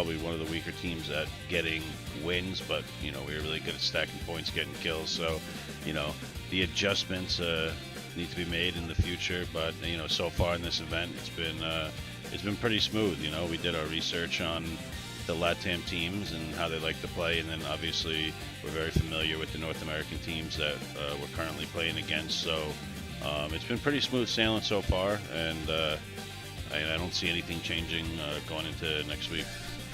probably one of the weaker teams at getting wins, but we were really good at stacking points, getting kills. So the adjustments need to be made in the future, but so far in this event it's been pretty smooth. We did our research on the LATAM teams and how they like to play, and then obviously we're very familiar with the North American teams that we're currently playing against. So it's been pretty smooth sailing so far, and I don't see anything changing going into next week.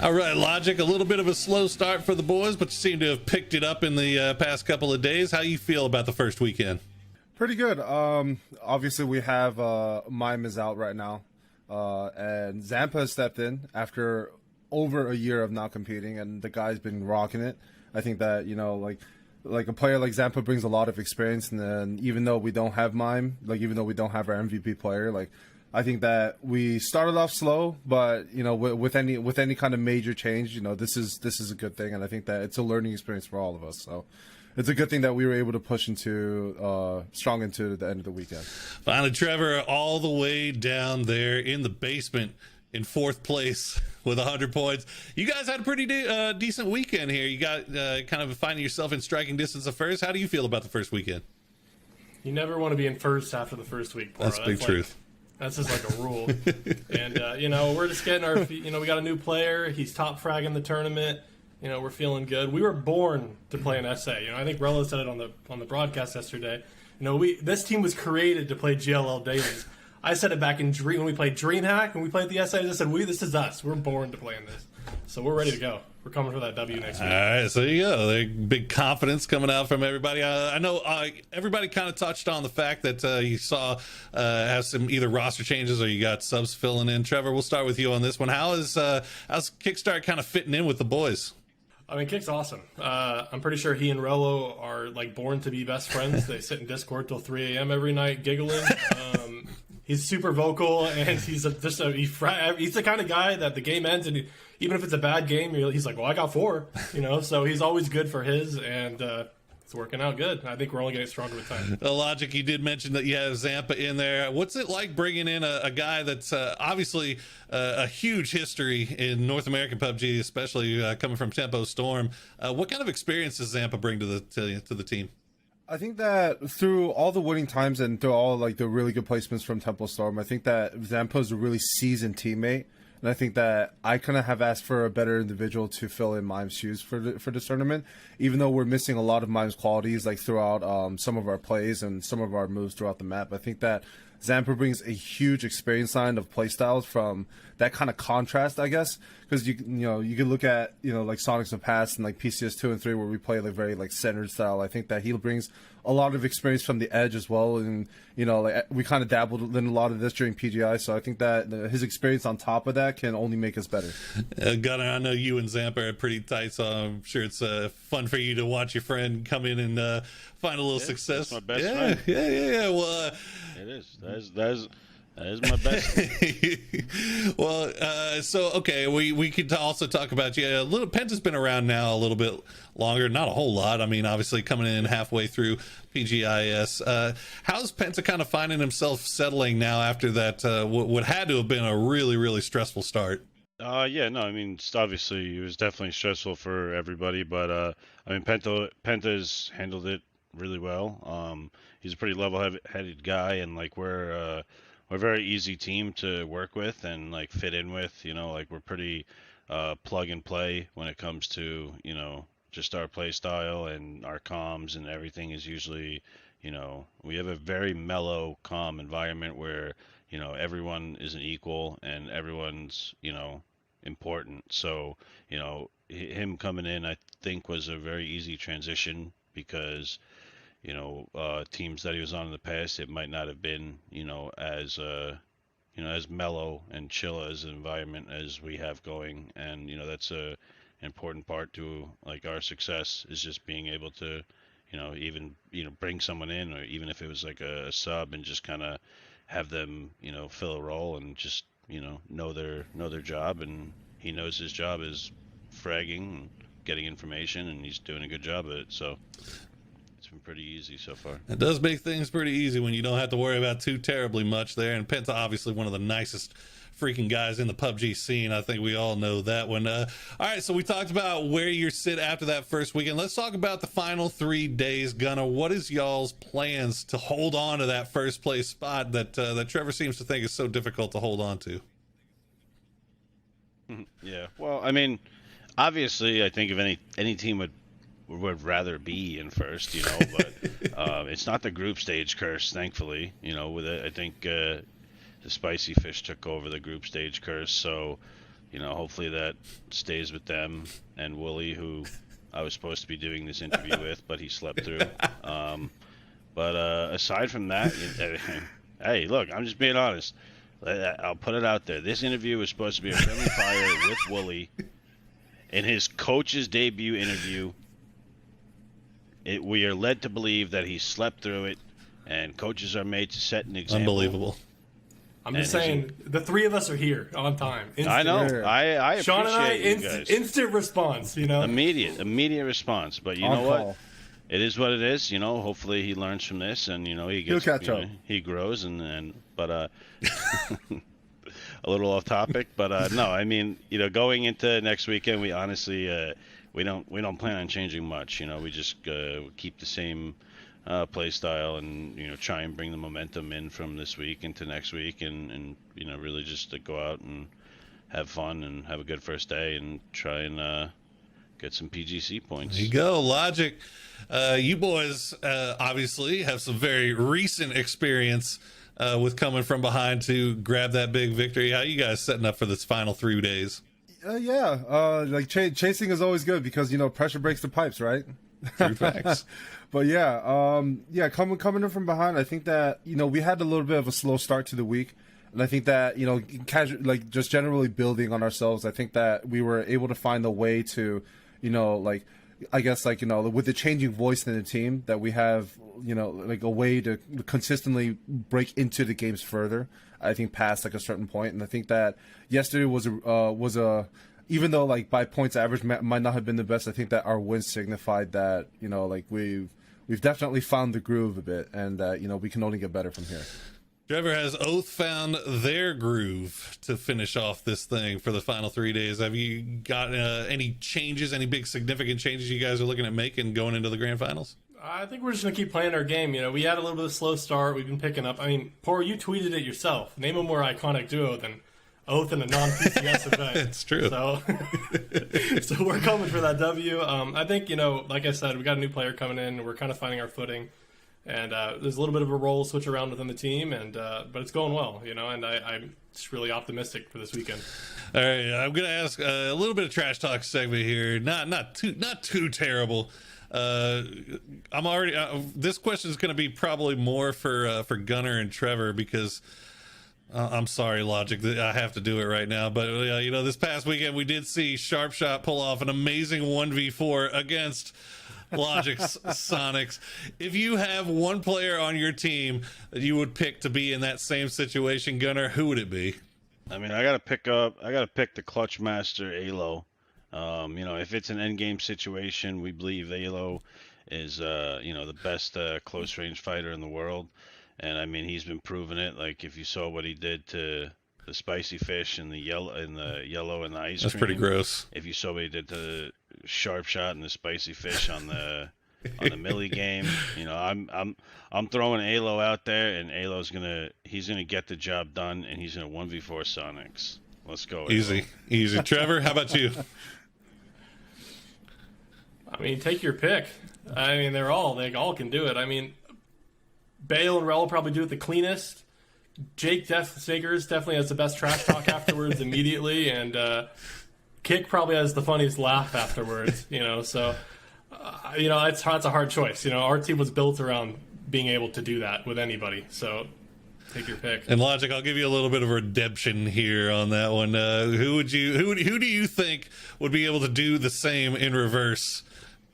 All right, Logic, a little bit of a slow start for the boys, but you seem to have picked it up in the past couple of days. How you feel about the first weekend? Pretty good. Obviously we have Mime is out right now, and Zampa has stepped in after over a year of not competing, and the guy's been rocking it. I think that like a player like Zampa brings a lot of experience, and then even though we don't have Mime, even though we don't have our MVP player, I think that we started off slow, but with any kind of major change, this is a good thing, and I think that it's a learning experience for all of us. So it's a good thing that we were able to push strong into the end of the weekend. Finally, Trevor, all the way down there in the basement in 4th place with 100 points. You guys had a pretty decent weekend here. You got kind of finding yourself in striking distance of first. How do you feel about the first weekend? You never want to be in first after the first week, Poro. That's big truth. That's just like a rule. And, we're just getting our feet. We got a new player. He's top fragging the tournament. We're feeling good. We were born to play an SA. I think Rello said it on the broadcast yesterday. This team was created to play GLL dailies. I said it back in when we played DreamHack, and we played the SAs. I said, this is us. We're born to play in this. So we're ready to go. We're coming for that W next week. All right, so there you go. Big confidence coming out from everybody. I know everybody kind of touched on the fact that you saw have some either roster changes or you got subs filling in. Trevor, we'll start with you on this one. How's Kickstart kind of fitting in with the boys? I mean, Kick's awesome. I'm pretty sure he and Rello are born to be best friends. They sit in Discord till 3 a.m. every night giggling. He's super vocal, and he's the kind of guy that the game ends, and even if it's a bad game, he's like, well, I got 4, so he's always good for his, and it's working out good. I think we're only getting stronger with time. Logic, you did mention that you have Zampa in there. What's it like bringing in a guy that's obviously a huge history in North American PUBG, especially coming from Tempo Storm? What kind of experience does Zampa bring to the team? I think that through all the winning times and through all the really good placements from Temple Storm, I think that Zampa is a really seasoned teammate, and I think that I kind of have asked for a better individual to fill in Mime's shoes for this tournament, even though we're missing a lot of Mime's qualities throughout some of our plays and some of our moves throughout the map. I think that Zampa brings a huge experience line of playstyles from that kind of contrast, I guess, because you can look at Sonic's of Past and PCS 2 and 3 where we play very centered style. I think that he brings a lot of experience from the edge as well, and we kind of dabbled in a lot of this during PGI, so I think that his experience on top of that can only make us better. Gunnar, I know you and Zampa are pretty tight, so I'm sure it's fun for you to watch your friend come in and find a little success. That's my best friend. Yeah. Well, it is. That is my best. Well, so okay, we could also talk about you a little. Penta's been around now a little bit longer, not a whole lot. I mean, obviously coming in halfway through PGIS. How's Penta kind of finding himself settling now after that? What had to have been a really, really stressful start. Yeah, no, I mean, obviously it was definitely stressful for everybody, but I mean, Penta's handled it really well. He's a pretty level-headed guy, and we're a very easy team to work with and fit in with. We're pretty plug and play when it comes to just our play style, and our comms and everything is usually we have a very mellow, calm environment where everyone is an equal and everyone's important. So him coming in, I think, was a very easy transition because teams that he was on in the past, it might not have been as as mellow and chill as an environment as we have going, and that's a important part to our success, is just being able to even bring someone in, or even if it was a sub, and just kind of have them fill a role and just know their job, and he knows his job is fragging and getting information, and he's doing a good job of it. So it's been pretty easy so far. It does make things pretty easy when you don't have to worry about too terribly much there. And Penta, obviously one of the nicest freaking guys in the PUBG scene. I think we all know that one. All right, so we talked about where you sit after that first weekend. Let's talk about the final 3 days. Gunnar, what is y'all's plans to hold on to that first place spot that that Trevor seems to think is so difficult to hold on to? Yeah, well, I mean, obviously, I think if any team would rather be in first, but it's not the group stage curse, thankfully. With it, I think the Spicy Fish took over the group stage curse, so hopefully that stays with them and Wooly, who I was supposed to be doing this interview with, but he slept through. But aside from that, hey, look, I'm just being honest. I'll put it out there. This interview was supposed to be a friendly fire with Wooly. In his coach's debut interview, we are led to believe that he slept through it, and coaches are made to set an example. Unbelievable. I'm just saying, the three of us are here on time. Instant. I know. I appreciate Sean and I, you guys. instant response, Immediate response. But you On know what? call. It is what it is. Hopefully he learns from this, and he gets, He'll catch up. He grows, but a little off topic, but no, I mean, going into next weekend, we honestly we don't plan on changing much. We just keep the same play style and try and bring the momentum in from this week into next week, and really just to go out and have fun and have a good first day and try and get some PGC points. There you go, Logic. You boys obviously have some very recent experience with coming from behind to grab that big victory. How you guys setting up for this final 3 days? Chasing is always good because pressure breaks the pipes, right? True facts. But coming in from behind, I think that we had a little bit of a slow start to the week, and I think that just generally building on ourselves. I think that we were able to find a way to, with the changing voice in the team, that we have a way to consistently break into the games further. I think past a certain point, and I think that yesterday was a even though by points average might not have been the best, I think that our wins signified that we've definitely found the groove a bit, and that we can only get better from here. Trevor, has Oath found their groove to finish off this thing for the final 3 days? Have you got any changes, any big significant changes you guys are looking at making going into the grand finals? I think we're just going to keep playing our game. We had a little bit of a slow start. We've been picking up. I mean, Por, you tweeted it yourself. Name a more iconic duo than Oath in a non-PCS event. It's true. So we're coming for that W. I think, like I said, we got a new player coming in. We're kind of finding our footing. And there's a little bit of a role switch around within the team, but it's going well, and I'm just really optimistic for this weekend. All right, I'm going to ask a little bit of trash talk segment here. Not too terrible. I'm already. This question is going to be probably more for Gunnar and Trevor because I'm sorry, Logic, I have to do it right now. But this past weekend we did see Sharpshot pull off an amazing 1v4 against Logic's Sonics. If you have one player on your team that you would pick to be in that same situation, Gunnar, who would it be? I mean, I gotta pick the Clutch Master Alo. If it's an endgame situation, we believe Alo is the best close range fighter in the world, and I mean he's been proving it. Like if you saw what he did to the Spicy Fish and the yellow and the ice That's cream, pretty gross. If you saw what he did to Sharpshot and the Spicy Fish on the Millie game, I'm throwing Alo out there, and Alo's gonna get the job done, and he's gonna 1v4 Sonics. Let's go. Easy. Trevor, how about you? I mean, take your pick. I mean, they all can do it. I mean, Bale and Rel will probably do it the cleanest. Jake Snickers definitely has the best trash talk afterwards immediately, and Kick probably has the funniest laugh afterwards. So it's a hard choice. Our team was built around being able to do that with anybody. So take your pick. And Logic, I'll give you a little bit of redemption here on that one. Who do you think would be able to do the same in reverse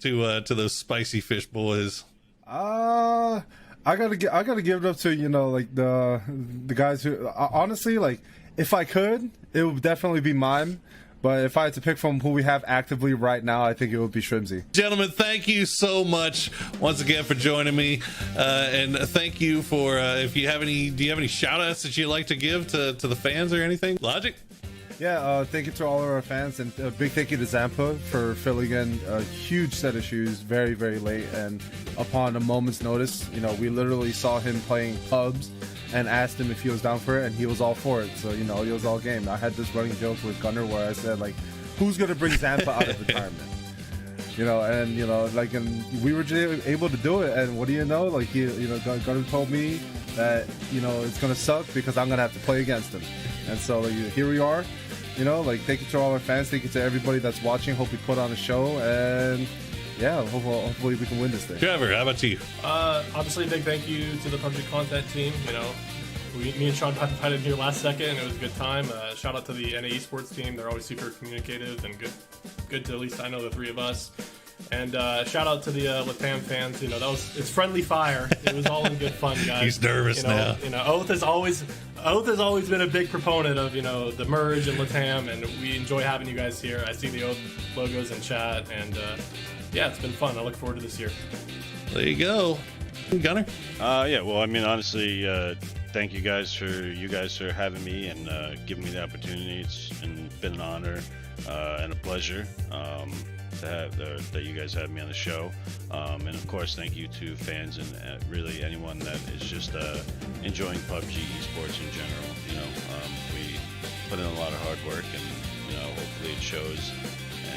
to those Spicy Fish boys? I gotta give it up to the guys who honestly, if I could, it would definitely be mine. But if I had to pick from who we have actively right now, I think it would be Shrimsy. Gentlemen, thank you so much once again for joining me, and thank you for if you have any, do you have any shout outs that you'd like to give to the fans or anything? Logic? Yeah, thank you to all of our fans, and a big thank you to Zampa for filling in a huge set of shoes very, very late, and upon a moment's notice. You know, we literally saw him playing pubs and asked him if he was down for it, and he was all for it. So, you know, he was all game. I had this running joke with Gunner where I said, like, who's going to bring Zampa out of retirement? You know, and, you know, like, and we were just able to do it, and what do you know? Like, Gunner told me that, you know, it's going to suck because I'm going to have to play against him. And so, like, here we are. You know, like, thank you to all our fans. Thank you to everybody that's watching. Hope we put on a show. And, yeah, hopefully we can win this thing. Trevor, how about you? Obviously, a big thank you to the PUBG content team. You know, me and Sean got in here last second, and it was a good time. Shout out to the NA Esports team. They're always super communicative and good to at least I know the three of us. And shout out to the LATAM fans. You know, it's friendly fire. It was all in good fun, guys. He's nervous now. You know, Oath has always been a big proponent of, you know, the merge and LATAM, and we enjoy having you guys here. I see the Oath logos in chat, and yeah, it's been fun. I look forward to this year. There you go, Gunner. Yeah, well, I mean, honestly, thank you guys for having me and giving me the opportunity. It's been an honor and a pleasure to have that you guys have me on the show. And of course, thank you to fans and really anyone that is just enjoying PUBG esports in general. You know, we put in a lot of hard work, and you know, hopefully it shows.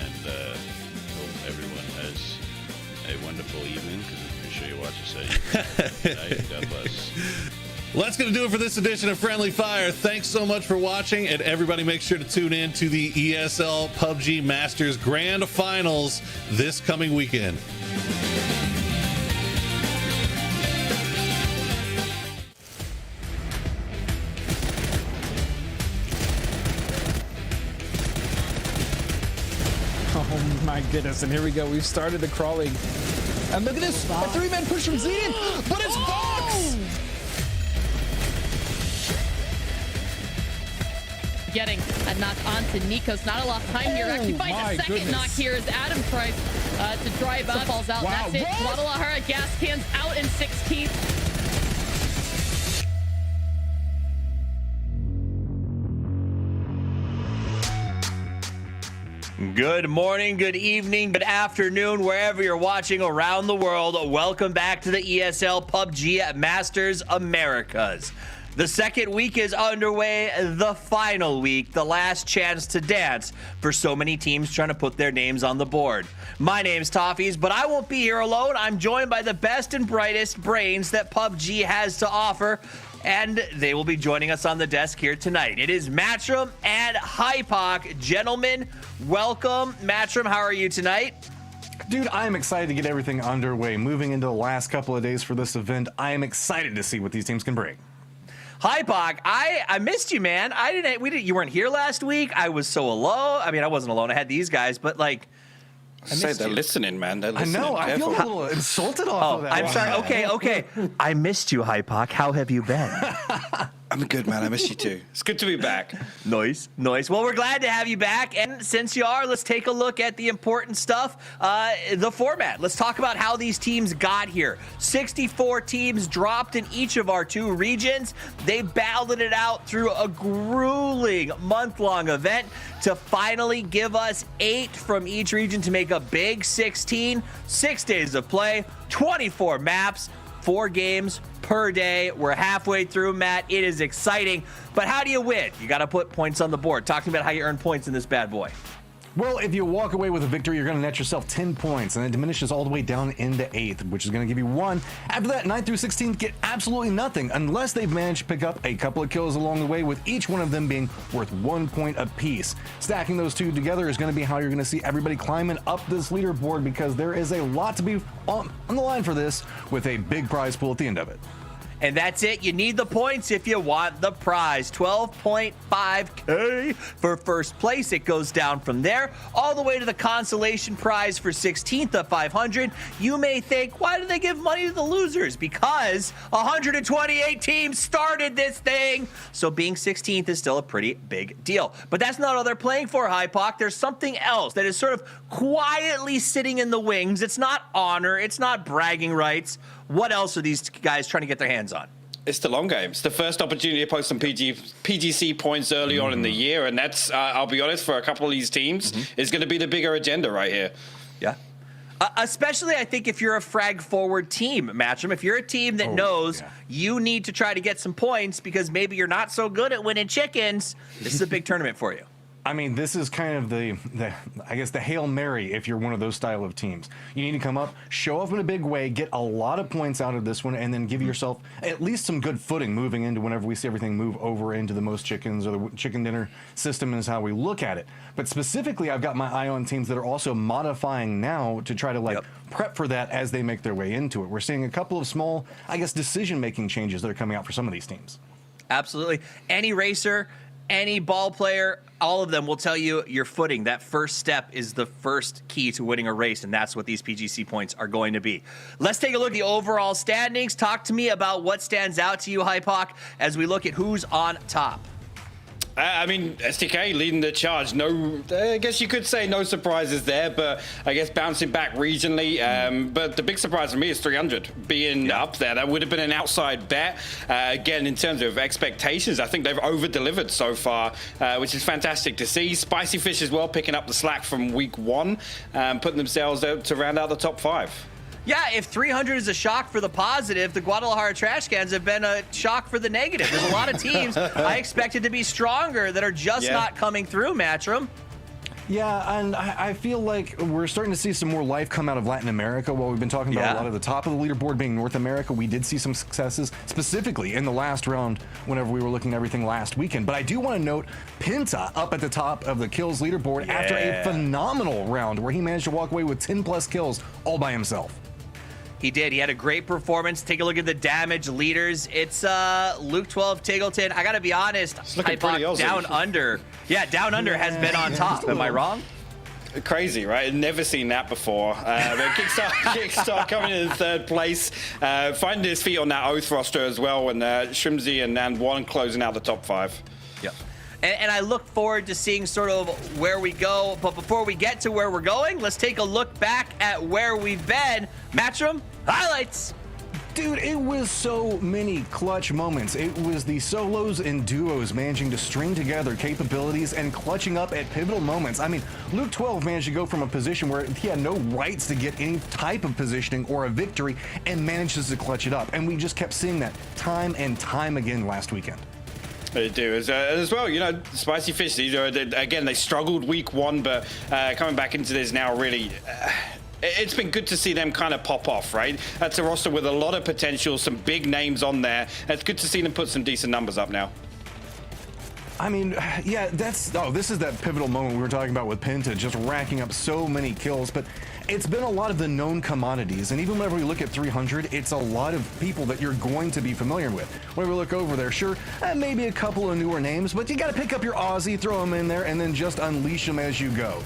And hope everyone has a wonderful evening, because I'm pretty sure you watch this at evening. God bless. Well, that's going to do it for this edition of Friendly Fire. Thanks so much for watching, and everybody make sure to tune in to the ESL PUBG Masters Grand Finals this coming weekend. Oh my goodness, and here we go. We've started the crawling. And look at this, a three-man push from Zenith, but it's Fox! Getting a knock onto Nikos. Not a lot of time here. Actually finds a second knock here as Adam tries to drive up. Falls out. Wow. That's it. Guadalajara gas cans out in 16th. Good morning, good evening, good afternoon, wherever you're watching around the world. Welcome back to the ESL PUBG Masters Americas. The second week is underway, the final week, the last chance to dance for so many teams trying to put their names on the board. My name's Toffees, but I won't be here alone. I'm joined by the best and brightest brains that PUBG has to offer, and they will be joining us on the desk here tonight. It is Matchroom and Hypoc. Gentlemen, welcome. Matchroom, how are you tonight? Dude, I am excited to get everything underway. Moving into the last couple of days for this event, I am excited to see what these teams can bring. Hypoc, I missed you, man. You weren't here last week. I was so alone. I mean, I wasn't alone. I had these guys, but like, I say they're listening, man. They're listening. I know. I feel a little insulted off of that. I'm sorry. Okay. I missed you, Hypoc. How have you been? I'm good, man. I miss you too. It's good to be back. Nice. Well, we're glad to have you back. And since you are, let's take a look at the important stuff, the format. Let's talk about how these teams got here. 64 teams dropped in each of our two regions. They battled it out through a grueling month-long event to finally give us 8 from each region to make a big 16. 6 days of play, 24 maps, 4 games per day. We're halfway through, Matt. It is exciting. But how do you win? You got to put points on the board. Talk to me about how you earn points in this bad boy. Well, if you walk away with a victory, you're going to net yourself 10 points, and it diminishes all the way down into 8th, which is going to give you 1. After that, 9th through 16th get absolutely nothing, unless they've managed to pick up a couple of kills along the way, with each one of them being worth 1 point apiece. Stacking those two together is going to be how you're going to see everybody climbing up this leaderboard, because there is a lot to be on the line for this, with a big prize pool at the end of it. And that's it. You need the points if you want the prize. 12.5K for first place. It goes down from there all the way to the consolation prize for 16th of 500. You may think, why do they give money to the losers? Because 128 teams started this thing. So being 16th is still a pretty big deal. But that's not all they're playing for, Hypoc. There's something else that is sort of quietly sitting in the wings. It's not honor. It's not bragging rights. What else are these guys trying to get their hands on? It's the long game. It's the first opportunity to post some PGC points early on in the year, and that's, I'll be honest, for a couple of these teams, is going to be the bigger agenda right here. Yeah. Especially, I think, if you're a frag forward team, Match'em. If you're a team that knows you need to try to get some points because maybe you're not so good at winning chickens, this is a big tournament for you. I mean, this is kind of the I guess the Hail Mary if you're one of those style of teams. You need to come up, show off in a big way, get a lot of points out of this one, and then give yourself at least some good footing moving into whenever we see everything move over into the most chickens or the chicken dinner system is how we look at it. But specifically, I've got my eye on teams that are also modifying now to try to prep for that as they make their way into it. We're seeing a couple of small, I guess, decision-making changes that are coming out for some of these teams. Absolutely. Any racer, any ball player, all of them will tell you your footing. That first step is the first key to winning a race, and that's what these PGC points are going to be. Let's take a look at the overall standings. Talk to me about what stands out to you, Hypoc, as we look at who's on top. I mean, STK leading the charge. No, I guess you could say no surprises there, but I guess bouncing back regionally. But the big surprise for me is 300 being up there. That would have been an outside bet. Again, in terms of expectations, I think they've over-delivered so far, which is fantastic to see. Spicy Fish as well, picking up the slack from week 1, putting themselves out to round out the top 5. Yeah, if 300 is a shock for the positive, the Guadalajara Trash Cans have been a shock for the negative. There's a lot of teams I expected to be stronger that are just not coming through, Match'em. Yeah, and I feel like we're starting to see some more life come out of Latin America. While we've been talking about a lot of the top of the leaderboard being North America, we did see some successes, specifically in the last round whenever we were looking at everything last weekend. But I do want to note Penta up at the top of the kills leaderboard after a phenomenal round where he managed to walk away with 10+ kills all by himself. He did. He had a great performance. Take a look at the damage leaders. It's Luke 12 Tiggleton. I got to be honest, Hypoc Down Under. Yeah, Down Under has been on top. Am I wrong? Crazy, right? Never seen that before. Kickstart coming in 3rd place, finding his feet on that Oath roster as well, and Shrimsy and One closing out the top 5. Yep. And I look forward to seeing sort of where we go. But before we get to where we're going, let's take a look back at where we've been. Match'em, highlights. Dude, it was so many clutch moments. It was the solos and duos managing to string together capabilities and clutching up at pivotal moments. I mean, Luke 12 managed to go from a position where he had no rights to get any type of positioning or a victory and manages to clutch it up. And we just kept seeing that time and time again last weekend. They do as well. You know, Spicy Fish, again, they struggled week 1, but coming back into this now, really, it's been good to see them kind of pop off, right? That's a roster with a lot of potential, some big names on there. It's good to see them put some decent numbers up now. I mean, yeah, this is that pivotal moment we were talking about with Penta, just racking up so many kills, but it's been a lot of the known commodities, and even whenever we look at 300, it's a lot of people that you're going to be familiar with. Whenever we look over there, sure, maybe a couple of newer names, but you got to pick up your Aussie, throw them in there, and then just unleash them as you go.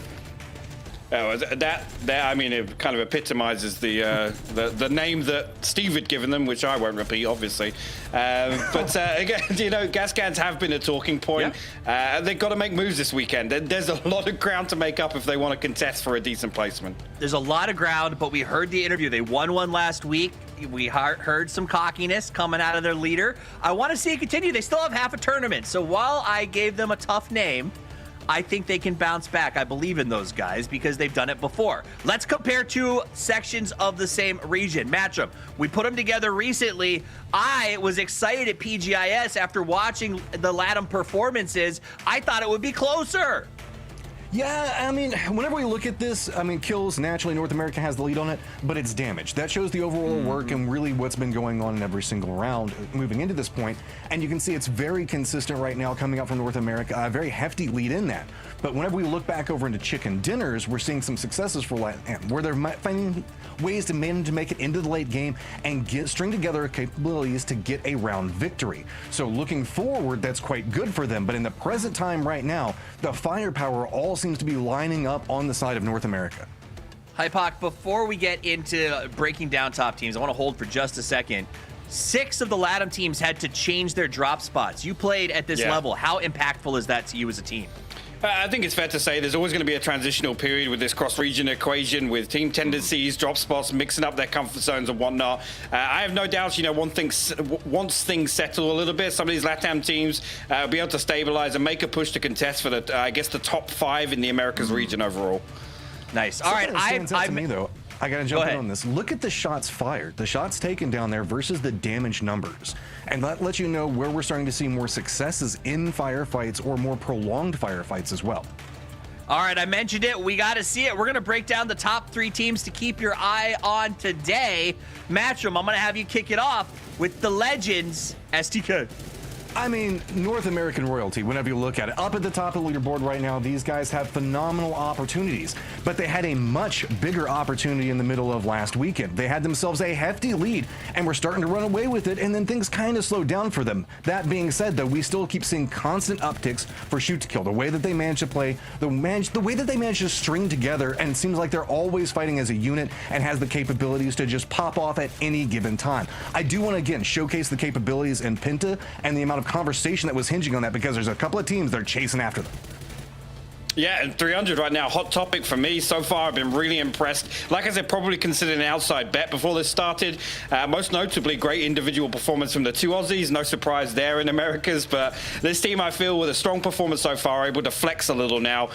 That I mean, it kind of epitomizes the name that Steve had given them, which I won't repeat, obviously. But again, you know, gas cans have been a talking point. They've got to make moves this weekend. There's a lot of ground to make up if they want to contest for a decent placement. There's a lot of ground, but we heard the interview. They won one last week. We heard some cockiness coming out of their leader. I want to see it continue. They still have half a tournament. So while I gave them a tough name, I think they can bounce back. I believe in those guys because they've done it before. Let's compare two sections of the same region. Match'em. We put them together recently. I was excited at PGIS after watching the LATAM performances. I thought it would be closer. Yeah, I mean, whenever we look at this, I mean, kills, naturally, North America has the lead on it, but it's damage. That shows the overall work and really what's been going on in every single round moving into this point. And you can see it's very consistent right now coming out from North America, a very hefty lead in that. But whenever we look back over into chicken dinners, we're seeing some successes for LATAM, where they're finding ways to manage to make it into the late game and string together capabilities to get a round victory. So looking forward, that's quite good for them. But in the present time right now, the firepower all seems to be lining up on the side of North America. Hypoc, before we get into breaking down top teams, I want to hold for just a second. 6 of the LATAM teams had to change their drop spots. You played at this level. How impactful is that to you as a team? I think it's fair to say there's always going to be a transitional period with this cross-region equation, with team tendencies, drop spots, mixing up their comfort zones and whatnot. I have no doubt, once things settle a little bit, some of these LATAM teams will be able to stabilize and make a push to contest for the top 5 in the Americas region overall. Nice. All right, I gotta jump in on this. Look at the shots fired, the shots taken down there versus the damage numbers. And that lets you know where we're starting to see more successes in firefights or more prolonged firefights as well. All right, I mentioned it. We got to see it. We're going to break down the top 3 teams to keep your eye on today. Matchroom, I'm going to have you kick it off with the Legends, STK. I mean, North American royalty, whenever you look at it. Up at the top of the leaderboard right now, these guys have phenomenal opportunities, but they had a much bigger opportunity in the middle of last weekend. They had themselves a hefty lead, and were starting to run away with it, and then things kind of slowed down for them. That being said, though, we still keep seeing constant upticks for shoot to kill. The way that they manage to play, the way that they manage to string together, and it seems like they're always fighting as a unit and has the capabilities to just pop off at any given time. I do want to, again, showcase the capabilities in Penta and the amount of conversation that was hinging on that, because there's a couple of teams that are chasing after them. Yeah, and 300 right now, hot topic for me. So far, I've been really impressed. Like I said, probably considered an outside bet before this started. Most notably, great individual performance from the 2 Aussies. No surprise there in Americas, but this team, I feel, with a strong performance so far, are able to flex a little now,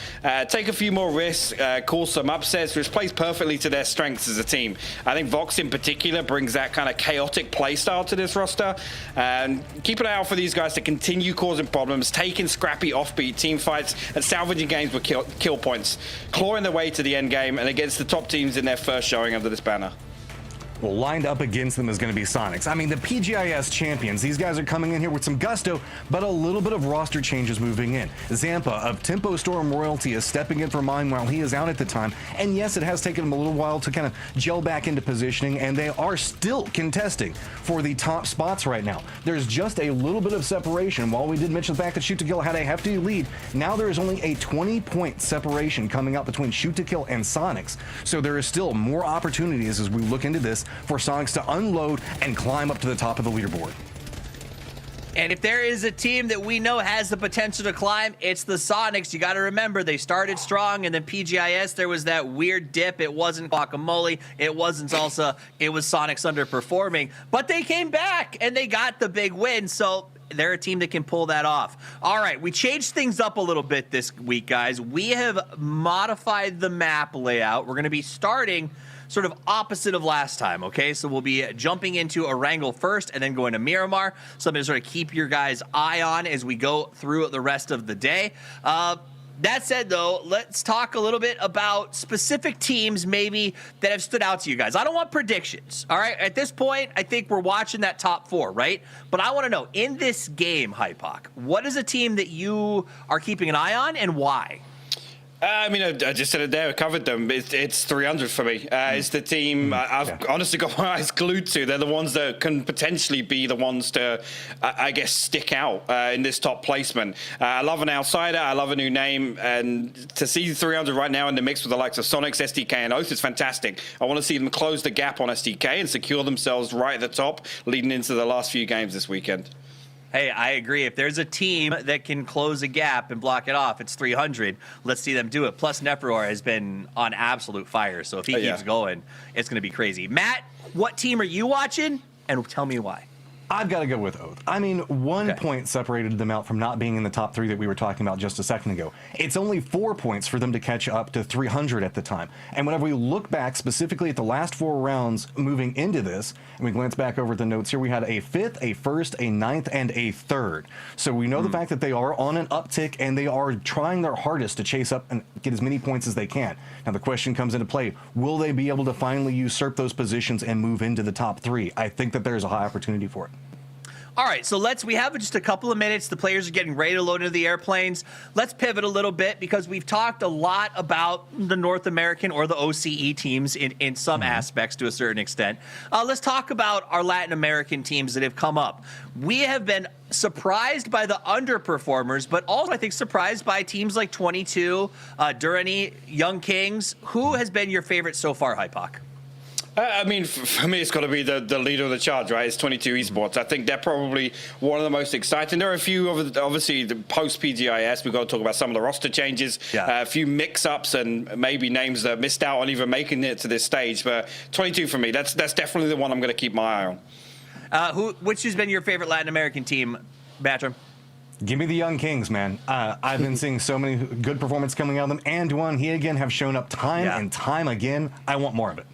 take a few more risks, cause some upsets, which plays perfectly to their strengths as a team. I think Vox in particular brings that kind of chaotic play style to this roster. And keep an eye out for these guys to continue causing problems, taking scrappy offbeat team fights, and salvaging games with kill points, clawing their way to the end game and against the top teams in their first showing under this banner. Well, lined up against them is going to be Sonics. I mean, the PGIS champions, these guys are coming in here with some gusto, but a little bit of roster changes moving in. Zampa of Tempo Storm Royalty is stepping in for mine while he is out at the time. And yes, it has taken him a little while to kind of gel back into positioning, and they are still contesting for the top spots right now. There's just a little bit of separation. While we did mention the fact that Shoot to Kill had a hefty lead, now there is only a 20-point separation coming out between Shoot to Kill and Sonics. So there is still more opportunities as we look into this for Sonics to unload and climb up to the top of the leaderboard. And if there is a team that we know has the potential to climb, it's the Sonics. You got to remember, they started strong, and then PGIS, there was that weird dip. It wasn't guacamole. It wasn't salsa. It was Sonics underperforming. But they came back, and they got the big win. So they're a team that can pull that off. All right, we changed things up a little bit this week, guys. We have modified the map layout. We're going to be starting sort of opposite of last time, okay? So we'll be jumping into Erangel first and then going to Miramar. Something to sort of keep your guys' eye on as we go through the rest of the day. That said, though, let's talk a little bit about specific teams maybe that have stood out to you guys. I don't want predictions, all right? At this point, I think we're watching that top 4, right? But I want to know, in this game, Hypoc, what is a team that you are keeping an eye on and why? I mean, I just said it there. I covered them. It's 300 for me. It's the team I've honestly got my eyes glued to. They're the ones that can potentially be the ones to, I guess, stick out in this top placement. I love an outsider. I love a new name. And to see 300 right now in the mix with the likes of Sonics, SDK, and Oath is fantastic. I want to see them close the gap on SDK and secure themselves right at the top leading into the last few games this weekend. Hey, I agree. If there's a team that can close a gap and block it off, it's 300. Let's see them do it. Plus, Nephroar has been on absolute fire. So if he keeps going, it's going to be crazy. Matt, what team are you watching? And tell me why. I've got to go with Oath. I mean, 1 point separated them out from not being in the top 3 that we were talking about just a second ago. It's only 4 points for them to catch up to 300 at the time. And whenever we look back specifically at the last 4 rounds moving into this, and we glance back over the notes here, we had a 5th, a 1st, a 9th, and a 3rd. So we know the fact that they are on an uptick and they are trying their hardest to chase up and get as many points as they can. Now the question comes into play, will they be able to finally usurp those positions and move into the top 3? I think that there's a high opportunity for it. All right, so we have just a couple of minutes. The players are getting ready to load into the airplanes. Let's pivot a little bit because we've talked a lot about the North American or the OCE teams in some aspects to a certain extent. Let's talk about our Latin American teams that have come up. We have been surprised by the underperformers, but also I think surprised by teams like 22, Durrani, Young Kings. Who has been your favorite so far, Hypoc? I mean, for me, it's got to be the leader of the charge, right? It's 22 Esports. I think they're probably one of the most exciting. There are a few, obviously, the post-PGIS, we've got to talk about some of the roster changes, a few mix-ups, and maybe names that missed out on even making it to this stage. But 22 for me, that's definitely the one I'm going to keep my eye on. Which has been your favorite Latin American team, Batram? Give me the Young Kings, man. I've been seeing so many good performances coming out of them. And Duan, he again have shown up time and time again. I want more of it.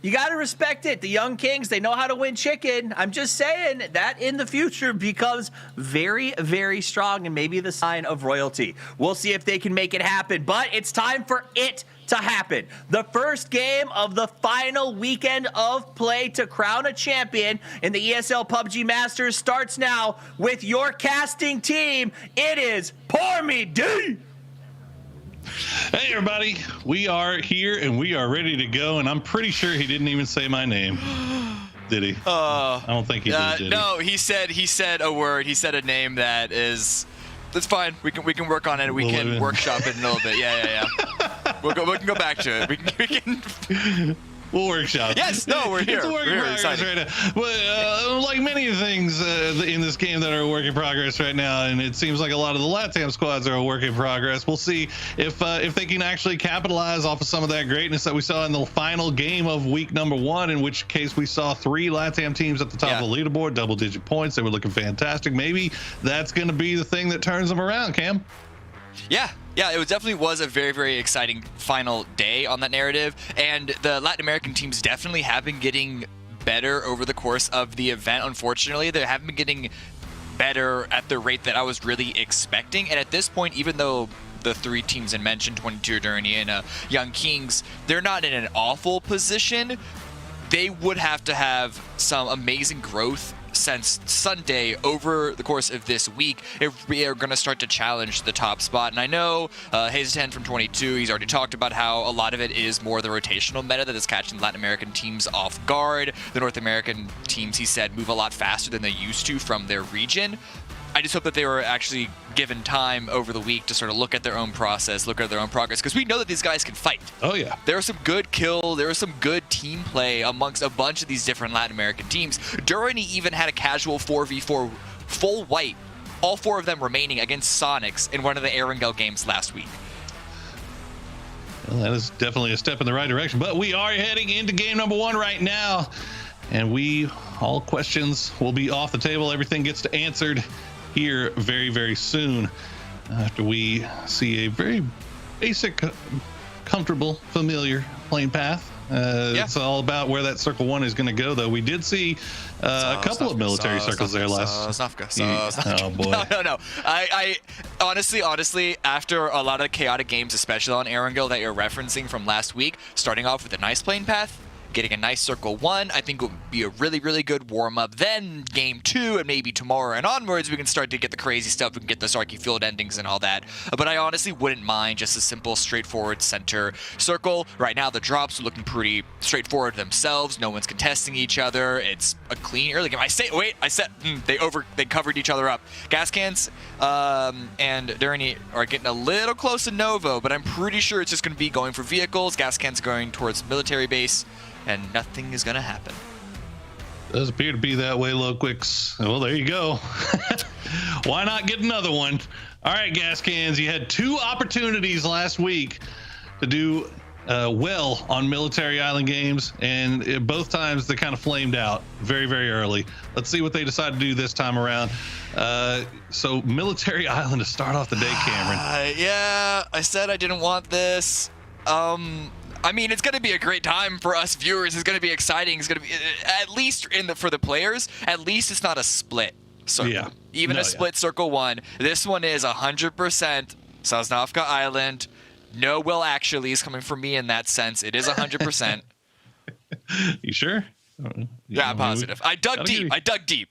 You got to respect it. The Young Kings, they know how to win chicken. I'm just saying that in the future becomes very, very strong and maybe the sign of royalty. We'll see if they can make it happen, but it's time for it to happen. The first game of the final weekend of play to crown a champion in the ESL PUBG Masters starts now with your casting team. It is Pour Me D. Hey everybody, we are here and we are ready to go, and I'm pretty sure he didn't even say my name. Did he? I don't think he did. No, he said a word. He said a name that's fine. We can work on it. We can workshop it in a little bit. Yeah. We can go back to it. We can We'll workshop. Yes, no, we're here. It's a work in progress right now. But like many things in this game that are a work in progress right now, and it seems like a lot of the LATAM squads are a work in progress. We'll see if they can actually capitalize off of some of that greatness that we saw in the final game of week number 1, in which case we saw 3 LATAM teams at the top of the leaderboard, double-digit points. They were looking fantastic. Maybe that's going to be the thing that turns them around, Cam. Yeah, it definitely was a very, very exciting final day on that narrative, and the Latin American teams definitely have been getting better over the course of the event. Unfortunately, they haven't been getting better at the rate that I was really expecting, and at this point, even though the 3 teams I mentioned, 22 Durrani and Young Kings, they're not in an awful position. They would have to have some amazing growth since Sunday over the course of this week if we are going to start to challenge the top spot. And I know Hazen from 22, he's already talked about how a lot of it is more the rotational meta that is catching Latin American teams off guard. The North American teams, he said, move a lot faster than they used to from their region. I just hope that they were actually given time over the week to sort of look at their own process, look at their own progress, because we know that these guys can fight. Oh, yeah. There was some good kill. There was some good team play amongst a bunch of these different Latin American teams. Durrani even had a casual 4v4 full white, all 4 of them remaining against Sonics in one of the Erangel games last week. Well, that is definitely a step in the right direction, but we are heading into game number 1 right now, and all questions will be off the table. Everything gets answered here very, very soon after we see a very basic, comfortable, familiar playing path. It's all about where that circle 1 is going to go, though. We did see a couple of military circles there last. Oh boy. No. I honestly, after a lot of chaotic games, especially on Erangel that you're referencing from last week, starting off with a nice playing path, getting a nice circle 1, I think it would be a really, really good warm-up. Then game 2 and maybe tomorrow and onwards, we can start to get the crazy stuff. We can get the Sarky field endings and all that. But I honestly wouldn't mind just a simple, straightforward center circle. Right now, the drops are looking pretty straightforward themselves. No one's contesting each other. It's a clean early game. They covered each other up. Gas cans and Durrani are getting a little close to Novo, but I'm pretty sure it's just going to be going for vehicles. Gas cans going towards military base, and nothing is going to happen. Does appear to be that way, Loquix. Well, there you go. Why not get another one? All right, Gas Cans, you had 2 opportunities last week to do well on military island games, and both times they kind of flamed out very, very early. Let's see what they decide to do this time around. So military island to start off the day, Cameron. Yeah, I said I didn't want this. I mean, it's going to be a great time for us viewers. It's going to be exciting. It's going to be, at least for the players, at least it's not a split circle. Yeah. Even a split circle 1. This one is 100% Sosnovka Island. No will actually is coming from me in that sense. It is 100%. You sure? Yeah, I'm positive. I dug deep.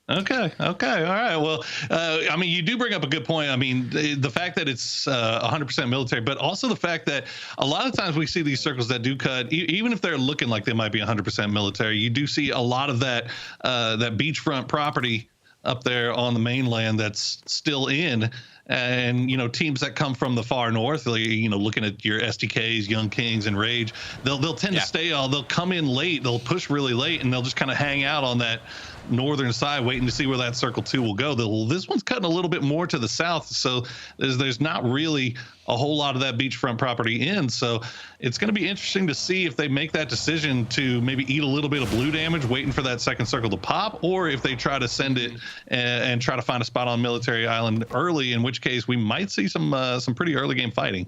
Okay. All right. Well, I mean, you do bring up a good point. I mean, the fact that it's 100% military, but also the fact that a lot of times we see these circles that do cut, even if they're looking like they might be 100% military, you do see a lot of that that beachfront property up there on the mainland that's still in. And, you know, teams that come from the far north, you know, looking at your STKs, Young Kings, and Rage, they'll tend to stay they'll come in late, they'll push really late, and they'll just kind of hang out on that northern side waiting to see where that circle 2 will go. This one's cutting a little bit more to the south, so there's not really a whole lot of that beachfront property in. So it's going to be interesting to see if they make that decision to maybe eat a little bit of blue damage waiting for that second circle to pop, or if they try to send it and try to find a spot on Military Island early, in which case we might see some pretty early game fighting.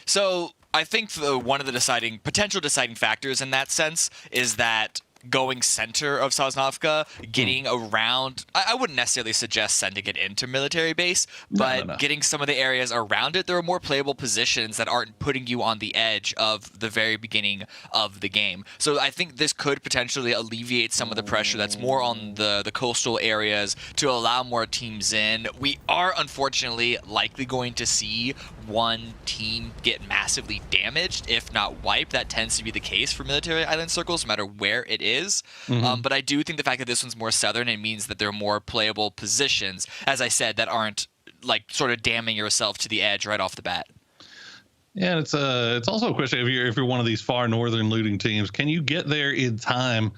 So I think one of the potential deciding factors in that sense is that going center of Sosnovka, getting around, I wouldn't necessarily suggest sending it into military base, but getting some of the areas around it, there are more playable positions that aren't putting you on the edge of the very beginning of the game. So I think this could potentially alleviate some of the pressure that's more on the coastal areas to allow more teams in. We are unfortunately likely going to see one team get massively damaged, if not wiped. That tends to be the case for military island circles, no matter where it is. But I do think the fact that this one's more southern, it means that there are more playable positions, as I said, that aren't like sort of damning yourself to the edge right off the bat. Yeah, and it's also a question if you're one of these far northern looting teams, can you get there in time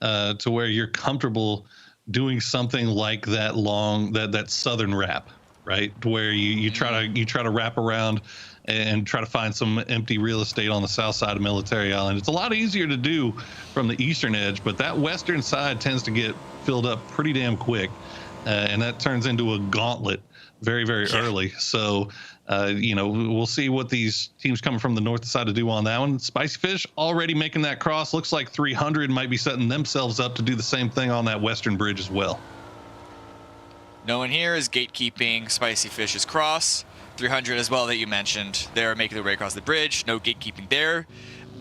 to where you're comfortable doing something like that southern wrap, right? Where you try to wrap around and try to find some empty real estate on the south side of Military Island. It's a lot easier to do from the eastern edge, but that western side tends to get filled up pretty damn quick, and that turns into a gauntlet very, very early. So, you know, we'll see what these teams coming from the north side to do on that one. Spicy Fish already making that cross. Looks like 300 might be setting themselves up to do the same thing on that western bridge as well. No one here is gatekeeping Spicy Fish's cross. 300 as well that you mentioned. They're making their way across the bridge. No gatekeeping there.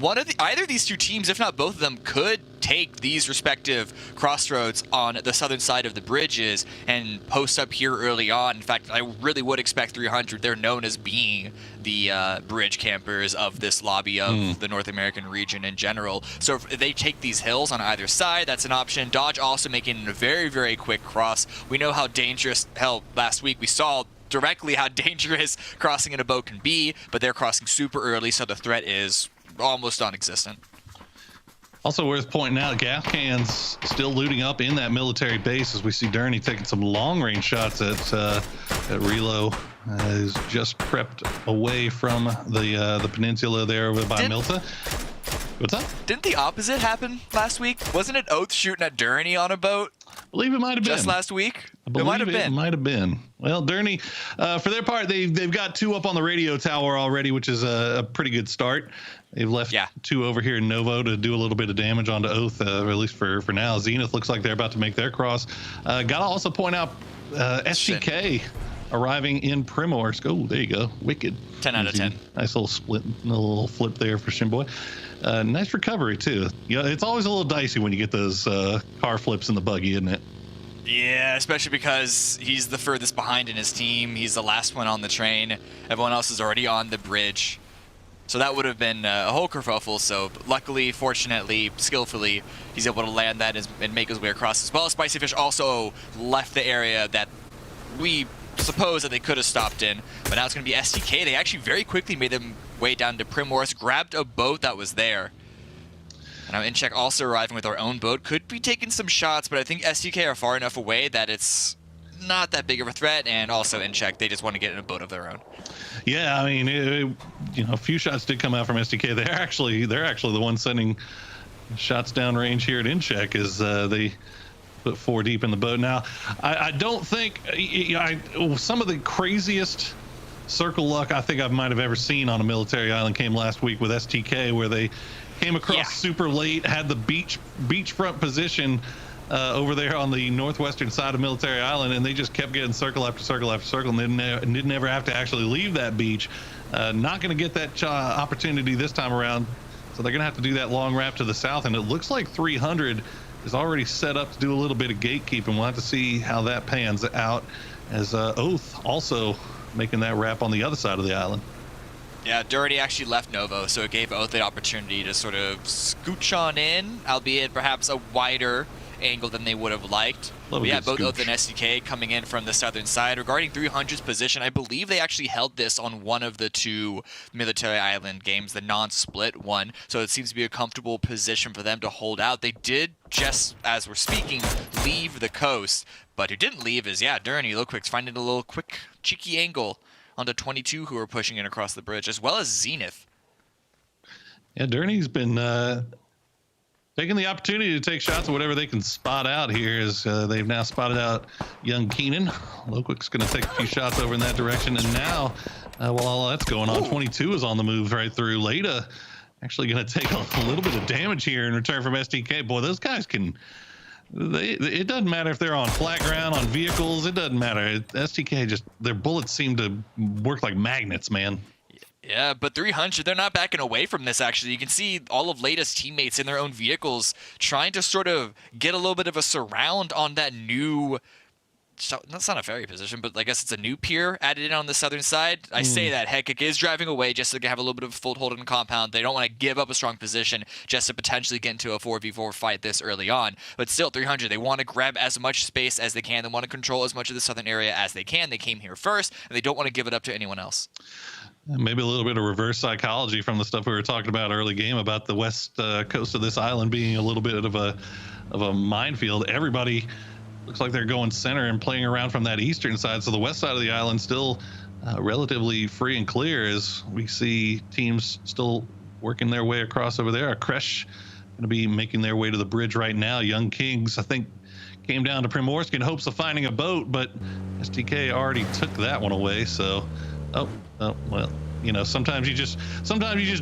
Either of these two teams, if not both of them, could take these respective crossroads on the southern side of the bridges and post up here early on. In fact, I really would expect 300. They're known as being the bridge campers of this lobby of the North American region in general. So if they take these hills on either side, that's an option. Dodge also making a very, very quick cross. We know how dangerous, hell, last week we saw directly how dangerous crossing in a boat can be, but they're crossing super early, so the threat is almost non-existent. Also worth pointing out, gas cans still looting up in that military base as we see Durney taking some long-range shots at Relo. Is just crept away from the peninsula there over by Milta. What's up? Didn't the opposite happen last week? Wasn't it Oath shooting at Durney on a boat? I believe it might have been. Just last week? It might have been. Well, Durney, for their part, they've got 2 up on the radio tower already, which is a pretty good start. They've left 2 over here in Novo to do a little bit of damage onto Oath, or at least for now. Zenith looks like they're about to make their cross. Got to also point out STK arriving in Primorsk. Oh, there you go. Wicked. 10 out of 10. Nice little little flip there for Shinboy. Nice recovery, too. Yeah, it's always a little dicey when you get those car flips in the buggy, isn't it? Yeah, especially because he's the furthest behind in his team. He's the last one on the train. Everyone else is already on the bridge. So that would have been a whole kerfuffle. So luckily, fortunately, skillfully, he's able to land that and make his way across as well. Spicy Fish also left the area that we suppose that they could have stopped in, but now it's going to be STK. They actually very quickly made their way down to Primorsk, grabbed a boat that was there. And now InCheck also arriving with our own boat. Could be taking some shots, but I think STK are far enough away that it's not that big of a threat, and also InCheck, they just want to get in a boat of their own. Yeah, I mean, you know, a few shots did come out from STK. They're actually the ones sending shots downrange here at InCheck as they put 4 deep in the boat. Now, I don't think some of the craziest circle luck I think I might have ever seen on a military island came last week with STK, where they came across super late, had the beachfront position over there on the northwestern side of Military Island, and they just kept getting circle after circle after circle, and didn't ever have to actually leave that beach. Not going to get that opportunity this time around, so they're going to have to do that long wrap to the south, and it looks like 300 is already set up to do a little bit of gatekeeping. We'll have to see how that pans out, as Oath also making that wrap on the other side of the island. Yeah, Dirty actually left Novo, so it gave Oath the opportunity to sort of scooch on in, albeit perhaps a wider angle than they would have liked. We had both Oath and SDK coming in from the southern side. Regarding 300's position, I believe they actually held this on one of the two military island games, the non-split one, so it seems to be a comfortable position for them to hold out. They did, just as we're speaking, leave the coast, but who didn't leave is, yeah, Dirty. Lookquick's finding a little quick, cheeky angle onto 22 who are pushing in across the bridge, as well as Zenith. Yeah, Dirty's been taking the opportunity to take shots at whatever they can spot out here, as they've now spotted out young Keenan. Loquick's going to take a few shots over in that direction, and now, while all that's going on, 22 is on the move right through. Leda actually going to take a little bit of damage here in return from SDK. Boy, those guys can... it doesn't matter if they're on flat ground, on vehicles, it doesn't matter. SDK, just their bullets seem to work like magnets, man. Yeah, but 300, they're not backing away from this, actually. You can see all of Lata's teammates in their own vehicles trying to sort of get a little bit of a surround on that new... That's not a ferry position, but I guess it's a new pier added in on the southern side. I say that Hekik is driving away just to have a little bit of a foothold in the compound. They don't want to give up a strong position just to potentially get into a 4v4 fight this early on. But still, 300, they want to grab as much space as they can. They want to control as much of the southern area as they can. They came here first, and they don't want to give it up to anyone else. Maybe a little bit of reverse psychology from the stuff we were talking about early game about the west coast of this island being a little bit of a minefield. Everybody looks like they're going center and playing around from that eastern side, so the west side of the island still relatively free and clear, as we see teams still working their way across over there. Kresh going to be making their way to the bridge right now. Young Kings, I think, came down to Primorsk in hopes of finding a boat, but STK already took that one away. So, oh well. You know, sometimes you just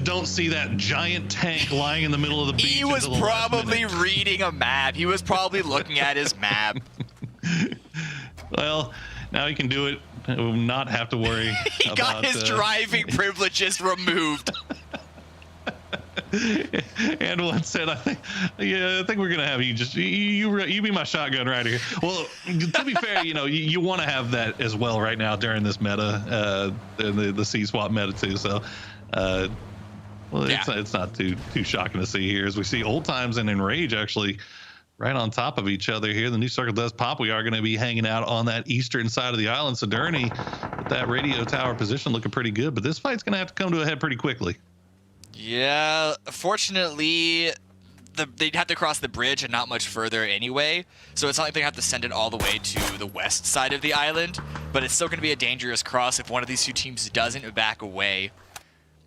don't see that giant tank lying in the middle of the beach. He was probably reading a map. He was probably looking at his map. Well, now he can do it. Will not have to worry. He got his driving privileges removed. And one said, I think we're gonna have you just you be my shotgun right here. Well, to be fair, you know, you want to have that as well right now during this meta, the C swap meta too. So, it's not too shocking to see here, as we see Old Times and Enrage actually right on top of each other here. The new circle does pop. We are going to be hanging out on that eastern side of the island. Sedurni with that radio tower position looking pretty good, but this fight's gonna have to come to a head pretty quickly. Yeah, fortunately, they'd have to cross the bridge and not much further anyway, so it's not like they have to send it all the way to the west side of the island, but it's still going to be a dangerous cross if one of these two teams doesn't back away.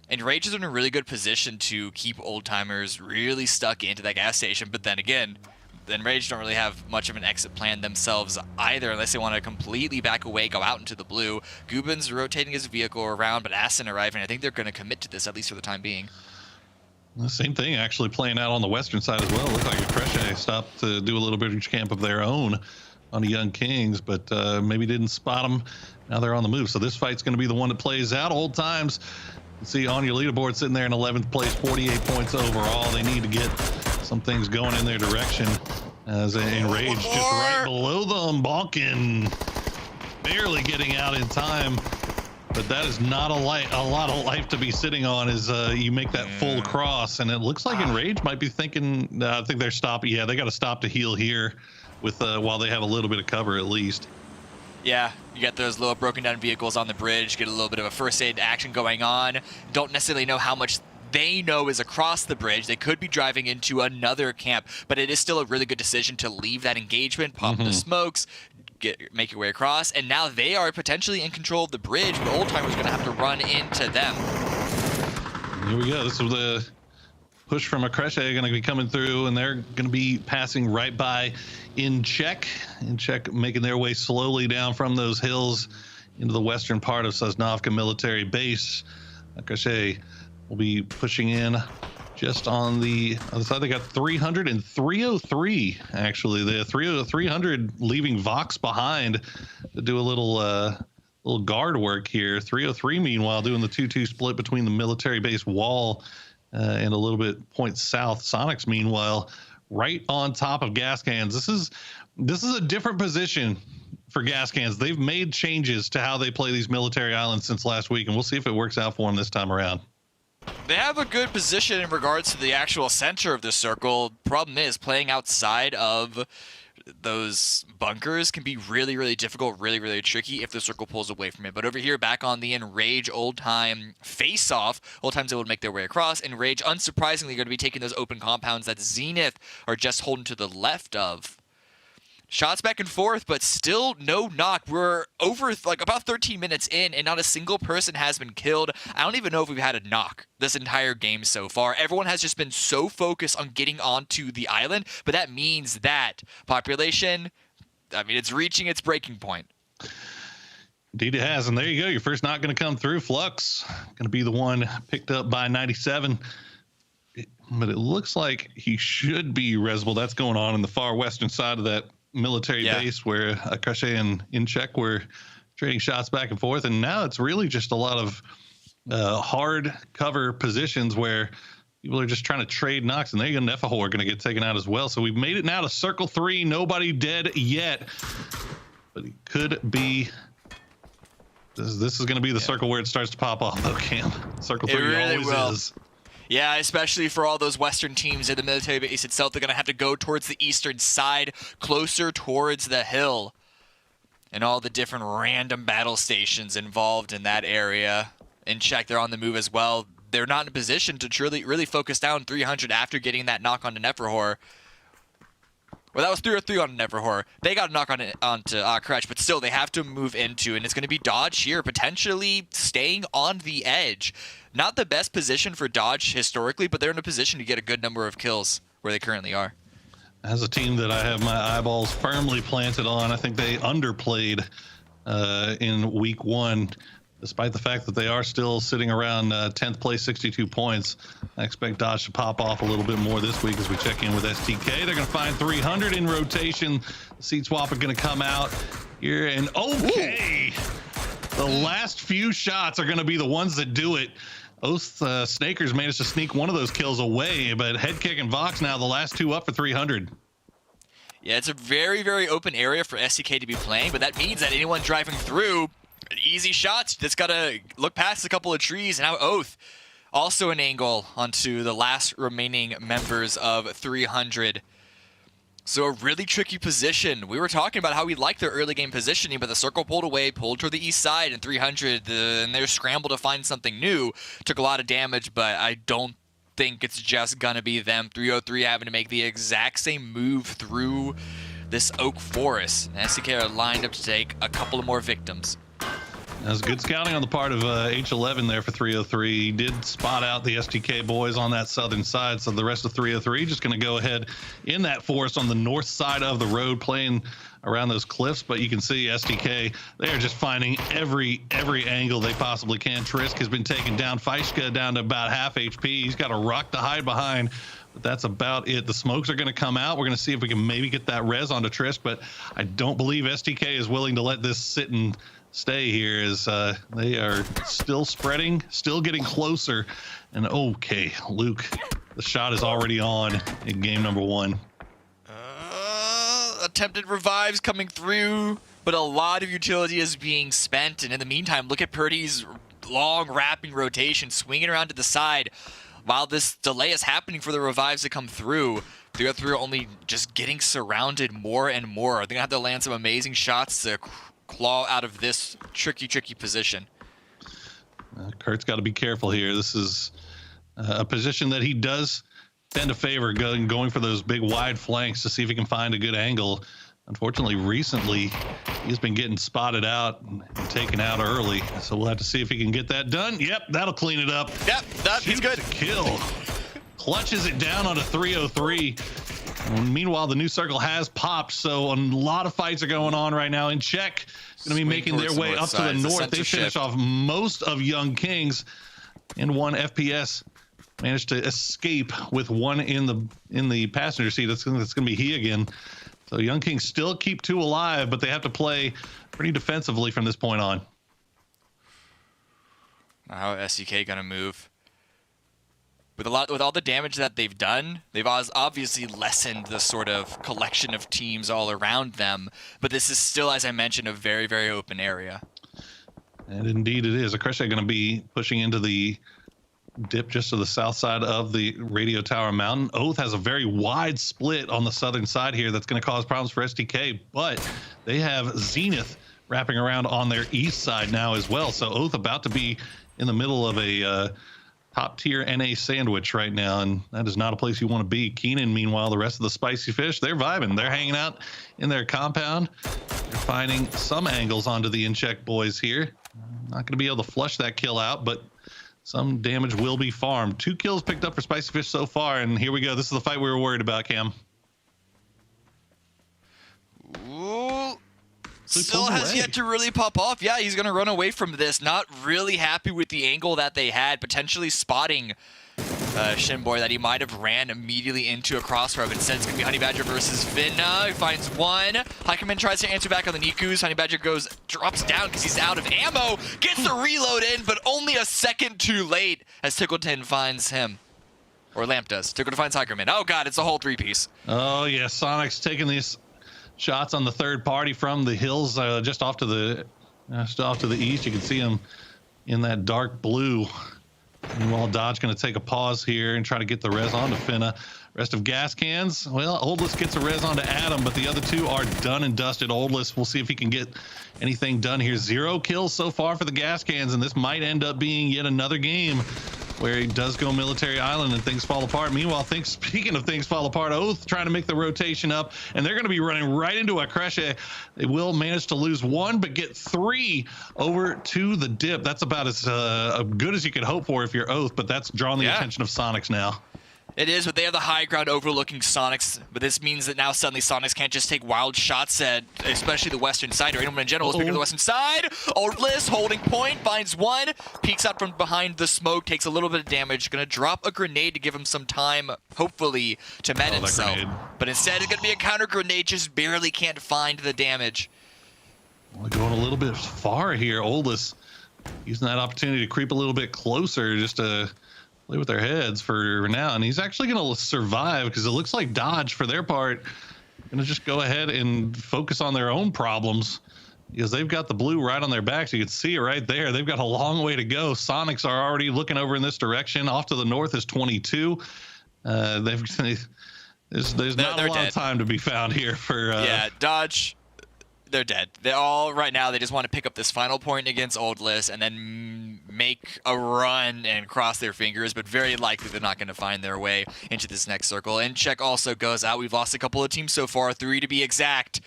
And Rage is in a really good position to keep Old Timers really stuck into that gas station, but then again, Rage don't really have much of an exit plan themselves either, unless they want to completely back away, go out into the blue. Gubin's rotating his vehicle around, but Aston arriving. I think they're going to commit to this, at least for the time being. The same thing actually playing out on the western side as well. Looks like Cresce stopped to do a little bit of camp of their own on the Young Kings, but maybe didn't spot them. Now they're on the move, so this fight's going to be the one that plays out. Old Times, you see on your leaderboard sitting there in 11th place, 48 points overall. They need to get some things going in their direction, as Enrage just right below them. Balkan barely getting out in time, but that is not a lot of life to be sitting on as you make that full cross. And it looks like Enrage might be thinking, I think they're stopping. Yeah, they got to stop to heal here with while they have a little bit of cover at least. Yeah, you got those little broken down vehicles on the bridge, get a little bit of a first aid action going on. Don't necessarily know how much they know is across the bridge. They could be driving into another camp, but it is still a really good decision to leave that engagement, pop the smokes, make your way across, and now they are potentially in control of the bridge, but Old Timer's going to have to run into them. Here we go. This is the push from Cresce going to be coming through, and they're going to be passing right by In Check making their way slowly down from those hills into the western part of Sosnovka military base. Cresce will be pushing in just on the other side. They got 300 and 303, actually. The 300 leaving Vox behind to do a little guard work here. 303, meanwhile, doing the 2-2 split between the military base wall and a little bit point south. Sonics, meanwhile, right on top of gas cans. This is a different position for gas cans. They've made changes to how they play these military islands since last week, and we'll see if it works out for them this time around. They have a good position in regards to the actual center of the circle. Problem is, playing outside of those bunkers can be really, really difficult, really, really tricky if the circle pulls away from it. But over here, back on the Enrage old time face-off, old times they would make their way across. Enrage, unsurprisingly, going to be taking those open compounds that Zenith are just holding to the left of. Shots back and forth, but still no knock. We're over like about 13 minutes in, and not a single person has been killed. I don't even know if we've had a knock this entire game so far. Everyone has just been so focused on getting onto the island, but that means that population, I mean, it's reaching its breaking point. Indeed it has, and there you go. Your first knock going to come through. Flux going to be the one picked up by 97. But it looks like he should be resable. That's going on in the far western side of that military base where Akashe and Incheck were trading shots back and forth, and now it's really just a lot of hard cover positions where people are just trying to trade knocks, and there you go, Nefaho are going to get taken out as well. So we've made it now to circle 3. Nobody dead yet, but it could be. This is going to be the circle where it starts to pop off, though, Cam. Circle 3 really always is. Yeah, especially for all those Western teams in the military base itself, they're going to have to go towards the eastern side, closer towards the hill, and all the different random battle stations involved in that area. And check, they're on the move as well. They're not in a position to truly really focus down 300 after getting that knock onto Neferhor. Well, that was 303 on Neverhor. They got a knock onto Crutch, but still, they have to move into, and it's going to be Dodge here, potentially staying on the edge. Not the best position for Dodge historically, but they're in a position to get a good number of kills where they currently are. As a team that I have my eyeballs firmly planted on, I think they underplayed in week 1. Despite the fact that they are still sitting around 10th place, 62 points, I expect Dodge to pop off a little bit more this week as we check in with STK. They're going to find 300 in rotation. The seat swap are going to come out here, and okay. The last few shots are going to be the ones that do it. Oath Snakers managed to sneak one of those kills away, but Headkick and Vox now the last 2 up for 300. Yeah, it's a very, very open area for STK to be playing, but that means that anyone driving through, easy shots, just gotta look past a couple of trees. And now Oath, also an angle onto the last remaining members of 300. So a really tricky position. We were talking about how we like their early game positioning, but the circle pulled away, pulled toward the east side, and 300, and they're scrambled to find something new. Took a lot of damage, but I don't think it's just gonna be them. 303 having to make the exact same move through this oak forest. And STK are lined up to take a couple of more victims. That was good scouting on the part of H11 there for 303. He did spot out the STK boys on that southern side, so the rest of 303 just going to go ahead in that forest on the north side of the road, playing around those cliffs. But you can see STK, they're just finding every angle they possibly can. Trisk has been taken down. Feishka down to about half HP. He's got a rock to hide behind. But that's about it. The smokes are going to come out. We're going to see if we can maybe get that res onto Trisk, but I don't believe STK is willing to let this sit and stay here, as they are still spreading, still getting closer. And okay, Luke, the shot is already on in game number 1. Attempted revives coming through, but a lot of utility is being spent. And in the meantime, look at Purdy's long wrapping rotation, swinging around to the side. While this delay is happening for the revives to come through, 303 are only just getting surrounded more and more. They're going to have to land some amazing shots to claw out of this tricky position. Kurt's got to be careful here. This is a position that he does tend to favor, going for those big wide flanks to see if he can find a good angle. Unfortunately, recently he's been getting spotted out and taken out early, so we'll have to see if he can get that done. Yep, that'll clean it up. Yep, he's good. Kill. Clutches it down onto 303. Meanwhile, the new circle has popped, so a lot of fights are going on right now. In Czech, going to be making their way up to the north. They finish off most of Young Kings, and one FPS managed to escape with one in the passenger seat. That's going to be he again. So Young Kings still keep 2 alive, but they have to play pretty defensively from this point on. How is STK going to move? with all the damage that they've done, they've obviously lessened the sort of collection of teams all around them. But this is still, as I mentioned, a very, very open area. And indeed it is. Akreshai going to be pushing into the dip just to the south side of the Radio Tower Mountain. Oath has a very wide split on the southern side here that's going to cause problems for STK, but they have Zenith wrapping around on their east side now as well. So Oath about to be in the middle of a top tier NA sandwich right now, and that is not a place you want to be. Keenan, meanwhile, the rest of the Spicy Fish, they're vibing. They're hanging out in their compound. They're finding some angles onto the in-check boys here. Not going to be able to flush that kill out, but some damage will be farmed. 2 kills picked up for Spicy Fish so far, and here we go. This is the fight we were worried about, Cam. Ooh. Still has yet to really pop off. Yeah, he's going to run away from this. Not really happy with the angle that they had, potentially spotting Shinboy that he might have ran immediately into a crossroad. But instead, it's going to be Honey Badger versus Finna. He finds one. Hikerman tries to answer back on the Nikus. Honey Badger drops down because he's out of ammo. Gets the reload in, but only a second too late as Tickleton finds him. Or Lamp does. Tickleton finds Hikerman. Oh, God, it's a whole 3-piece. Oh, yeah, Sonic's taking these shots on the third party from the hills just off to the east. You can see him in that dark blue. Meanwhile, Dodge going to take a pause here and try to get the res onto Finna. Rest of gas cans, well, Oldless gets a res onto Adam, but the other 2 are done and dusted. Oldless, we'll see if he can get anything done here. 0 kills so far for the gas cans, and this might end up being yet another game where he does go Military Island and things fall apart. Meanwhile, speaking of things fall apart, Oath trying to make the rotation up, and they're going to be running right into Akreshai. They will manage to lose 1, but get 3 over to the dip. That's about as good as you could hope for if you're Oath, but that's drawing the attention of Sonics now. It is, but they have the high ground overlooking Sonics. But this means that now suddenly Sonics can't just take wild shots at, especially the western side, or anyone in general. Speaking of the western side, Oldless holding point, finds 1, peeks out from behind the smoke, takes a little bit of damage, gonna drop a grenade to give him some time, hopefully, to med himself. But instead, it's gonna be a counter grenade, just barely can't find the damage. Well, going a little bit far here, Oldless using that opportunity to creep a little bit closer just to play with their heads for now, and he's actually going to survive because it looks like Dodge, for their part, going to just go ahead and focus on their own problems because they've got the blue right on their backs. You can see it right there. They've got a long way to go. Sonics are already looking over in this direction. Off to the north is 22. There's not a lot of time to be found here for Dodge. They're dead. They're all right now. They just want to pick up this final point against Oldless and then make a run and cross their fingers, but very likely they're not going to find their way into this next circle. And check also goes out. We've lost a couple of teams so far, 3 to be exact.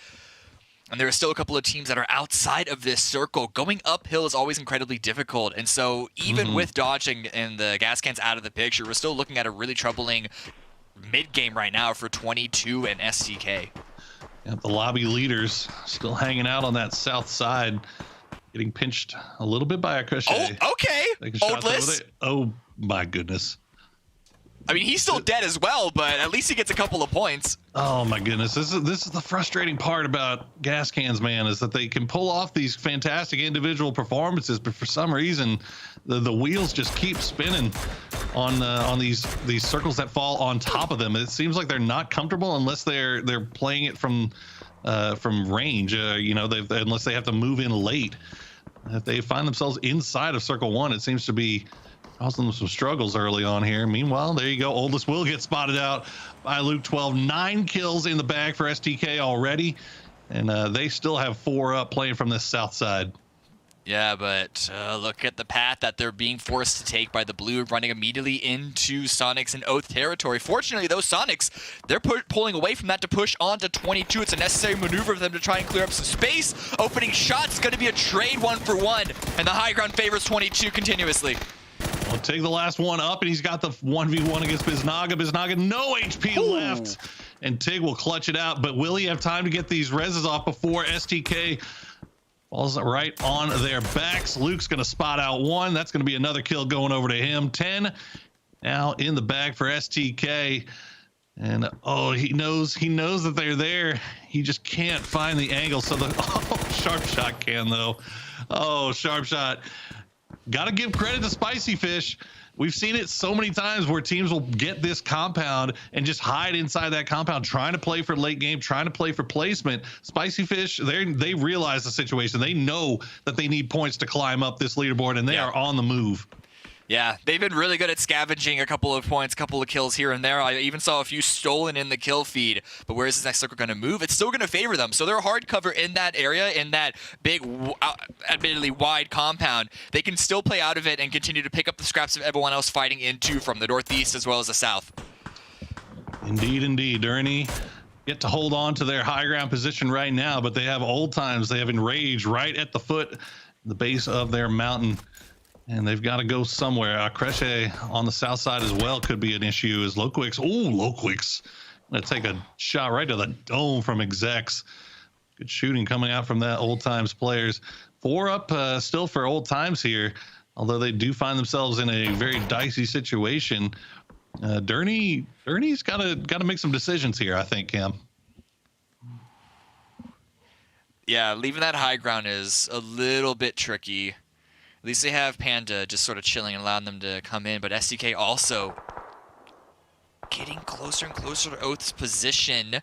And there are still a couple of teams that are outside of this circle. Going uphill is always incredibly difficult. And so even with dodging and the gas cans out of the picture, we're still looking at a really troubling mid-game right now for 22 and STK. Yep, the lobby leaders still hanging out on that south side, getting pinched a little bit by Akreshai. Oh, okay. Oldless. Oh, my goodness. I mean, he's still dead as well, but at least he gets a couple of points. Oh, my goodness. This is the frustrating part about gas cans, man, is that they can pull off these fantastic individual performances, but for some reason, the wheels just keep spinning on these circles that fall on top of them. It seems like they're not comfortable unless they're playing it from range. Unless they have to move in late. If they find themselves inside of Circle 1, it seems to be causing them some struggles early on here. Meanwhile, there you go. Oldest will get spotted out by Luke 12. 9 kills in the bag for STK already, and they still have 4 up playing from this south side. Yeah, but look at the path that they're being forced to take by the blue, running immediately into Sonics and Oath territory. Fortunately, those Sonics, they're pulling away from that to push on to 22. It's a necessary maneuver for them to try and clear up some space. Opening shots, going to be a trade 1-for-1, and the high ground favors 22 continuously. We'll take the last one up, and he's got the 1v1 against Biznaga. Biznaga, no HP left, and Tig will clutch it out, but will he have time to get these reses off before STK falls right on their backs? Luke's going to spot out 1. That's going to be another kill going over to him. 10 now in the bag for STK. And he knows that they're there. He just can't find the angle. So sharp shot can though. Oh, sharp shot. Got to give credit to Spicy Fish. we've seen it so many times where teams will get this compound and just hide inside that compound, trying to play for late game, trying to play for placement. Spicy Fish, they realize the situation. They know that they need points to climb up this leaderboard, and they are on the move. Yeah, they've been really good at scavenging a couple of points, a couple of kills here and there. I even saw a few stolen in the kill feed. But where is this next circle going to move? It's still going to favor them. So they're hard cover in that area, in that big, admittedly wide compound. They can still play out of it and continue to pick up the scraps of everyone else fighting into from the northeast as well as the south. Indeed, indeed. Durney get to hold on to their high ground position right now, but they have Old Times. They have Enrage right at the foot, the base of their mountain. And they've got to go somewhere. Creche on the south side as well could be an issue as Loquix. Oh, Loquix. Going to take a shot right to the dome from Execs. Good shooting coming out from that Old Times players. 4 up still for Old Times here, although they do find themselves in a very dicey situation. Durney's got to make some decisions here, I think, Cam. Yeah, leaving that high ground is a little bit tricky. At least they have Panda just sort of chilling and allowing them to come in, but SDK also getting closer and closer to Oath's position.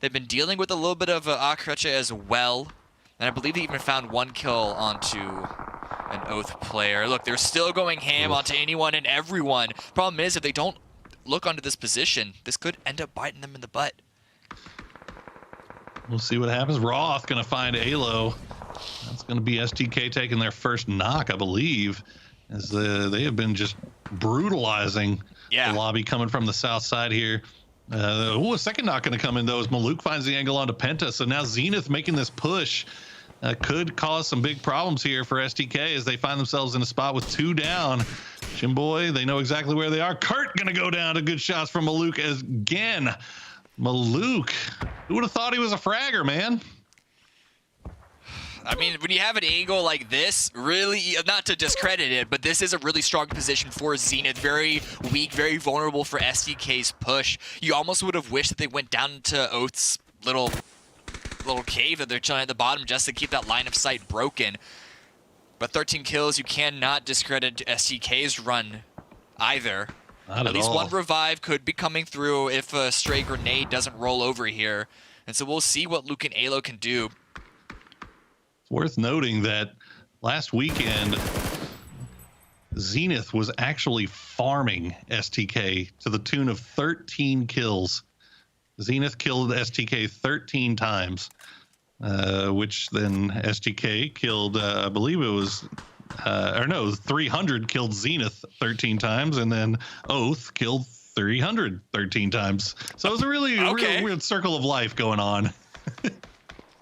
They've been dealing with a little bit of Akrecha as well, and I believe they even found 1 kill onto an Oath player. Look, they're still going ham onto anyone and everyone. Problem is, if they don't look onto this position, this could end up biting them in the butt. We'll see what happens. Roth going to find Alo. That's going to be STK taking their first knock, I believe, as they have been just brutalizing the lobby coming from the south side here. A second knock going to come in, though, as Maluk finds the angle onto Penta. So now Zenith making this push could cause some big problems here for STK as they find themselves in a spot with 2 down. Jimboy, they know exactly where they are. Kurt going to go down to good shots from Maluk again. Maluk, who would have thought he was a fragger, man? I mean, when you have an angle like this, really, not to discredit it, but this is a really strong position for Zenith. Very weak, very vulnerable for SDK's push. You almost would have wished that they went down to Oath's little cave that they're chilling at the bottom just to keep that line of sight broken. But 13 kills, you cannot discredit SDK's run either. Not at least all. 1 revive could be coming through if a stray grenade doesn't roll over here. And so we'll see what Luke and Alo can do. Worth noting that last weekend, Zenith was actually farming STK to the tune of 13 kills. Zenith killed STK 13 times, which then STK killed, I believe it was, 300 killed Zenith 13 times, and then Oath killed 313 times. So it was a really weird circle of life going on.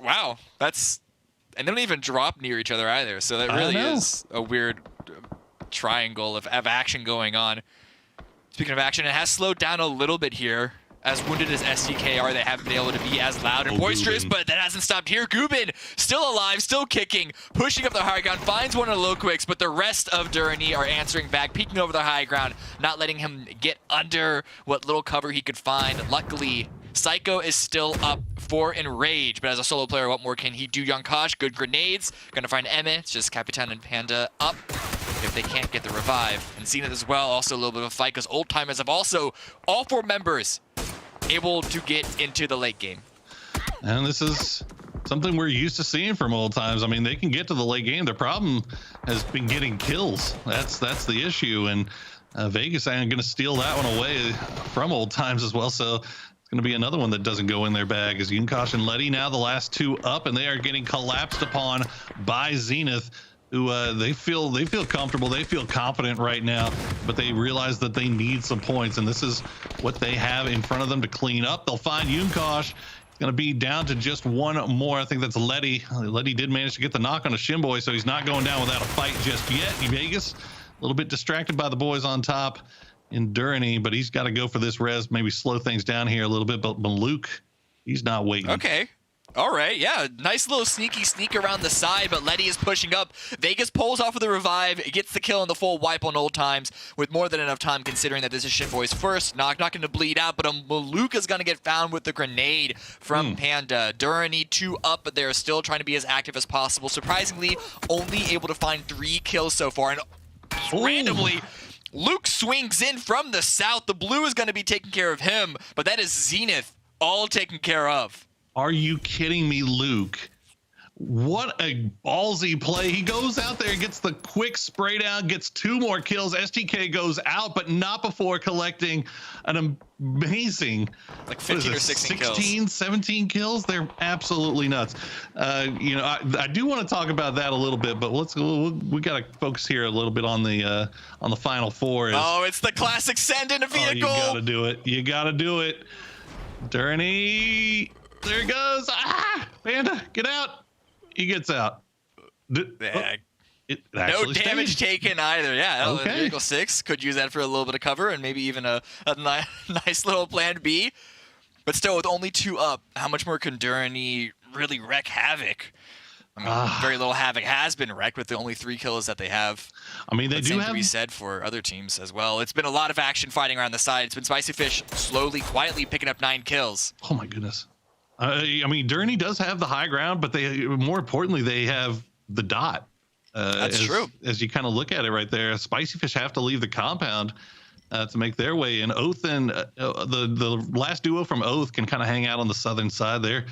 Wow, and they don't even drop near each other either, so that really is a weird triangle of action going on. Speaking of action, it has slowed down a little bit here. As wounded as SDK are, they haven't been able to be as loud and boisterous, but that hasn't stopped here. Gubin, still alive, still kicking, pushing up the high ground, finds one of Loquix, but the rest of Durney are answering back, peeking over the high ground, not letting him get under what little cover he could find. Luckily, Psycho is still up for Enrage, but as a solo player, what more can he do? Yonkash, good grenades. Gonna find Emmett. It's just Capitan and Panda up if they can't get the revive. And Zenith as well, also a little bit of a fight, because Old Timers have also, all 4 members, able to get into the late game. And this is something we're used to seeing from Old Times. I mean, they can get to the late game. Their problem has been getting kills. That's the issue. And Vegas ain't going to steal that one away from Old Times as well. So it's going to be another one that doesn't go in their bag. As Yunkosh and Letty now the last 2 up, and they are getting collapsed upon by Zenith, who they feel comfortable, they feel confident right now, but they realize that they need some points, and this is what they have in front of them to clean up. They'll find Yunkosh. It's going to be down to just 1 more. I think that's Letty. Letty did manage to get the knock on a Shimboy, so he's not going down without a fight just yet. Vegas, a little bit distracted by the boys on top in Durney, but he's got to go for this res, maybe slow things down here a little bit, but Luke, he's not waiting. Okay. All right, yeah, nice little sneak around the side, but Letty is pushing up. Vegas pulls off of the revive, gets the kill and the full wipe on Old Times with more than enough time, considering that this is Shimboy's first knock. Not going to bleed out, but Maluka's going to get found with the grenade from Panda. Durney 2 up, but they're still trying to be as active as possible. Surprisingly, only able to find 3 kills so far, and randomly, Luke swings in from the south. The blue is going to be taking care of him, but that is Zenith all taken care of. Are you kidding me, Luke? What a ballsy play. He goes out there and gets the quick spray down, gets 2 more kills. STK goes out, but not before collecting an amazing, like 15 or 16 kills. 17 kills. They're absolutely nuts. You know, I do want to talk about that a little bit, but we got to focus here a little bit on the final 4. Oh, it's the classic send in a vehicle. You got to do it. You got to do it. Durney. There it goes. Panda, get out. He gets out. No damage taken either. Yeah, okay. Vehicle 6 could use that for a little bit of cover and maybe even a nice little plan B. But still, with only 2 up, how much more can Durney really wreak havoc? I mean, very little havoc has been wrecked with the only 3 kills that they have. I mean, they do have to be said for other teams as well. It's been a lot of action fighting around the side. It's been Spicy Fish slowly, quietly picking up 9 kills. Oh my goodness. I mean, Durney does have the high ground, but more importantly, they have the dot. That's true. As you kind of look at it right there, Spicy Fish have to leave the compound to make their way in. Oath and the last duo from Oath can kind of hang out on the southern side there.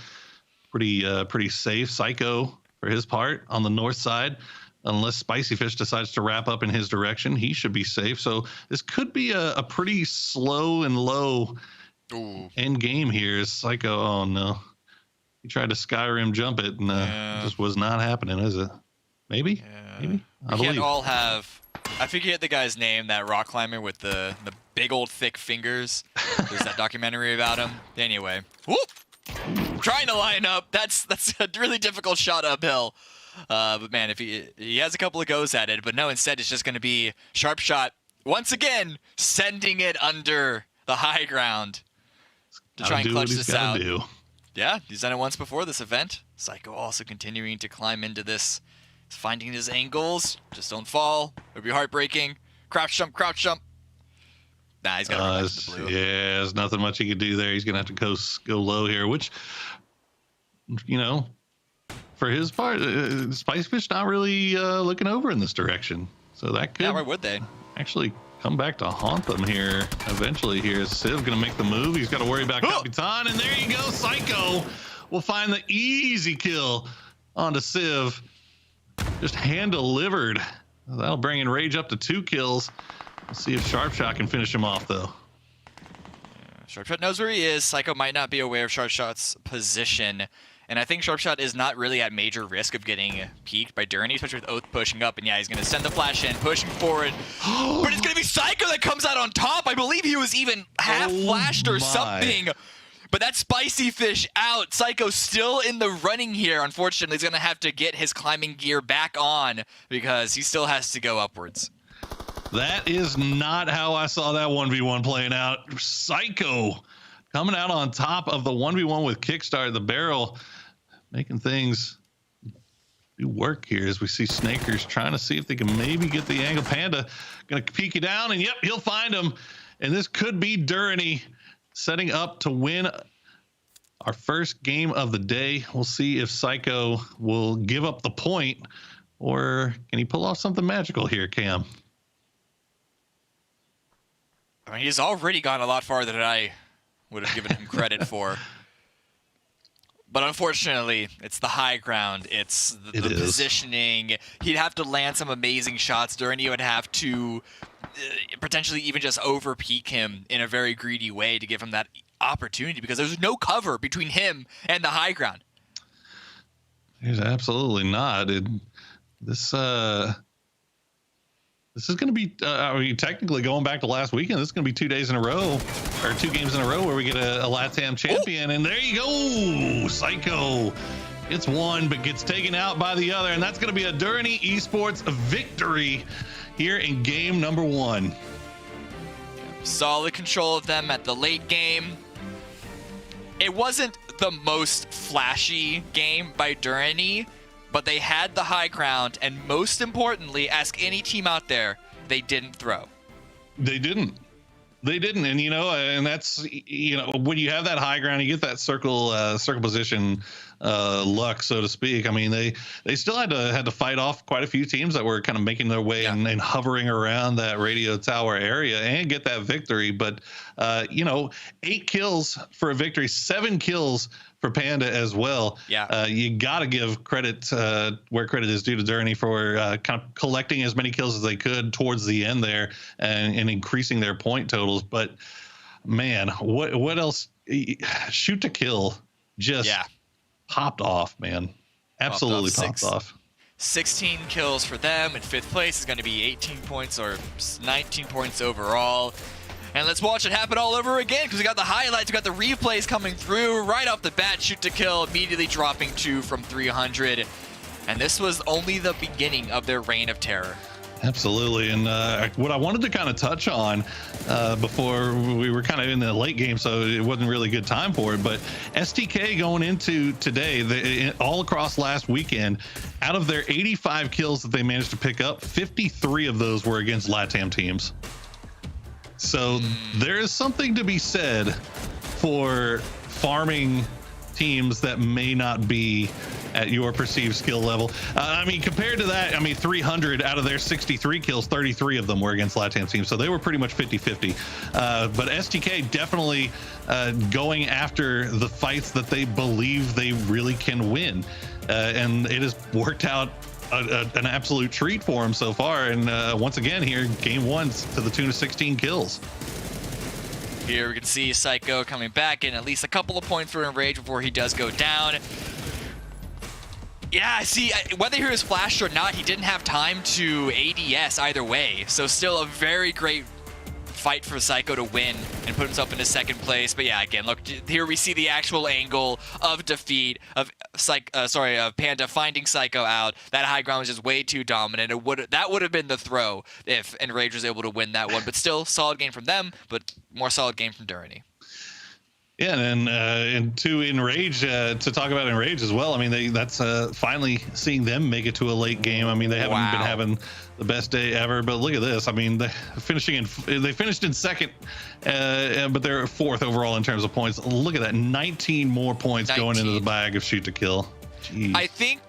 Pretty safe. Psycho, for his part, on the north side. Unless Spicy Fish decides to wrap up in his direction, he should be safe. So this could be a pretty slow and low end game here. Is Psycho? Oh no, he tried to Skyrim jump it, and it just was not happening, is it? Maybe. Maybe. We can't all have. I forget the guy's name. That rock climber with the big old thick fingers. There's that documentary about him. Anyway, whoop! Trying to line up. That's a really difficult shot uphill. But man, if he has a couple of goes at it, but no, instead it's just going to be sharp shot once again, sending it under the high ground. To try and clutch this out. Yeah, he's done it once before this event. Psycho also continuing to climb into this. He's finding his angles. Just don't fall. It would be heartbreaking. Crouch jump, crouch jump. Nah, he's got to run back to the blue. Yeah, there's nothing much he could do there. He's going to have to go low here, which, you know, for his part, Spicy Fish not really looking over in this direction. So that could why would they? Actually come back to haunt them here eventually. Here is Civ gonna make the move. He's got to worry about Capitan, and there you go. Psycho will find the easy kill onto Civ. Just hand delivered. That'll bring in Rage up to 2 kills. We'll see if Sharpshot can finish him off though. Sharpshot knows where he is. Psycho might not be aware of Sharpshot's position. And I think Sharpshot is not really at major risk of getting peeked by Durney, especially with Oath pushing up. And yeah, he's going to send the flash in, pushing forward. But it's going to be Psycho that comes out on top. I believe he was even half flashed or something. But that's Spicy Fish out. Psycho still in the running here. Unfortunately, he's going to have to get his climbing gear back on because he still has to go upwards. That is not how I saw that 1v1 playing out. Psycho coming out on top of the 1v1 with Kickstart, the barrel, making things do work here as we see Snakers trying to see if they can maybe get the angle. Panda going to peek it down, and yep, he'll find him. And this could be Durney setting up to win our first game of the day. We'll see if Psycho will give up the point, or can he pull off something magical here, Cam? I mean, he's already gone a lot farther than I would have given him credit for. But unfortunately, it's the high ground. It's the positioning. He'd have to land some amazing shots. Durney would have to potentially even just over-peak him in a very greedy way to give him that opportunity because there's no cover between him and the high ground. There's absolutely not. This is going to be, I mean, technically going back to last weekend, this is going to be 2 days in a row, or 2 games in a row where we get a LATAM champion. And there you go. Psycho gets one, but gets taken out by the other. And that's going to be a Durney Esports victory here in game number 1. Solid control of them at the late game. It wasn't the most flashy game by Durney, but they had the high ground, and most importantly, ask any team out there, they didn't throw. They didn't. They didn't, and and that's when you have that high ground, you get that circle position luck, so to speak. I mean, they still had to fight off quite a few teams that were kind of making their way and hovering around that radio tower area and get that victory. But 8 kills for a victory, 7 kills for Panda as well. You got to give credit where credit is due to Journey for kind of collecting as many kills as they could towards the end there and increasing their point totals. But man, what else? Shoot to kill just popped off, man. Absolutely popped off. 16 kills for them. In 5th place is going to be 18 points or 19 points overall. And let's watch it happen all over again, because we got the highlights, we got the replays coming through right off the bat. Shoot to kill, immediately dropping 2 from 300. And this was only the beginning of their reign of terror. Absolutely. And what I wanted to kind of touch on before we were kind of in the late game, so it wasn't really a good time for it, but STK going into today, all across last weekend, out of their 85 kills that they managed to pick up, 53 of those were against LATAM teams. So there is something to be said for farming teams that may not be at your perceived skill level. I mean, compared to that, 300 out of their 63 kills, 33 of them were against LATAM teams. So they were pretty much 50-50. But STK definitely going after the fights that they believe they really can win. And it has worked out an absolute treat for him so far. And once again here, game 1 to the tune of 16 kills. Here we can see Psycho coming back in at least a couple of points for Enrage before he does go down. Yeah, see, whether he was flashed or not, he didn't have time to ADS either way. So still a very great fight for Psycho to win and put himself into 2nd place. But yeah, again, look, here we see the actual angle of defeat of Panda finding Psycho out. That high ground was just way too dominant. That would have been the throw if Enrage was able to win that one. But still, solid game from them, but more solid game from Durrani. Yeah, and to Enrage, to talk about Enrage as well. I mean, that's finally seeing them make it to a late game. I mean, they haven't been having the best day ever, but look at this. I mean, they finished in 2nd, but they're 4th overall in terms of points. Look at that, 19 more points going into the bag of shoot to kill. Jeez. I think.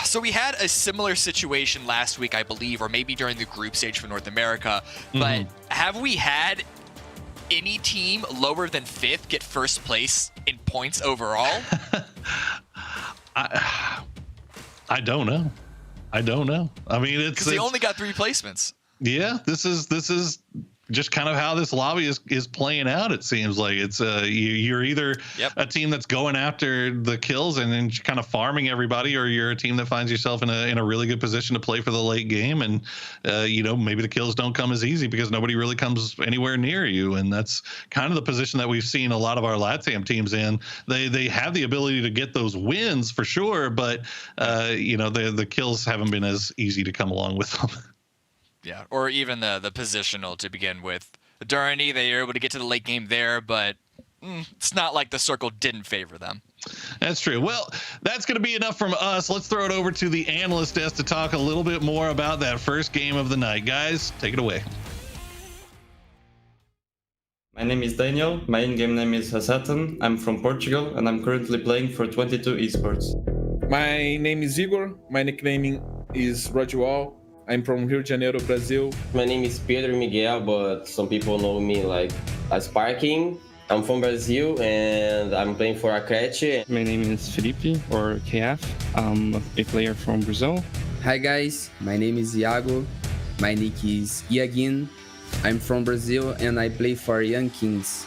So we had a similar situation last week, I believe, or maybe during the group stage for North America. But have we had any team lower than 5th get 1st place in points overall? I don't know. I mean, it's because they only got 3 placements. Yeah, this is just kind of how this lobby is playing out. It seems like it's you're either a team that's going after the kills and then kind of farming everybody, or you're a team that finds yourself in a really good position to play for the late game, and maybe the kills don't come as easy because nobody really comes anywhere near you. And that's kind of the position that we've seen a lot of our LATAM teams in. They have the ability to get those wins for sure, but the kills haven't been as easy to come along with them. Yeah, or even the positional to begin with. Durrani, they were able to get to the late game there, but it's not like the circle didn't favor them. That's true. Well, that's going to be enough from us. Let's throw it over to the analyst desk to talk a little bit more about that first game of the night. Guys, take it away. My name is Daniel. My in-game name is Hasatan. I'm from Portugal, and I'm currently playing for 22 Esports. My name is Igor. My nickname is Rojual. I'm from Rio de Janeiro, Brazil. My name is Pedro Miguel, but some people know me like as Sparking. I'm from Brazil and I'm playing for Acrete. My name is Felipe, or KF. I'm a player from Brazil. Hi guys, my name is Iago. My nick is Iagin. I'm from Brazil and I play for Young Kings.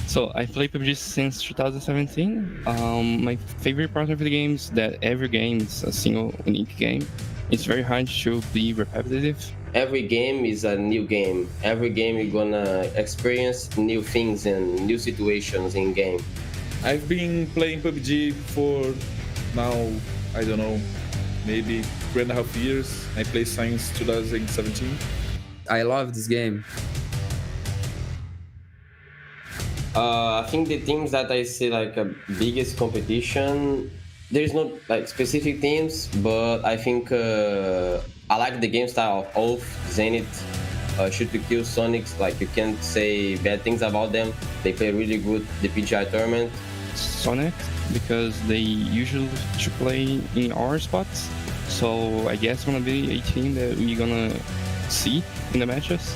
So I play PUBG since 2017. My favorite part of the game is that every game is a single unique game. It's very hard to be repetitive. Every game is a new game. Every game you're gonna experience new things and new situations in game. I've been playing PUBG for now, I don't know, maybe 3.5 years. I play since 2017. I love this game. I think the teams that I see like a biggest competition, there's not like specific teams, but I think I like the game style of Zenith Shoot to Kill, Sonics, like you can't say bad things about them. They play really good the PGI tournament. Sonic, because they usually should play in our spots. So I guess gonna be a team that we're gonna see in the matches.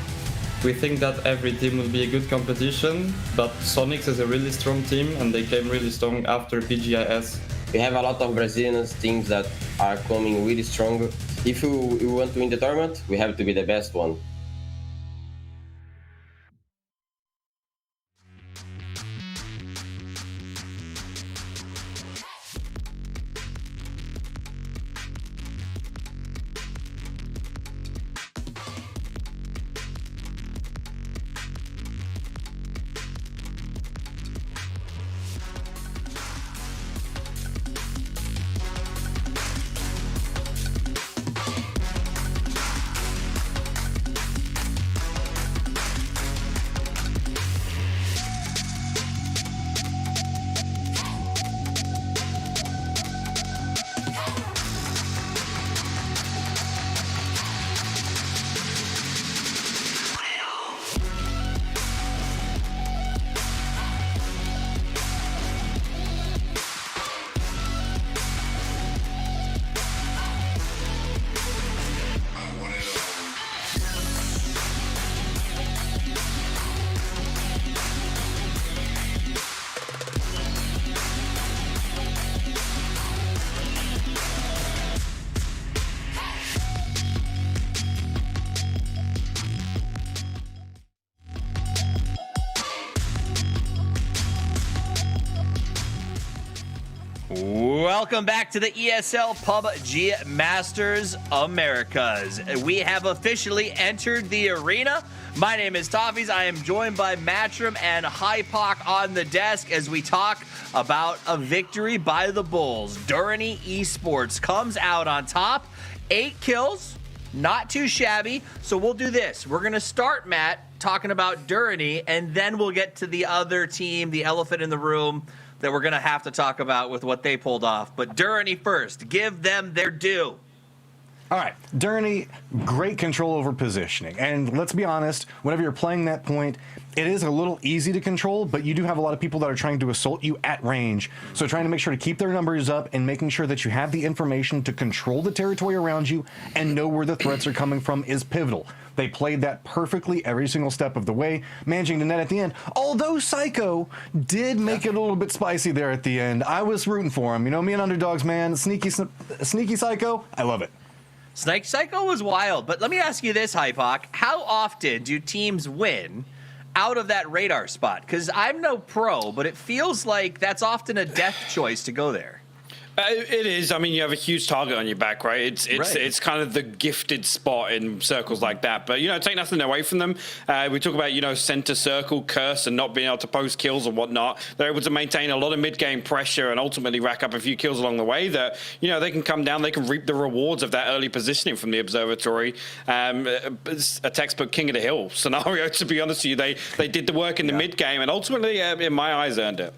We think that every team will be a good competition, but Sonics is a really strong team and they came really strong after PGIS. We have a lot of Brazilian teams that are coming really strong. If we want to win the tournament, we have to be the best one. Welcome back to the ESL PUBG Masters Americas. We have officially entered the arena. My name is Toffees. I am joined by Matchroom and Hypoc on the desk as we talk about a victory by the Bulls. Durrani Esports comes out on top. 8 kills, not too shabby. So we'll do this. We're going to start, Matt, talking about Durrani, and then we'll get to the other team, the elephant in the room, that we're going to have to talk about with what they pulled off. But Durrani first. Give them their due. All right, Durrani, great control over positioning. And let's be honest, whenever you're playing that point, it is a little easy to control, but you do have a lot of people that are trying to assault you at range. So trying to make sure to keep their numbers up and making sure that you have the information to control the territory around you and know where the threats are coming from is pivotal. They played that perfectly every single step of the way, managing to net at the end. Although Psycho did make it a little bit spicy there at the end. I was rooting for him. You know me and underdogs, man. Sneaky Psycho, I love it. Snake Psycho was wild, but let me ask you this, Hypoc. How often do teams win out of that radar spot? Because I'm no pro, but it feels like that's often a death choice to go there. It is. I mean, you have a huge target on your back, right? It's kind of the gifted spot in circles like that. But, you know, take nothing away from them. We talk about, you know, center circle, curse, and not being able to post kills and whatnot. They're able to maintain a lot of mid-game pressure and ultimately rack up a few kills along the way that, you know, they can come down, they can reap the rewards of that early positioning from the observatory. It's a textbook King of the Hill scenario, to be honest with you. They did the work in the mid-game and ultimately, in my eyes, earned it.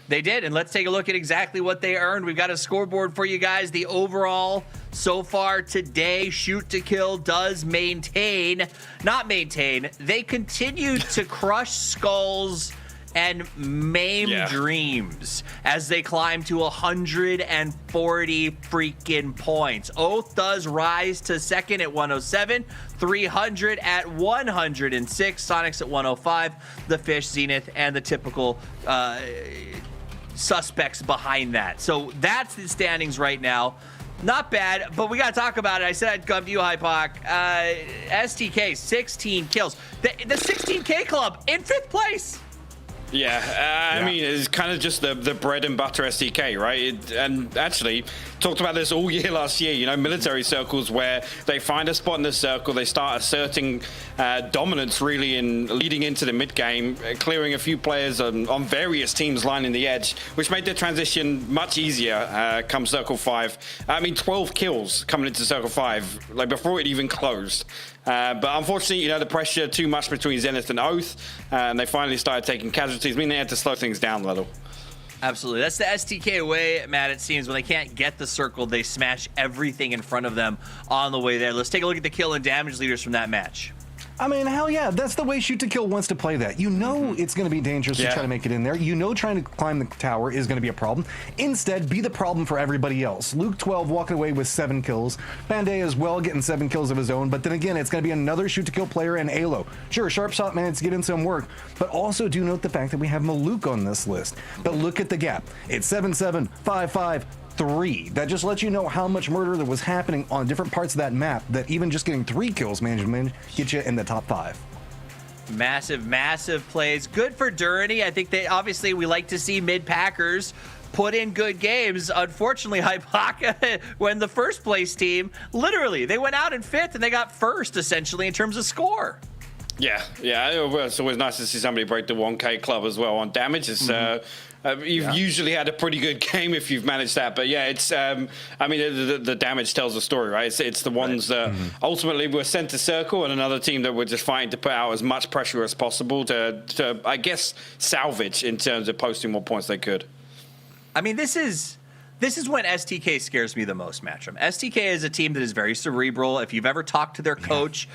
They did, and let's take a look at exactly what they earned. We've got a scoreboard for you guys. The overall so far today, Shoot to Kill does not maintain. They continue to crush skulls and maim dreams as they climb to 140 freaking points. Oath does rise to second at 107, 300 at 106, Sonics at 105, the Fish, Zenith, and the typical suspects behind that. So that's the standings right now. Not bad, but we got to talk about it. I said I'd come to you, Hypoc. STK, 16 kills. The 16K club in 5th place. I mean, it's kind of just the bread and butter SDK, right? And actually, talked about this all year last year, you know, military circles where they find a spot in the circle, they start asserting dominance really in leading into the mid-game, clearing a few players on various teams lining the edge, which made the transition much easier come Circle 5. I mean, 12 kills coming into Circle 5, like before it even closed. But unfortunately, you know, the pressure too much between Zenith and Oath, and they finally started taking casualties. I mean, they had to slow things down a little. Absolutely. That's the STK way, Matt, it seems. When they can't get the circle, they smash everything in front of them on the way there. Let's take a look at the kill and damage leaders from that match. I mean, hell yeah, that's the way Shoot to Kill wants to play that. You know it's going to be dangerous to try to make it in there. You know trying to climb the tower is going to be a problem. Instead, be the problem for everybody else. Luke 12 walking away with 7 kills. Pandey as well getting 7 kills of his own. But then again, it's going to be another Shoot to Kill player in Alo. Sure, Sharpshot managed to get in some work. But also do note the fact that we have Maluk on this list. But look at the gap. It's 7-7, 5-5, 3. That just lets you know how much murder there was happening on different parts of that map, that even just getting 3 kills managed to get you in the top 5. Massive plays. Good for Durrani. I think they obviously we like to see mid-packers put in good games. Unfortunately, Hypaka, when the first place team, literally, they went out in 5th and they got 1st, essentially, in terms of score. Yeah. It's always nice to see somebody break the 1K club as well on damage. It's you've usually had a pretty good game if you've managed that, but yeah, it's I mean the damage tells the story, right? It's the ones that ultimately were sent to circle, and another team that were just fighting to put out as much pressure as possible to I guess salvage in terms of posting what points they could. I mean, this is when STK scares me the most, Matchroom. STK is a team that is very cerebral. If you've ever talked to their coach,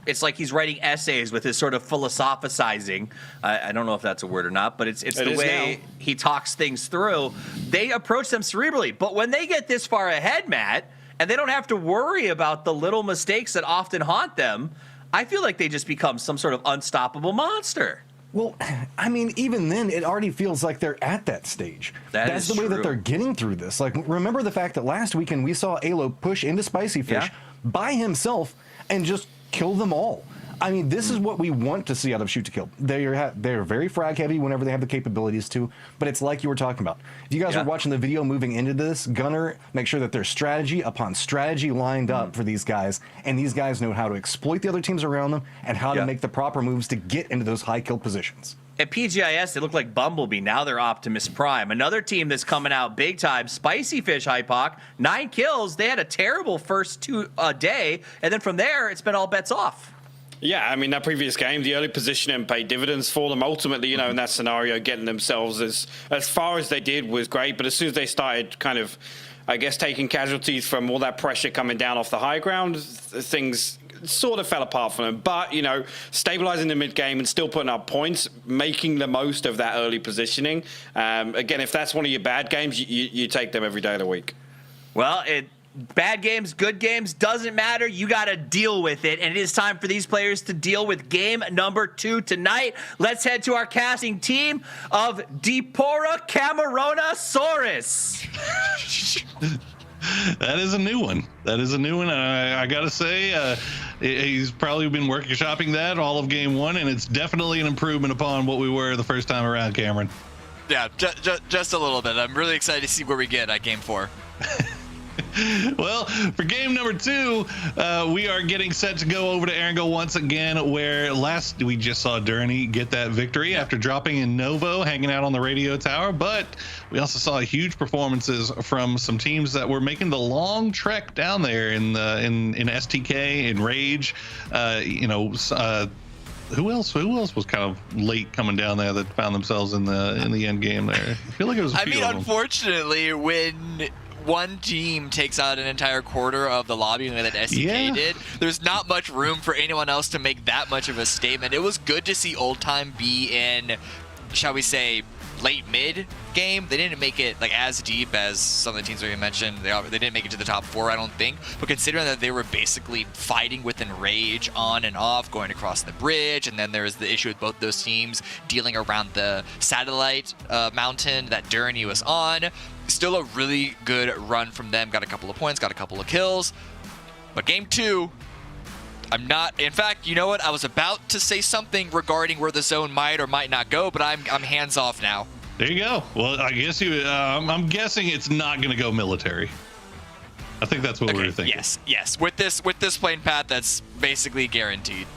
it's like he's writing essays with his sort of philosophizing. I don't know if that's a word or not, but it's the way he talks things through. They approach them cerebrally. But when they get this far ahead, Matt, and they don't have to worry about the little mistakes that often haunt them, I feel like they just become some sort of unstoppable monster. Well, I mean, even then, it already feels like they're at that stage. That's the way that they're getting through this. Like, remember the fact that last weekend we saw Alo push into Spicy Fish by himself and just kill them all. I mean, this is what we want to see out of Shoot to Kill. They're very frag heavy whenever they have the capabilities to, but it's like you were talking about. If you guys are watching the video moving into this, Gunner, make sure that there's strategy upon strategy lined up for these guys, and these guys know how to exploit the other teams around them and how to make the proper moves to get into those high kill positions. At PGIS, they look like Bumblebee. Now they're Optimus Prime. Another team that's coming out big time, Spicy Fish Hypoc, 9 kills. They had a terrible first 2 a day, and then from there, it's been all bets off. Yeah, I mean, that previous game, the early positioning paid dividends for them. Ultimately, you know, in that scenario, getting themselves as far as they did was great. But as soon as they started kind of, I guess, taking casualties from all that pressure coming down off the high ground, things sort of fell apart for them. But, you know, stabilizing the mid-game and still putting up points, making the most of that early positioning. Again, if that's one of your bad games, you take them every day of the week. Well, bad games, good games, doesn't matter. You got to deal with it. And it is time for these players to deal with game number 2 tonight. Let's head to our casting team of Dipora Camaronasaurus. That is a new one. And I got to say, he's probably been workshopping that all of game 1, and it's definitely an improvement upon what we were the first time around, Cameron. Yeah, just a little bit. I'm really excited to see where we get at game 4. Well, for game number 2, we are getting set to go over to Erangel once again, where last we just saw Durrani get that victory after dropping in Novo, hanging out on the radio tower. But we also saw huge performances from some teams that were making the long trek down there in STK, in Rage, who else was kind of late coming down there that found themselves in the end game there? I feel like it was a few of them. Unfortunately, when one team takes out an entire quarter of the lobby that STK did, there's not much room for anyone else to make that much of a statement. It was good to see Old Time be in, shall we say, late mid game. They didn't make it like as deep as some of the teams that you mentioned. They didn't make it to the top 4, I don't think. But considering that they were basically fighting within Rage on and off, going across the bridge, and then there's the issue with both those teams dealing around the satellite mountain that Durrani was on. Still a really good run from them. Got a couple of points, got a couple of kills. But game 2, I'm not. In fact, you know what? I was about to say something regarding where the zone might or might not go, but I'm hands off now. There you go. Well, I guess I'm guessing it's not going to go military. I think that's what we were thinking. Yes. With this plane path, that's basically guaranteed.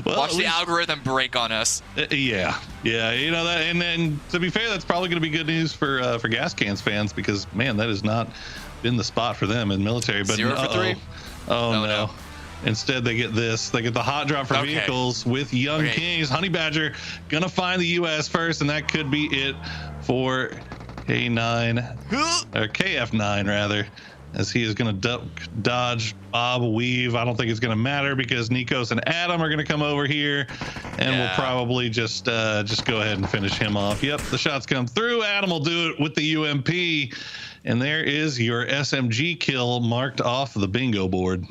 Well, watch the algorithm break on us. Yeah, you know that. And then to be fair, that's probably going to be good news for Gas Cans fans, because man, that has not been the spot for them in military. But 0 for 3. Oh no. Instead, they get this. They get the hot drop for vehicles with Young Kings. Honey Badger gonna find the U.S. first, and that could be it for K9 or KF9 rather. as he is going to duck, dodge, bob, weave. I don't think it's going to matter because Nikos and Adam are going to come over here, and we'll probably just go ahead and finish him off. Yep, the shots come through. Adam will do it with the UMP, and there is your SMG kill marked off the bingo board.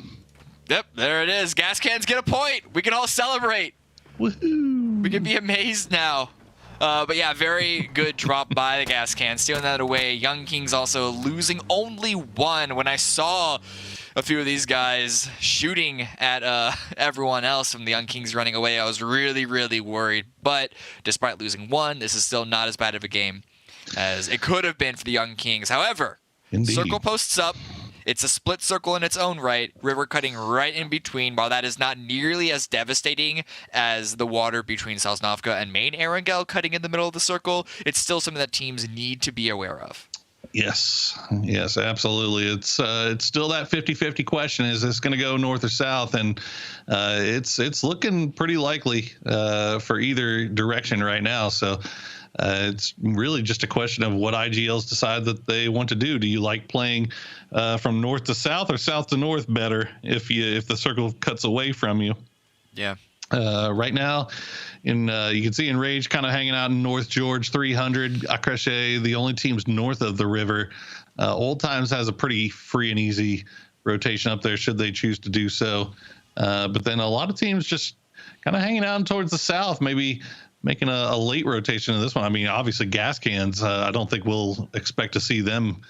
Yep, there it is. Gas cans get a point. We can all celebrate. Woohoo! We can be amazed now. But yeah, very good drop by the gas can, stealing that away. Young Kings also losing only one. When I saw a few of these guys shooting at everyone else from the Young Kings running away, I was really, really worried. But despite losing one, this is still not as bad of a game as it could have been for the Young Kings. However, Indeed. Circle posts up. It's a split circle in its own right, River cutting right in between. While that is not nearly as devastating as the water between Sosnovka and Main Erangel cutting in the middle of the circle, it's still something that teams need to be aware of. Yes, absolutely. It's still that 50-50 question. Is this going to go north or south? And it's looking pretty likely for either direction right now. So it's really just a question of what IGLs decide that they want to do. Do you like playing from north to south or south to north better if the circle cuts away from you? Yeah. Right now, you can see Enrage kind of hanging out in North George 300. Akreshe, the only teams north of the river. Old Times has a pretty free and easy rotation up there should they choose to do so. But then a lot of teams just kind of hanging out towards the south, maybe making a late rotation in this one. I mean, obviously gas cans, I don't think we'll expect to see them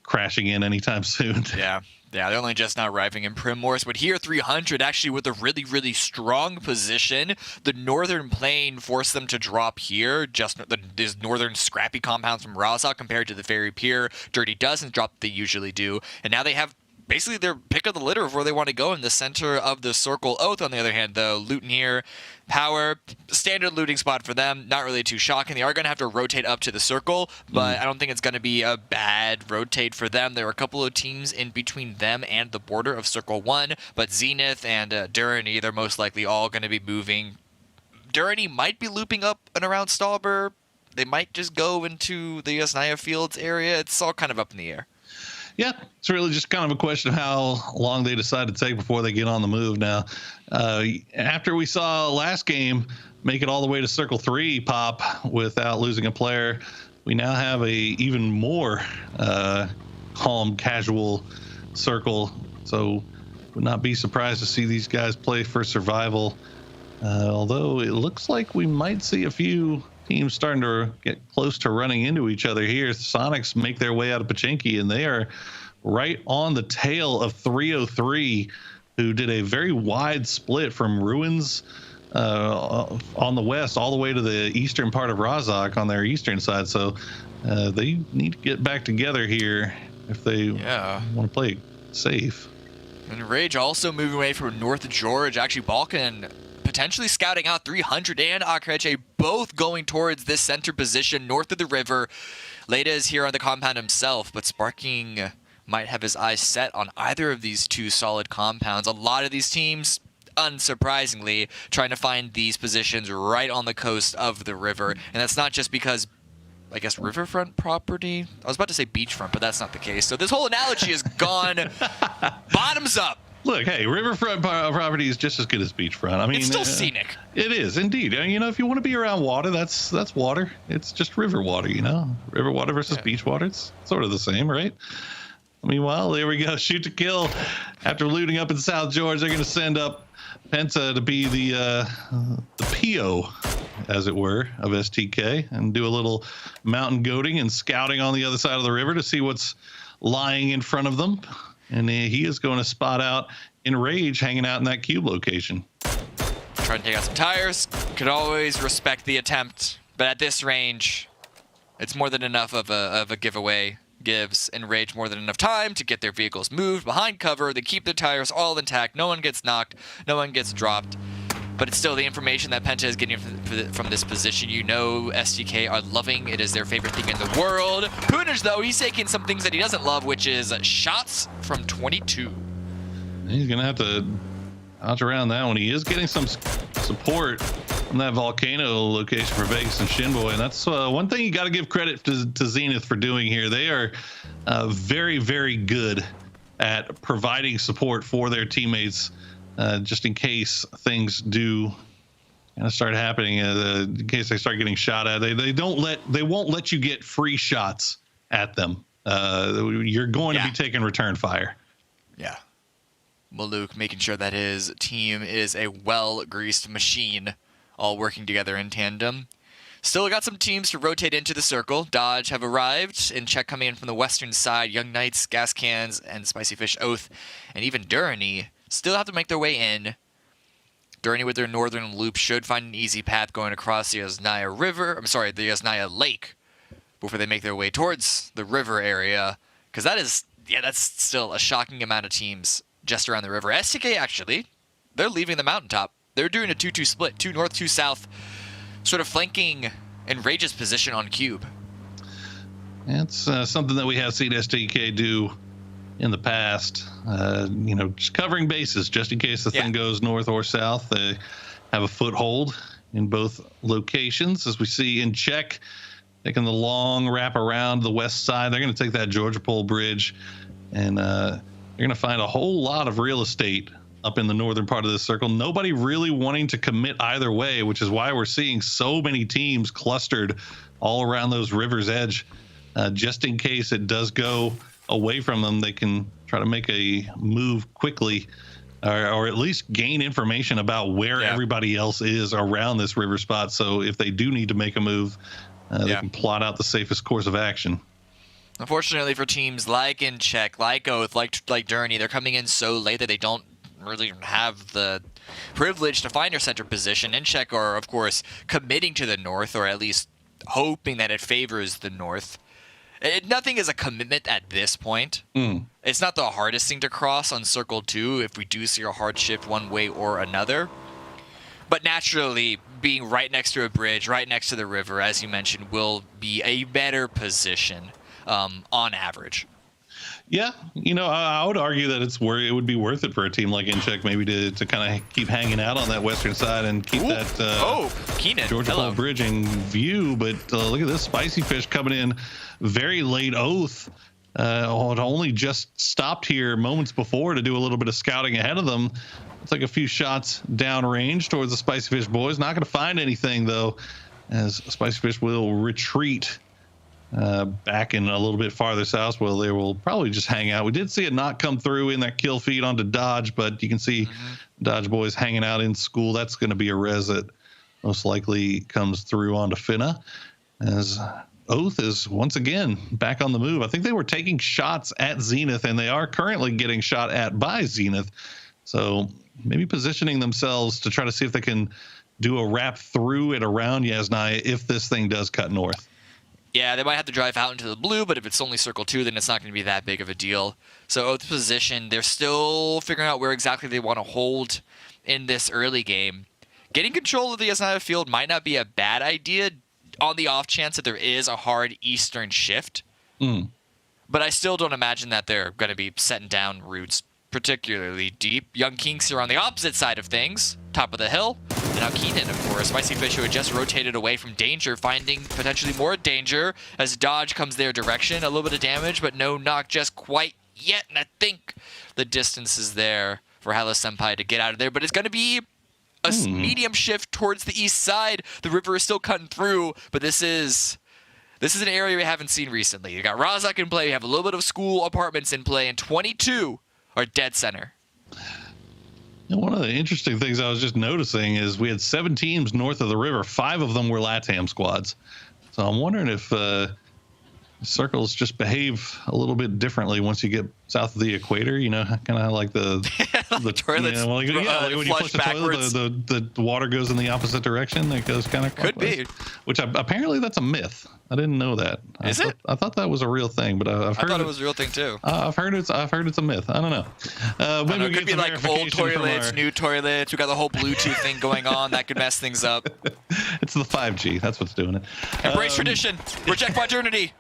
crashing in anytime soon. Yeah, they're only just now arriving in Primorse, but here 300 actually with a really, really strong position. The northern plane forced them to drop here, just these northern scrappy compounds from Razak compared to the Fairy Pier. Dirty doesn't drop that they usually do, and now they have basically their pick of the litter of where they want to go in the center of the circle. Oath, on the other hand, though, looting here. Power, standard looting spot for them. Not really too shocking. They are going to have to rotate up to the circle, but I don't think it's going to be a bad rotate for them. There are a couple of teams in between them and the border of Circle 1, but Zenith and Durrani, they're most likely all going to be moving. Durrani might be looping up and around Stauber. They might just go into the Yasnaya Fields area. It's all kind of up in the air. Yeah, it's really just kind of a question of how long they decide to take before they get on the move now. After we saw last game make it all the way to Circle 3 pop without losing a player, we now have a even more calm, casual circle. So would not be surprised to see these guys play for survival. Although it looks like we might see a few teams starting to get close to running into each other here. Sonics make their way out of Pachinki, and they are right on the tail of 303, who did a very wide split from Ruins on the west all the way to the eastern part of Razak on their eastern side. So they need to get back together here if they want to play safe. And Rage also moving away from North George. Actually, Balkan potentially scouting out 300 and Akreche, both going towards this center position north of the river. Leda is here on the compound himself, but Sparking might have his eyes set on either of these two solid compounds. A lot of these teams, unsurprisingly, trying to find these positions right on the coast of the river. And that's not just because, I guess, riverfront property? I was about to say beachfront, but that's not the case. So this whole analogy has gone bottoms up. Look, hey, riverfront property is just as good as beachfront. I mean, it's still scenic. It is indeed. You know, if you want to be around water, that's water. It's just river water. You know, river water versus beach water. It's sort of the same, right? Meanwhile, there we go. Shoot to kill. After looting up in South George, they're going to send up Penta to be the PO, as it were, of STK and do a little mountain goating and scouting on the other side of the river to see what's lying in front of them. And he is going to spot out Enrage hanging out in that cube location. Trying to take out some tires. Could always respect the attempt, but at this range, it's more than enough of a giveaway. Gives Enrage more than enough time to get their vehicles moved behind cover. They keep their tires all intact. No one gets knocked. No one gets dropped. But it's still the information that Penta is getting from this position. You know STK are loving. It is their favorite thing in the world. Poonage, though, he's taking some things that he doesn't love, which is shots from 22. He's going to have to dodge around that one. He is getting some support in that volcano location for Vegas and Shinboy. And that's one thing you got to give credit to Zenith for doing here. They are very, very good at providing support for their teammates, just in case things do kind of start happening, in case they start getting shot at. They won't let you get free shots at them. You're going to be taking return fire. Yeah. Maluk making sure that his team is a well-greased machine, all working together in tandem. Still got some teams to rotate into the circle. Dodge have arrived, in check coming in from the western side. Young Knights, Gas Cans, and Spicy Fish Oath, and even Durrani still have to make their way in. Durrani with their northern loop should find an easy path going across the Yasnaya River. I'm sorry, the Yasnaya Lake, before they make their way towards the river area. Because that's still a shocking amount of teams just around the river. STK, actually, they're leaving the mountaintop. They're doing a 2-2 split, 2 north, 2 south, sort of flanking Enrage's position on Cube. It's something that we have seen STK do in the past. Just covering bases, just in case the thing goes north or south. They have a foothold in both locations, as we see in check, taking the long wrap around the west side. They're going to take that Georgia Pole Bridge, and you're going to find a whole lot of real estate up in the northern part of this circle. Nobody really wanting to commit either way, which is why we're seeing so many teams clustered all around those river's edge. Just in case it does go away from them, they can try to make a move quickly, or at least gain information about where everybody else is around this river spot. So if they do need to make a move, they can plot out the safest course of action. Unfortunately for teams like In Check, like Oath, like Durrani, they're coming in so late that they don't really have the privilege to find their center position. In Check are, of course, committing to the north, or at least hoping that it favors the north. Nothing is a commitment at this point. It's not the hardest thing to cross on Circle 2 if we do see a hard shift one way or another. But naturally, being right next to a bridge, right next to the river, as you mentioned, will be a better position on average. Yeah, I would argue that it would be worth it for a team like InCheck maybe to kind of keep hanging out on that western side and keep that Georgia Pole Bridge in view. But look at this Spicy Fish coming in very late. Oath had only just stopped here moments before to do a little bit of scouting ahead of them. Took a few shots downrange towards the Spicy Fish boys. Not going to find anything, though, as Spicy Fish will retreat back in a little bit farther south. Well, they will probably just hang out. We did see it not come through in that kill feed onto Dodge, but you can see Dodge boys hanging out in school. That's going to be a res that most likely comes through onto Finna, as Oath is once again back on the move. I think they were taking shots at Zenith, and they are currently getting shot at by Zenith. So maybe positioning themselves to try to see if they can do a wrap through and around Yasnaya if this thing does cut north. Yeah, they might have to drive out into the blue, but if it's only Circle 2, then it's not going to be that big of a deal. So Oath's position, they're still figuring out where exactly they want to hold in this early game. Getting control of the Yasnaya field might not be a bad idea on the off chance that there is a hard eastern shift. But I still don't imagine that they're going to be setting down routes particularly deep. Young Kinks are on the opposite side of things, top of the hill. And now Keenan, of course, Spicy Fish, who had just rotated away from danger, finding potentially more danger as Dodge comes their direction. A little bit of damage, but no knock just quite yet. And I think the distance is there for Hello Senpai to get out of there. But it's going to be a medium shift towards the east side. The river is still cutting through, but this is an area we haven't seen recently. You got Razak in play, you have a little bit of school apartments in play, and 22 are dead center. One of the interesting things I was just noticing is we had 7 teams north of the river. 5 of them were LATAM squads. So I'm wondering if circles just behave a little bit differently once you get south of the equator, kind of like the toilets. Like when you flush the toilet, the water goes in the opposite direction. It goes kind of clockwise. Could be. Which apparently that's a myth. I didn't know that. Is it? I thought that was a real thing, but I thought it was a real thing too. I've heard it's a myth. I don't know. Maybe it could be like old toilets, new toilets. We got the whole Bluetooth thing going on that could mess things up. It's the 5G. That's what's doing it. Embrace tradition. Reject modernity.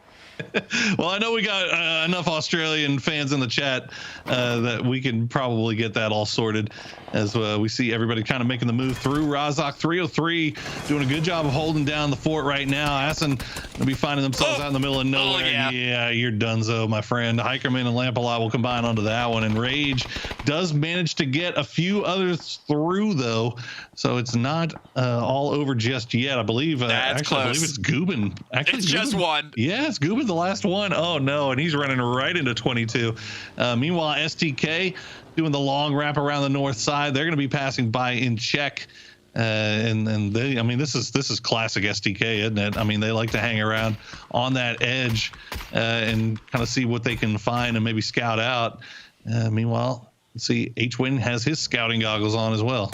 Well, I know we got enough Australian fans in the chat that we can probably get that all sorted as we see everybody kind of making the move through. Razak 303 doing a good job of holding down the fort right now. Assen will be finding themselves out in the middle of nowhere. Yeah, you're donezo, my friend. Hikerman and Lampalot will combine onto that one, and Rage does manage to get a few others through, though, so it's not all over just yet. I believe I believe it's Gubin. Actually, it's just one. Yeah, it's Gubin, the last one. Oh no, and he's running right into 22. Meanwhile, STK doing the long wrap around the north side. They're going to be passing by in check. And they, I mean, this is classic STK, isn't it? I mean, they like to hang around on that edge and kind of see what they can find and maybe scout out. Meanwhile, let's see, H-Win has his scouting goggles on as well.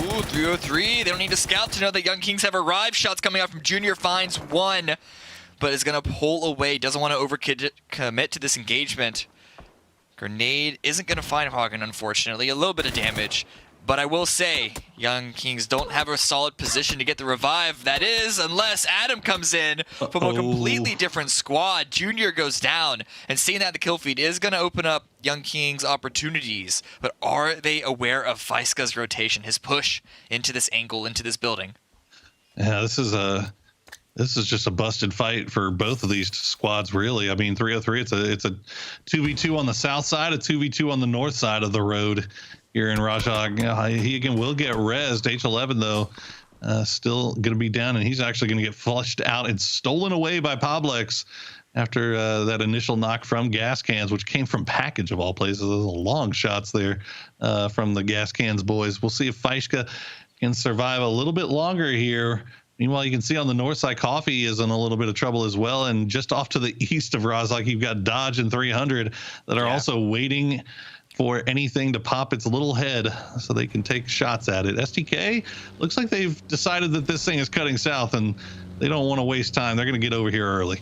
Ooh, 303. They don't need to scout to know that Young Kings have arrived. Shots coming out from Junior, finds one, but is going to pull away. Doesn't want to overcommit to this engagement. Grenade isn't going to find Hagen, unfortunately. A little bit of damage. But I will say, Young Kings don't have a solid position to get the revive. That is, unless Adam comes in from a completely different squad. Junior goes down. And seeing that the kill feed is going to open up Young Kings opportunities. But are they aware of Faiska's rotation, his push into this angle, into this building? Yeah, this is just a busted fight for both of these squads, really. I mean, 303, it's a 2v2 on the south side, a 2v2 on the north side of the road here in Rajag. He again will get rezzed. H11, though, still going to be down, and he's actually going to get flushed out and stolen away by Poblex after that initial knock from gas cans, which came from Package of all places. Those long shots there from the gas cans boys. We'll see if Faiska can survive a little bit longer here. Meanwhile, you can see on the north side, Coffee is in a little bit of trouble as well. And just off to the east of Razak, you've got Dodge and 300 that are also waiting for anything to pop its little head so they can take shots at it. STK looks like they've decided that this thing is cutting south and they don't want to waste time. They're going to get over here early.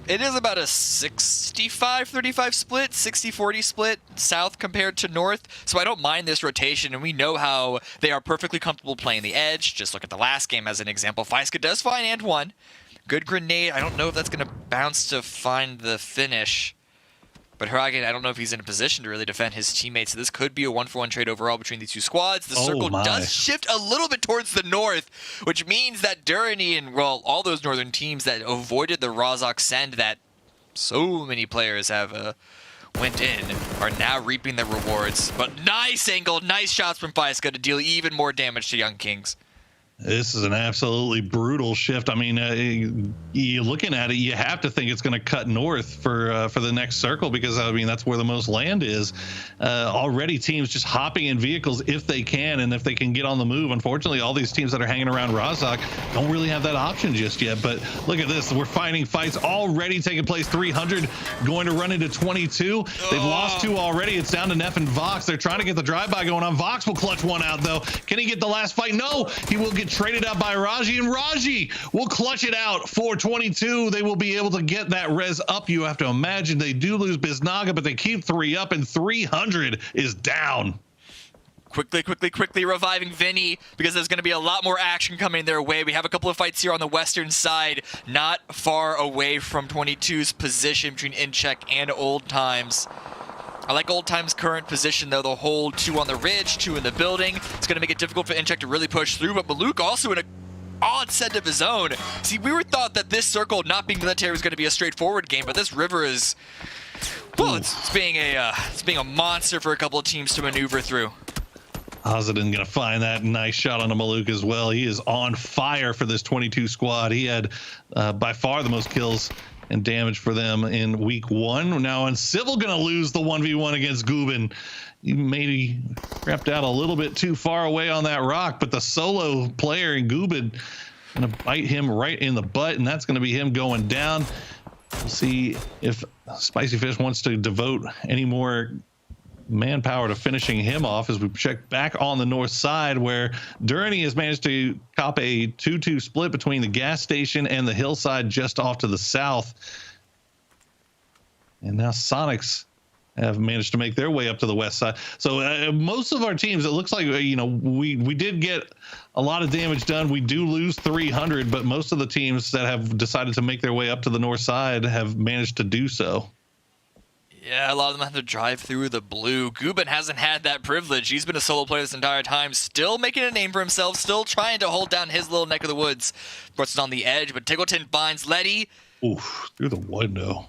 It is about a 65-35 split, 60-40 split south compared to north. So I don't mind this rotation, and we know how they are perfectly comfortable playing the edge. Just look at the last game as an example. Faiska does find and one. Good grenade. I don't know if that's going to bounce to find the finish. But Hagen, I don't know if he's in a position to really defend his teammates. So this could be a 1-for-1 trade overall between these two squads. The circle does shift a little bit towards the north, which means that Durrani and, well, all those northern teams that avoided the Razak send that so many players have went in are now reaping the rewards. But nice angle, nice shots from Faiska to deal even more damage to Young Kings. This is an absolutely brutal shift. I mean, you looking at it, you have to think it's going to cut north for the next circle because, I mean, that's where the most land is. Already teams just hopping in vehicles if they can and if they can get on the move. Unfortunately, all these teams that are hanging around Razak don't really have that option just yet. But look at this. We're finding fights already taking place. 300 going to run into 22. They've lost two already. It's down to Neff and Vox. They're trying to get the drive-by going on. Vox will clutch one out, though. Can he get the last fight? No. He will get traded out by Raji, and Raji will clutch it out for 22. They will be able to get that res up. You have to imagine they do lose Biznaga, but they keep 3 up, and 300 is down. Quickly reviving Vinny because there's going to be a lot more action coming their way. We have a couple of fights here on the western side, not far away from 22's position between Incheck and Old Times. I like Old Time's current position, though. They'll hold 2 on the ridge, 2 in the building. It's going to make it difficult for Incheck to really push through, but Maluk also in a odd set of his own. See, we were thought that this circle, not being military, was going to be a straightforward game, but this river is, well, it's being a monster for a couple of teams to maneuver through. Ozadin going to find that nice shot on a Maluk as well. He is on fire for this 22 squad. He had by far the most kills and damage for them in week 1. Now, and Civil going to lose the 1v1 against Gubin. He maybe crept out a little bit too far away on that rock, but the solo player in Gubin going to bite him right in the butt, and that's going to be him going down. We'll see if Spicy Fish wants to devote any more manpower to finishing him off as we check back on the north side where Durrani has managed to cop a 2-2 split between the gas station and the hillside just off to the south. And now Sonics have managed to make their way up to the west side. So most of our teams, it looks like, we did get a lot of damage done. We do lose 300, but most of the teams that have decided to make their way up to the north side have managed to do so. Yeah, a lot of them have to drive through the blue. Gubin hasn't had that privilege. He's been a solo player this entire time, still making a name for himself, still trying to hold down his little neck of the woods. Of course, it's on the edge, but Tiggleton finds Letty. Oof, through the window.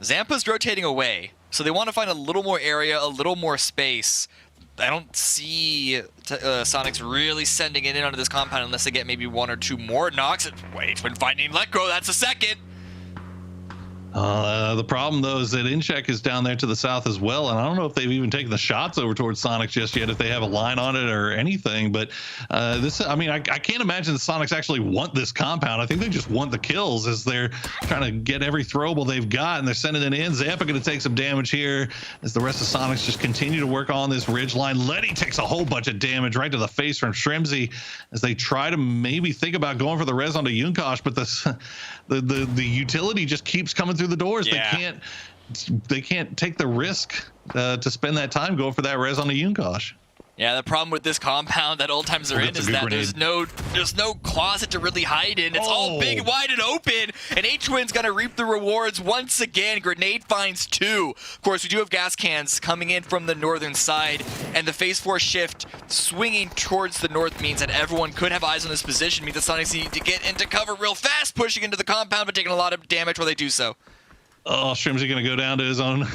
Zampa's rotating away, so they want to find a little more area, a little more space. I don't see Sonics really sending it in onto this compound unless they get maybe one or two more knocks. Wait, when finding Let Go, that's a second. The problem, though, is that Incheck is down there to the south as well, and I don't know if they've even taken the shots over towards Sonics just yet, if they have a line on it or anything. But I can't imagine the Sonics actually want this compound. I think they just want the kills as they're trying to get every throwable they've got, and they're sending it in. Zampa going to take some damage here as the rest of Sonics just continue to work on this ridge line. Letty takes a whole bunch of damage right to the face from Shrimsy as they try to maybe think about going for the res onto Yunkosh, but the utility just keeps coming through the doors. Yeah. They can't take the risk to spend that time going for that res on the Yunkosh. Yeah, the problem with this compound that old times are in is that there's no closet to really hide in. It's all big, wide, and open. And H-Twin's gonna reap the rewards once again. Grenade finds 2. Of course, we do have gas cans coming in from the northern side, and the phase 4 shift swinging towards the north means that everyone could have eyes on this position. Means that Sonics need to get into cover real fast, pushing into the compound, but taking a lot of damage while they do so. Oh, Shrimsy gonna go down to his own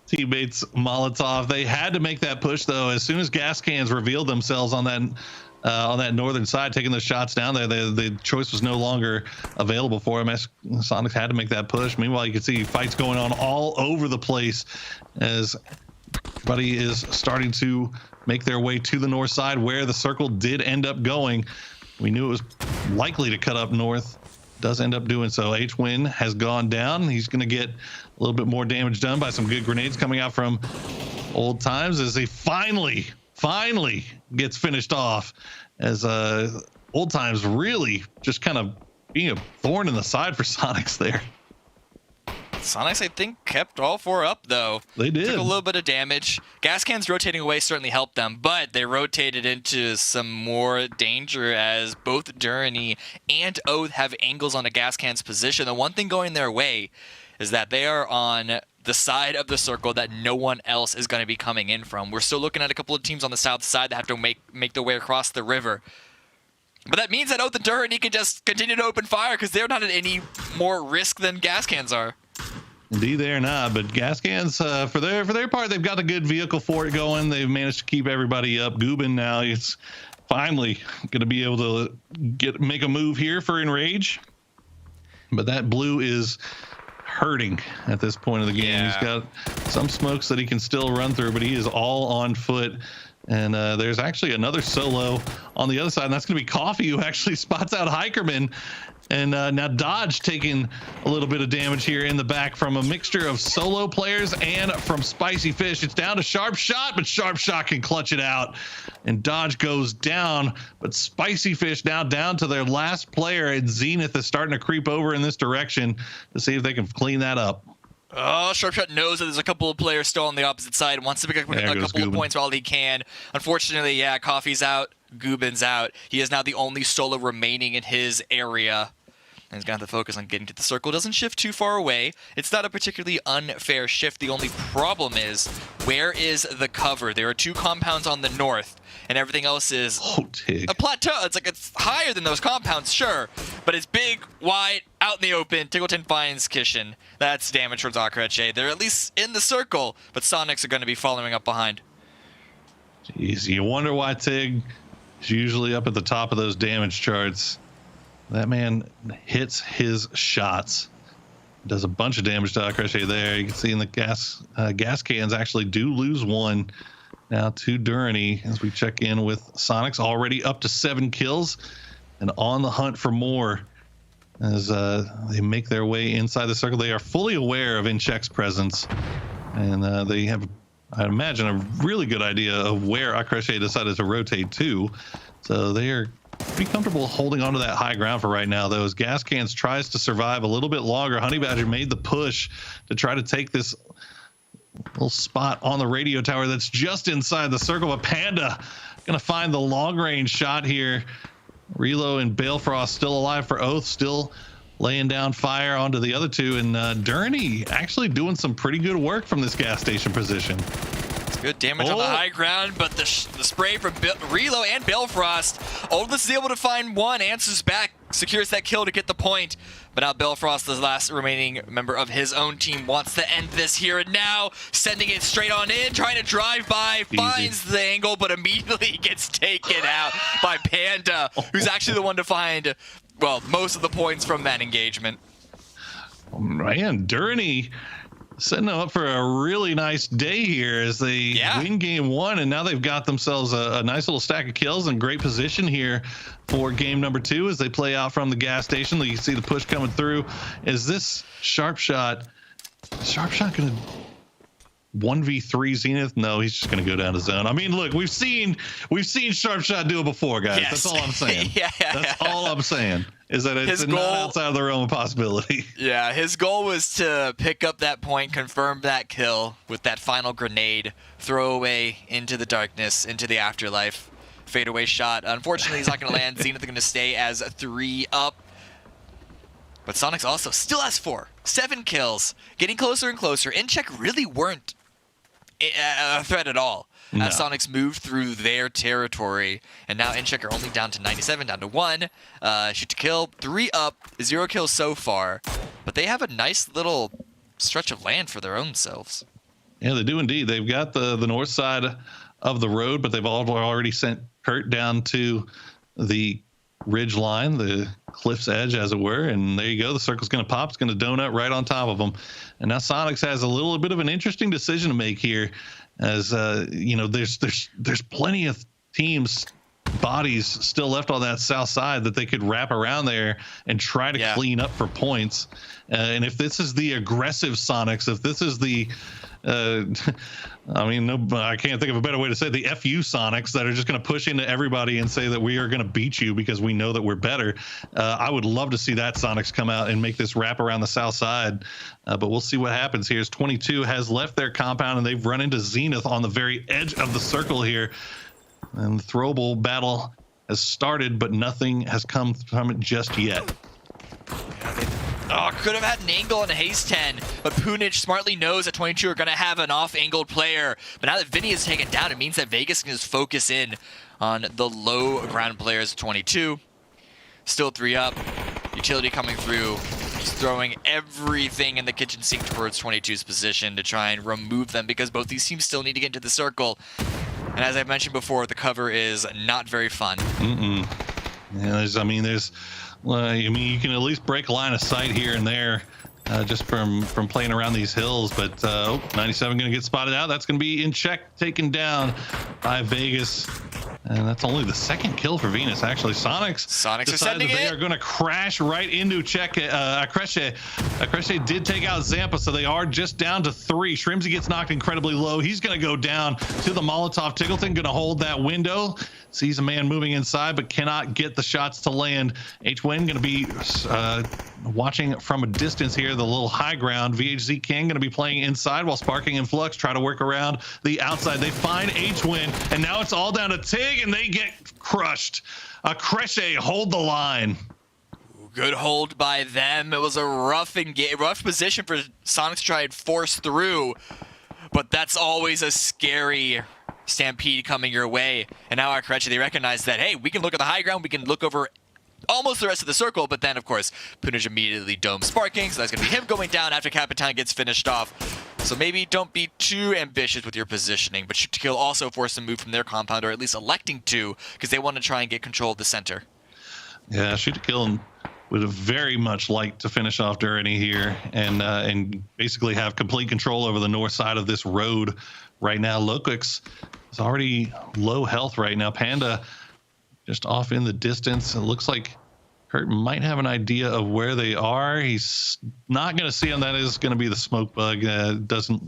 teammates Molotov. They had to make that push, though. As soon as gas cans revealed themselves on that northern side, taking the shots down there, the choice was no longer available for him. Sonics had to make that push. Meanwhile, you can see fights going on all over the place as everybody is starting to make their way to the north side where the circle did end up going. We knew it was likely to cut up north. Does end up doing so. H-Win has gone down. He's going to get a little bit more damage done by some good grenades coming out from Old Times as he finally gets finished off as Old Times really just kind of being a thorn in the side for Sonics there. Sonics, I think, kept all 4 up, though. They did. Took a little bit of damage. Gas cans rotating away certainly helped them, but they rotated into some more danger as both Durrani and Oath have angles on a gas can's position. The one thing going their way is that they are on the side of the circle that no one else is going to be coming in from. We're still looking at a couple of teams on the south side that have to make their way across the river. But that means that Oath and Durrani can just continue to open fire because they're not at any more risk than gas cans are. Indeed, they are not. But gas cans, for their part, they've got a good vehicle for it going. They've managed to keep everybody up. Gubin now is finally going to be able to make a move here for Enrage. But that blue is hurting at this point of the game. Yeah. He's got some smokes that he can still run through, but he is all on foot. And there's actually another solo on the other side, and that's going to be Coffee, who actually spots out Hikerman. And now Dodge taking a little bit of damage here in the back from a mixture of solo players and from Spicy Fish. It's down to Sharp Shot, but Sharp Shot can clutch it out. And Dodge goes down, but Spicy Fish now down to their last player, and Zenith is starting to creep over in this direction to see if they can clean that up. Oh, Sharpshot knows that there's a couple of players still on the opposite side and wants to pick up a couple of points while he can. Unfortunately, yeah, Coffee's out, Gubin's out. He is now the only solo remaining in his area. And he's going to have to focus on getting to the circle. Doesn't shift too far away. It's not a particularly unfair shift. The only problem is, where is the cover? There are 2 compounds on the north, and everything else is a plateau. It's higher than those compounds, sure, but it's big, wide, out in the open. Tiggleton finds Kishin. That's damage towards Akreche. They're at least in the circle, but Sonics are going to be following up behind. Jeez, you wonder why Tig is usually up at the top of those damage charts. That man hits his shots. Does a bunch of damage to Akreche there. You can see in the gas cans actually do lose 1 now to Durrani as we check in with Sonics, already up to 7 kills and on the hunt for more as they make their way inside the circle. They are fully aware of Incheck's presence, and they have, I imagine, a really good idea of where Akreche decided to rotate to. So they are pretty comfortable holding on to that high ground for right now, though, as Gas Cans tries to survive a little bit longer. Honey Badger made the push to try to take this little spot on the radio tower that's just inside the circle, but Panda gonna find the long range shot here. Relo and Balefrost still alive for Oath, still laying down fire onto the other two, and Durney actually doing some pretty good work from this gas station position. Good damage on the high ground, but the spray from Relo and Balefrost. Oldless is able to find one, answers back, secures that kill to get the point. But now Balefrost, the last remaining member of his own team, wants to end this here and now, sending it straight on in, trying to drive by, finds the angle, but immediately gets taken out by Panda, who's actually the one to find, well, most of the points from that engagement. Oh, man, Durney setting them up for a really nice day here as they win game one, and now they've got themselves a nice little stack of kills and great position here for game number two as they play out from the gas station. You see the push coming through. Is this Sharpshot gonna 1v3 Zenith? No, he's just gonna go down to zone. I mean, look, we've seen Sharpshot do it before, guys. That's all I'm saying. That's all I'm saying, is that it's not outside of the realm of possibility. Yeah, his goal was to pick up that point, confirm that kill with that final grenade, throw away into the darkness, into the afterlife, fadeaway shot. Unfortunately, he's not going to land. Zenith are going to stay as 3 up. But Sonics also still has 7 kills, getting closer and closer. InCheck really weren't a threat at all. No. As Sonics moved through their territory, and now InCheck are only down to 97, down to 1. Shoot to kill, 3 up, 0 kills so far, but they have a nice little stretch of land for their own selves. Yeah, they do indeed. They've got the north side of the road, but they've already sent Kurt down to the ridge line, the cliff's edge, as it were, and there you go. The circle's going to pop. It's going to donut right on top of them. And now Sonics has a little bit of an interesting decision to make here, as you know, there's plenty of teams, bodies still left on that south side that they could wrap around there and try to clean up for points. And if this is the aggressive Sonics, if this is the I mean, I can't think of a better way to say it, the FU Sonics that are just going to push into everybody and say that we are going to beat you because we know that we're better. I would love to see that Sonics come out and make this wrap around the south side, but we'll see what happens here. As 22 has left their compound and they've run into Zenith on the very edge of the circle here, and the throwable battle has started, but nothing has come from it just yet. Could have had an angle on a Haze 10, but Punich smartly knows that 22 are going to have an off-angled player. But now that Vinny is taken down, it means that Vegas can just focus in on the low ground players of 22. Still 3 up. Utility coming through. He's throwing everything in the kitchen sink towards 22's position to try and remove them, because both these teams still need to get into the circle. And as I mentioned before, the cover is not very fun. Yeah, you can at least break a line of sight here and there just from playing around these hills. But 97 going to get spotted out. That's going to be InCheck, taken down by Vegas. And that's only the 2nd kill for Venus, actually. Sonics decide that they are going to crash right into Check. Akreshe did take out Zampa, so they are just down to 3. Shrimsy gets knocked incredibly low. He's going to go down to the Molotov. Tiggleton going to hold that window. Sees a man moving inside, but cannot get the shots to land. H-Win going to be watching from a distance here, the little high ground. VHZ King going to be playing inside while Sparking and Flux try to work around the outside. They find H-Win, and now it's all down to Tig, and they get crushed. Akreshe hold the line. Good hold by them. It was a rough position for Sonics to try and force through, but that's always a scary stampede coming your way. And now Akreshe, they recognize that, hey, we can look at the high ground, we can look over almost the rest of the circle, but then, of course, Punich immediately domes Sparking, so that's going to be him going down after Capitan gets finished off. So maybe don't be too ambitious with your positioning, but Shoot to Kill also forced them to move from their compound, or at least electing to, because they want to try and get control of the center. Yeah, Shoot to Kill would have very much liked to finish off Durney here and basically have complete control over the north side of this road right now. Lokix is already low health right now. Panda just off in the distance. It looks like Kurt might have an idea of where they are. He's not going to see them. That is going to be the smoke bug.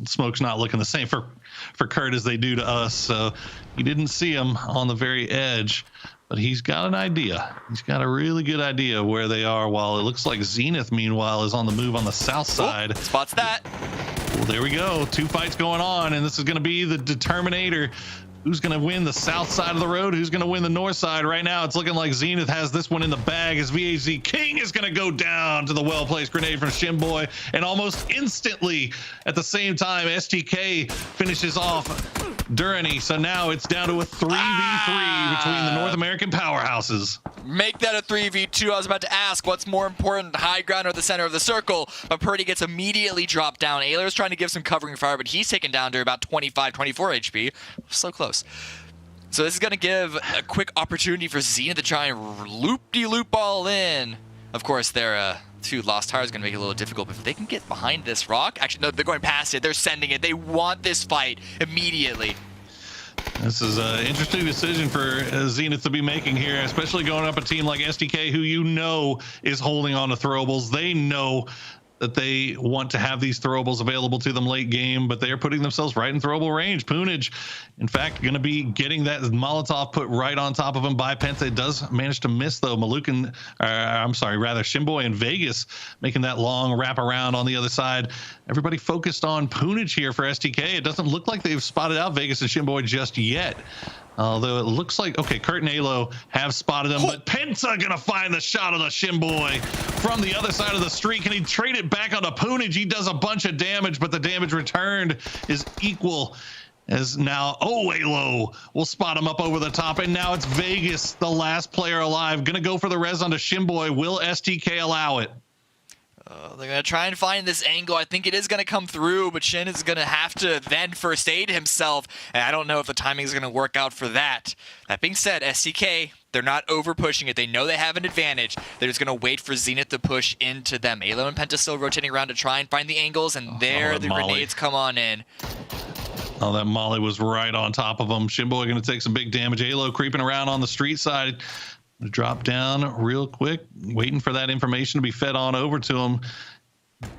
Smoke's not looking the same for Kurt as they do to us. So he didn't see him on the very edge, but he's got an idea. He's got a really good idea of where they are, while it looks like Zenith, meanwhile, is on the move on the south side. Spots that. Well, there we go. 2 fights going on, and this is going to be the determinator. Who's going to win the south side of the road? Who's going to win the north side? Right now, it's looking like Zenith has this one in the bag as VAZ King is going to go down to the well-placed grenade from Shimboy. And almost instantly, at the same time, STK finishes off Durrani. So now it's down to a 3v3 between the North American powerhouses. Make that a 3v2. I was about to ask, what's more important, high ground or the center of the circle? But Purdy gets immediately dropped down. Ayler's trying to give some covering fire, but he's taken down to about 25, 24 HP. So close. So this is going to give a quick opportunity for Zenith to try and loop-de-loop all in. Of course, their 2 lost tires going to make it a little difficult, but if they can get behind this rock... Actually, no, they're going past it. They're sending it. They want this fight immediately. This is an interesting decision for Zenith to be making here, especially going up a team like SDK, who you know is holding on to throwables. They know that they want to have these throwables available to them late game, but they are putting themselves right in throwable range. Poonage, in fact, going to be getting that Molotov put right on top of him by Penta. It does manage to miss, though. Shimboy and Vegas making that long wrap around on the other side. Everybody focused on Poonage here for STK. It doesn't look like they've spotted out Vegas and Shimboy just yet. Although it looks like, okay, Kurt and Alo have spotted him, but Penta gonna find the shot on the Shimboy from the other side of the street. Can he trade it back onto Poonage? He does a bunch of damage, but the damage returned is equal. As now, Alo will spot him up over the top, and now it's Vegas, the last player alive, gonna go for the res onto Shimboy. Will STK allow it? They're going to try and find this angle. I think it is going to come through, but Shin is going to have to then first aid himself, and I don't know if the timing is going to work out for that. That being said, SCK, they're not over pushing it. They know they have an advantage. They're just going to wait for Zenith to push into them. Alo and Penta still rotating around to try and find the angles, and there the grenades come on in. Oh, that molly was right on top of him. Shimboy going to take some big damage. Alo creeping around on the street side. Drop down real quick, waiting for that information to be fed on over to him.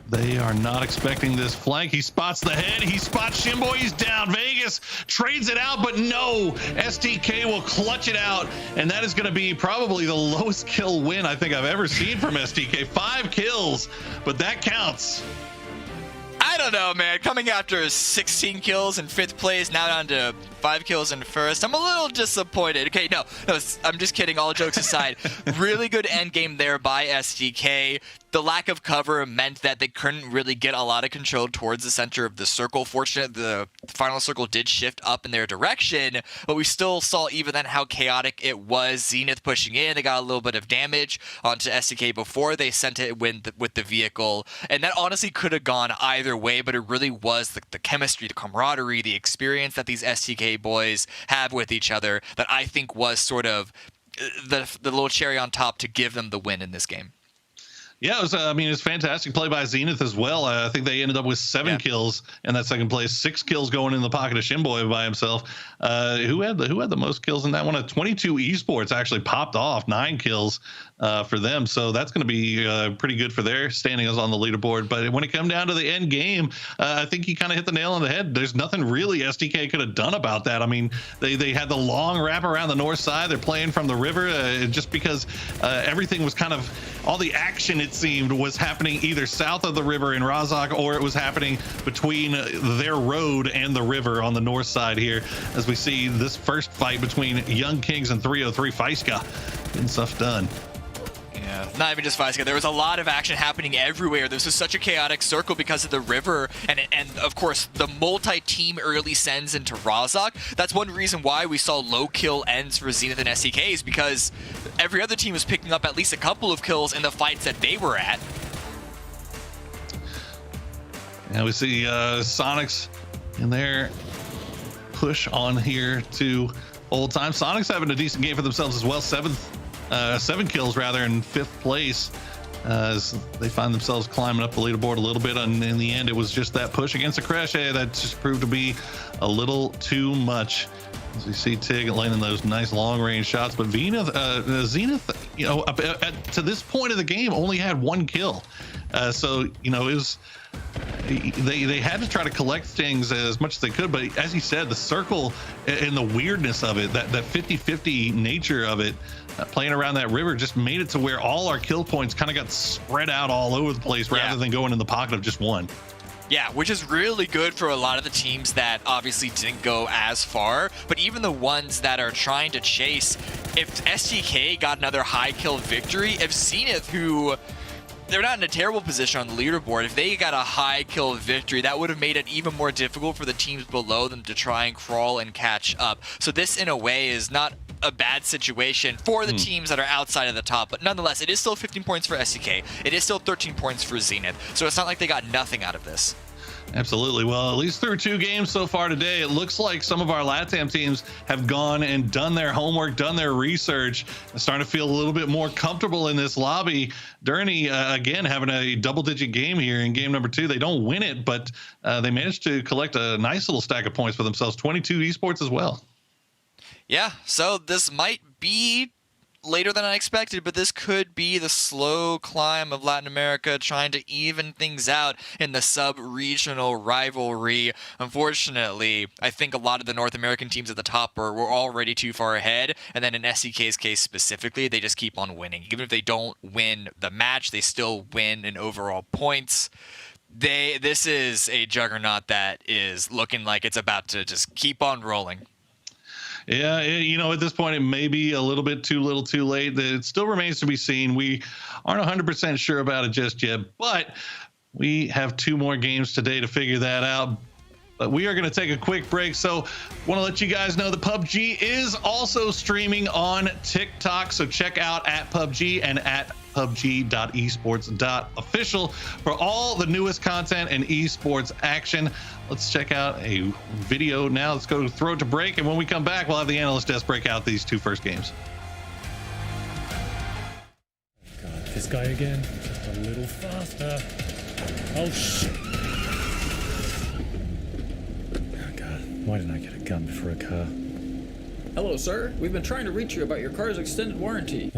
They are not expecting this flank. He spots the head. He spots Shimboy. He's down. Vegas trades it out, but no. STK will clutch it out, and that is going to be probably the lowest kill win I think I've ever seen from STK. 5 kills, but that counts. I don't know, man. Coming after 16 kills in 5th place, now down to 5 kills in 1st. I'm a little disappointed. Okay, no, I'm just kidding. All jokes aside, really good end game there by SDK. The lack of cover meant that they couldn't really get a lot of control towards the center of the circle. Fortunately, the final circle did shift up in their direction, but we still saw even then how chaotic it was. Zenith pushing in, they got a little bit of damage onto SDK before they sent it with the vehicle, and that honestly could have gone either way, but it really was the chemistry, the camaraderie, the experience that these SDK boys have with each other that I think was sort of the little cherry on top to give them the win in this game. Yeah, it was, it's fantastic play by Zenith as well. I think they ended up with 7 kills in that second place, 6 kills going in the pocket of Shimboy by himself. Who had the most kills in that one? 22 Esports actually popped off, 9 kills for them. So that's going to be pretty good for their standings on the leaderboard. But when it came down to the end game, I think he kind of hit the nail on the head. There's nothing really SDK could have done about that. I mean, they had the long wrap around the north side. They're playing from the river just because everything was kind of, all the action, it seemed, was happening either south of the river in Razak, or it was happening between their road and the river on the north side here, as we see this first fight between Young Kings and 303 Faiska getting stuff done. Yeah, not even just Faiska. There was a lot of action happening everywhere. This was such a chaotic circle because of the river and of course the multi-team early sends into Razak. That's one reason why we saw low kill ends for Zenith and SCKs, because every other team was picking up at least a couple of kills in the fights that they were at. And we see Sonics in their push on here to old time. Sonics having a decent game for themselves as well. 7 kills rather in 5th place as they find themselves climbing up the leaderboard a little bit, and in the end it was just that push against the Crash that just proved to be a little too much. As we see Tig landing those nice long range shots, but Zenith, to this point of the game only had 1 kill. So it was, they had to try to collect things as much as they could, but as you said, the circle and the weirdness of it, that 50-50 nature of it, playing around that river just made it to where all our kill points kind of got spread out all over the place rather than going in the pocket of just one. Yeah, which is really good for a lot of the teams that obviously didn't go as far, but even the ones that are trying to chase, if STK got another high kill victory, if Zenith, who they're not in a terrible position on the leaderboard, if they got a high kill victory, that would have made it even more difficult for the teams below them to try and crawl and catch up. So this, in a way, is not a bad situation for the teams that are outside of the top, but nonetheless, it is still 15 points for STK. It is still 13 points for Zenith, so it's not like they got nothing out of this. Absolutely. Well, at least through 2 games so far today, it looks like some of our LATAM teams have gone and done their homework, done their research, and starting to feel a little bit more comfortable in this lobby. Durney, again, having a double-digit game here in game number 2. They don't win it, but they managed to collect a nice little stack of points for themselves, 22 esports as well. Yeah, so this might be later than I expected, but this could be the slow climb of Latin America trying to even things out in the sub-regional rivalry. Unfortunately, I think a lot of the North American teams at the top were already too far ahead, and then in SCK's case specifically, they just keep on winning. Even if they don't win the match, they still win in overall points. This is a juggernaut that is looking like it's about to just keep on rolling. Yeah, you know, at this point, it may be a little bit too little too late. It still remains to be seen. We aren't 100% sure about it just yet, but we have 2 more games today to figure that out. But we are going to take a quick break. So want to let you guys know that PUBG is also streaming on TikTok. So check out at PUBG and at PUBG.esports.official for all the newest content and esports action. Let's check out a video now. Let's go throw it to break. And when we come back, we'll have the analyst desk break out these 2 first games. God, this guy again. Just a little faster. Oh, shit. Why didn't I get a gun before a car? Hello, sir. We've been trying to reach you about your car's extended warranty.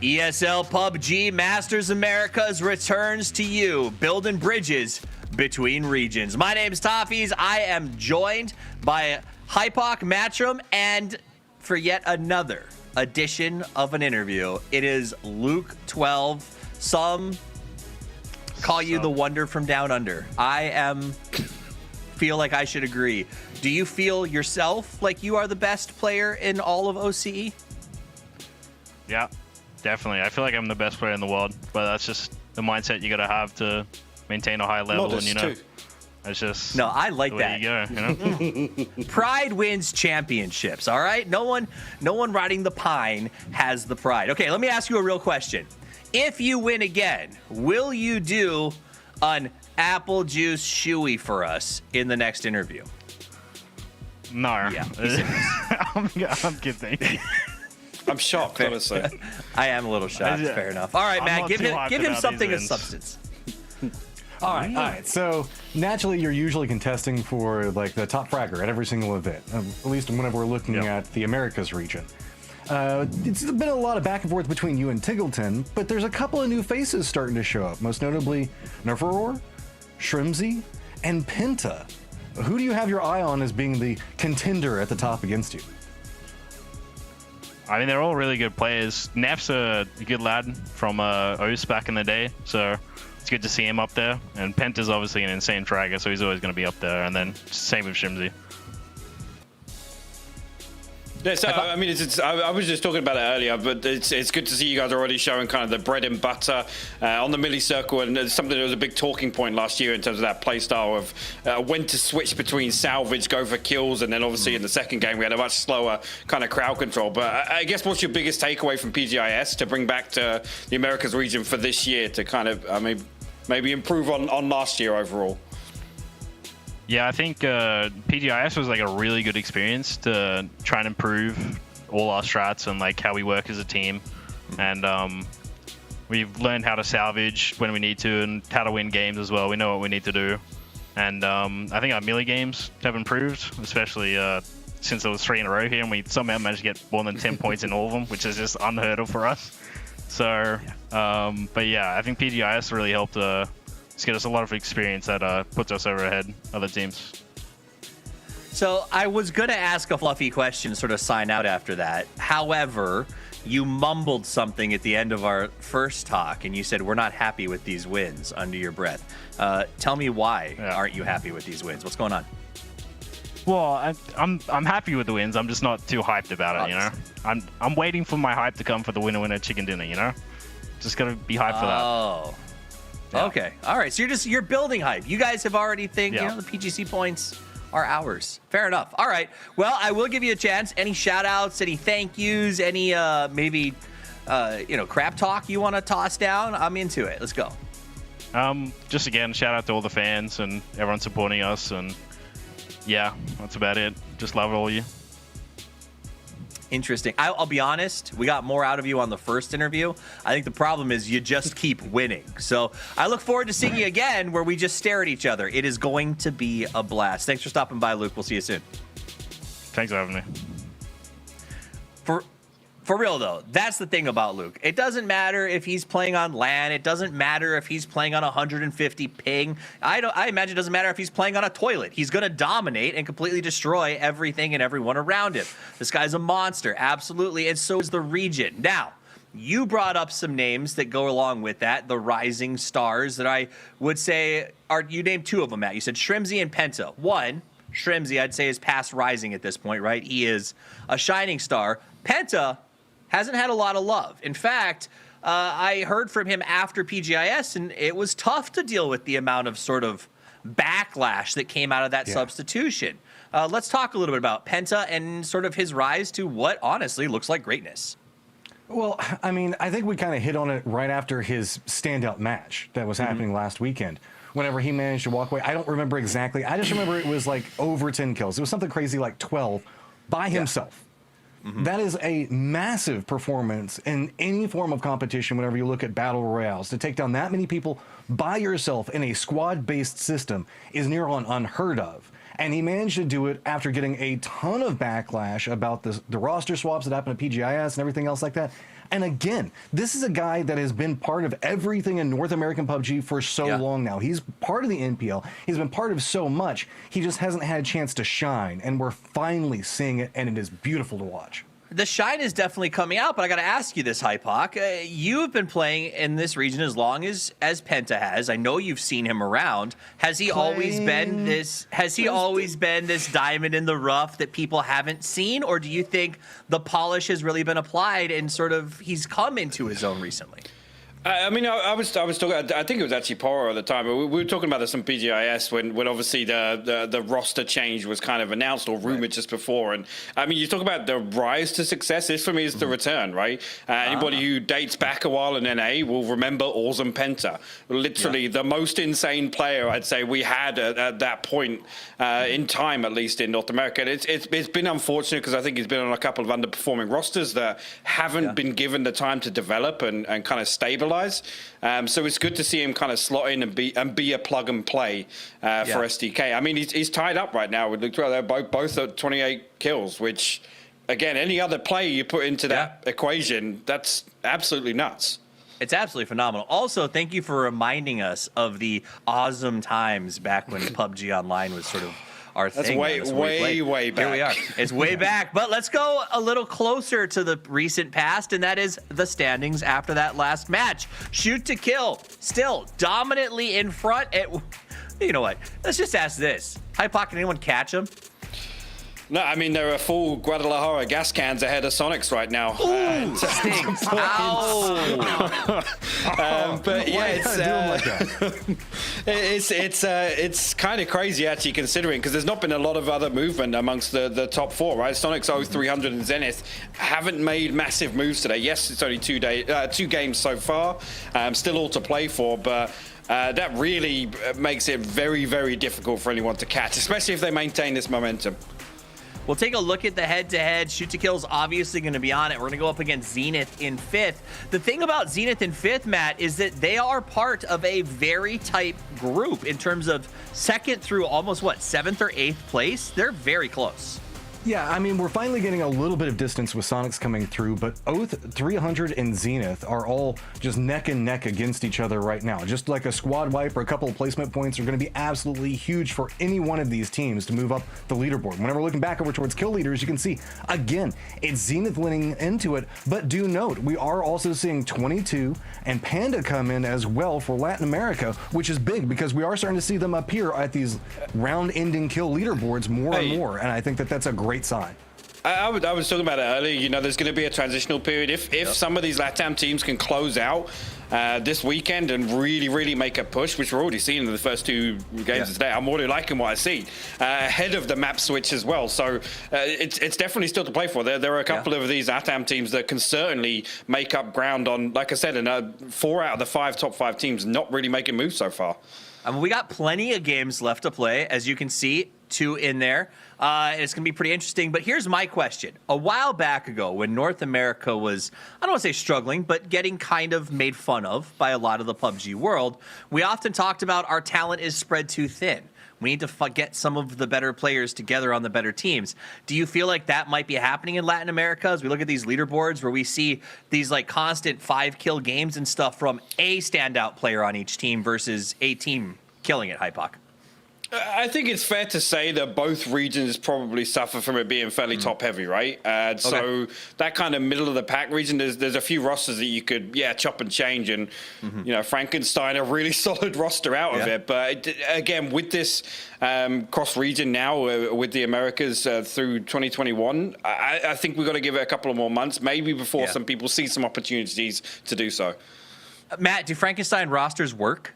ESL PUBG Masters Americas returns to you, building bridges between regions. My name is Toffees. I am joined by Hypoc Matchroom, and for yet another edition of an interview, it is Luke 12. Some call you the wonder from down under. Feel like I should agree. Do you feel yourself like you are the best player in all of OCE? Yeah, definitely. I feel like I'm the best player in the world, but that's just the mindset you got to have to maintain a high level. Modest, and, you know, too. it's just No, I like the way that. you go, you know? Pride wins championships, all right? No one riding the pine has the pride. Okay, let me ask you a real question. If you win again, will you do an apple juice shoey for us in the next interview? No. Yeah. I'm good, thank you. I'm shocked, honestly. I am a little shocked. Fair enough. All right, I'm Matt, not give too him hyped about something these of wins. substance. All right. So naturally, you're usually contesting for like the top fragger at every single event, at least whenever we're looking at the Americas region. It's been a lot of back and forth between you and Tiggleton, but there's a couple of new faces starting to show up, most notably Nerferor, Shrimzy, and Penta. Who do you have your eye on as being the contender at the top against you? I mean, they're all really good players. Nef's a good lad from OS back in the day, so it's good to see him up there. And Penta's obviously an insane fragger, so he's always going to be up there. And then same with Shrimzy. Yeah, so I mean, I was just talking about it earlier, but it's good to see you guys already showing kind of the bread and butter on the milli circle, and it's something that was a big talking point last year in terms of that play style of when to switch between salvage, go for kills, and then obviously in the second game we had a much slower kind of crowd control. But I guess what's your biggest takeaway from PGIS to bring back to the Americas region for this year to kind of maybe improve on last year overall? Yeah, I think PGIS was like a really good experience to try and improve all our strats and like how we work as a team. And we've learned how to salvage when we need to and how to win games as well. We know what we need to do. And I think our melee games have improved, especially since there was 3 in a row here, and we somehow managed to get more than 10 points in all of them, which is just unheard of for us. So, but yeah, I think PGIS really helped it's get us a lot of experience that puts us over ahead other teams. So I was going to ask a fluffy question to sort of sign out after that. However, you mumbled something at the end of our first talk, and you said, we're not happy with these wins under your breath. Tell me why aren't you happy with these wins? What's going on? Well, I'm happy with the wins. I'm just not too hyped about it, you know? I'm waiting for my hype to come for the winner chicken dinner, you know? Just got to be hyped for that. Oh. Yeah. Okay. All right. So you're building hype. You guys have already the PGC points are ours. Fair enough. All right. Well, I will give you a chance. Any shout outs, any thank yous, any maybe crap talk you want to toss down? I'm into it. Let's go. Just again, shout out to all the fans and everyone supporting us, and yeah, that's about it. Just love all of you. Interesting. I'll be honest, we got more out of you on the first interview. I think the problem is you just keep winning. So I look forward to seeing you again where we just stare at each other. It is going to be a blast. Thanks for stopping by, Luke. We'll see you soon. Thanks for having me. For real, though, that's the thing about Luke. It doesn't matter if he's playing on LAN. It doesn't matter if he's playing on 150 ping. I imagine it doesn't matter if he's playing on a toilet. He's going to dominate and completely destroy everything and everyone around him. This guy's a monster, absolutely, and so is the region. Now, you brought up some names that go along with that, the rising stars that I would say you named 2 of them, Matt. You said Shrimzy and Penta. One, Shrimzy, I'd say, is past rising at this point, right? He is a shining star. Penta hasn't had a lot of love. In fact, I heard from him after PGIS, and it was tough to deal with the amount of sort of backlash that came out of that substitution. Let's talk a little bit about Penta and sort of his rise to what honestly looks like greatness. Well, I mean, I think we kind of hit on it right after his standout match that was happening last weekend. Whenever he managed to walk away, I don't remember exactly. I just remember it was like over 10 kills. It was something crazy like 12 by himself. That is a massive performance in any form of competition whenever you look at battle royales. To take down that many people by yourself in a squad-based system is near on unheard of. And he managed to do it after getting a ton of backlash about the roster swaps that happened at PGIS and everything else like that. And again, this is a guy that has been part of everything in North American PUBG for so long now. He's part of the NPL. He's been part of so much. He just hasn't had a chance to shine, and we're finally seeing it, and it is beautiful to watch. The shine is definitely coming out, but I got to ask you this, Hypoc. You've been playing in this region as long as Penta has. I know you've seen him around. Has he always been this? Has he always been this diamond in the rough that people haven't seen, or do you think the polish has really been applied and sort of he's come into his own recently? I mean, I was talking. I think it was actually Poro at the time. But we were talking about this on PGIS when obviously the roster change was kind of announced or rumored just before. And I mean, you talk about the rise to success. This for me is the return, right? Anybody who dates back a while in NA will remember Awesome Penta. Literally the most insane player I'd say we had at that point in time, at least in North America. And it's been unfortunate because I think he's been on a couple of underperforming rosters that haven't been given the time to develop and kind of stabilize. So it's good to see him kind of slot in and be a plug and play for SDK. I mean, he's tied up right now with they're both at 28 kills, which again, any other player you put into that equation, that's absolutely nuts. It's absolutely phenomenal. Also, thank you for reminding us of the awesome times back when PUBG Online was sort of our thing. That's way back. Here we are. It's way back. But let's go a little closer to the recent past, and that is the standings after that last match. Shoot to Kill, still dominantly in front. You know what? Let's just ask this. Hypoc, can anyone catch him? No, I mean, there are full Guadalajara gas cans ahead of Sonics right now. Stinks. Ow. But yeah, it's kind of crazy actually considering because there's not been a lot of other movement amongst the top four, right? Sonics 0300 and Zenith haven't made massive moves today. Yes, it's only 2 games so far, still all to play for, but that really makes it very, very difficult for anyone to catch, especially if they maintain this momentum. We'll take a look at the head-to-head. Shoot to Kill is obviously going to be on it. We're going to go up against Zenith in 5th. The thing about Zenith in 5th, Matt, is that they are part of a very tight group in terms of 2nd through almost, 7th or 8th place? They're very close. Yeah, I mean, we're finally getting a little bit of distance with Sonics coming through, but Oath 300 and Zenith are all just neck and neck against each other right now. Just like a squad wipe or a couple of placement points are going to be absolutely huge for any one of these teams to move up the leaderboard. Whenever we're looking back over towards kill leaders, you can see, again, it's Zenith leaning into it, but do note, we are also seeing 22 and Panda come in as well for Latin America, which is big because we are starting to see them appear at these round-ending kill leaderboards more and more, and I think that that's a great sign. I was talking about it earlier. You know, there's going to be a transitional period. If some of these LATAM teams can close out this weekend and really make a push, which we're already seeing in the first 2 games today, I'm already liking what I see ahead of the map switch as well. So it's definitely still to play for. There are a couple of these LATAM teams that can certainly make up ground on, like I said, 4 out of the 5 top 5 teams not really making moves so far. We got plenty of games left to play, as you can see, 2 in there. It's going to be pretty interesting, but here's my question. A while back ago, when North America was, I don't want to say struggling, but getting kind of made fun of by a lot of the PUBG world, we often talked about our talent is spread too thin. We need to get some of the better players together on the better teams. Do you feel like that might be happening in Latin America as we look at these leaderboards where we see these like constant 5-kill games and stuff from a standout player on each team versus a team killing it, Hypoc? I think it's fair to say that both regions probably suffer from it being fairly top heavy, right? So that kind of middle of the pack region, there's a few rosters that you could, chop and change, and you know, Frankenstein a really solid roster out of it. But again, with this cross region now with the Americas through 2021, I think we've got to give it a couple of more months, maybe before some people see some opportunities to do so. Matt, do Frankenstein rosters work?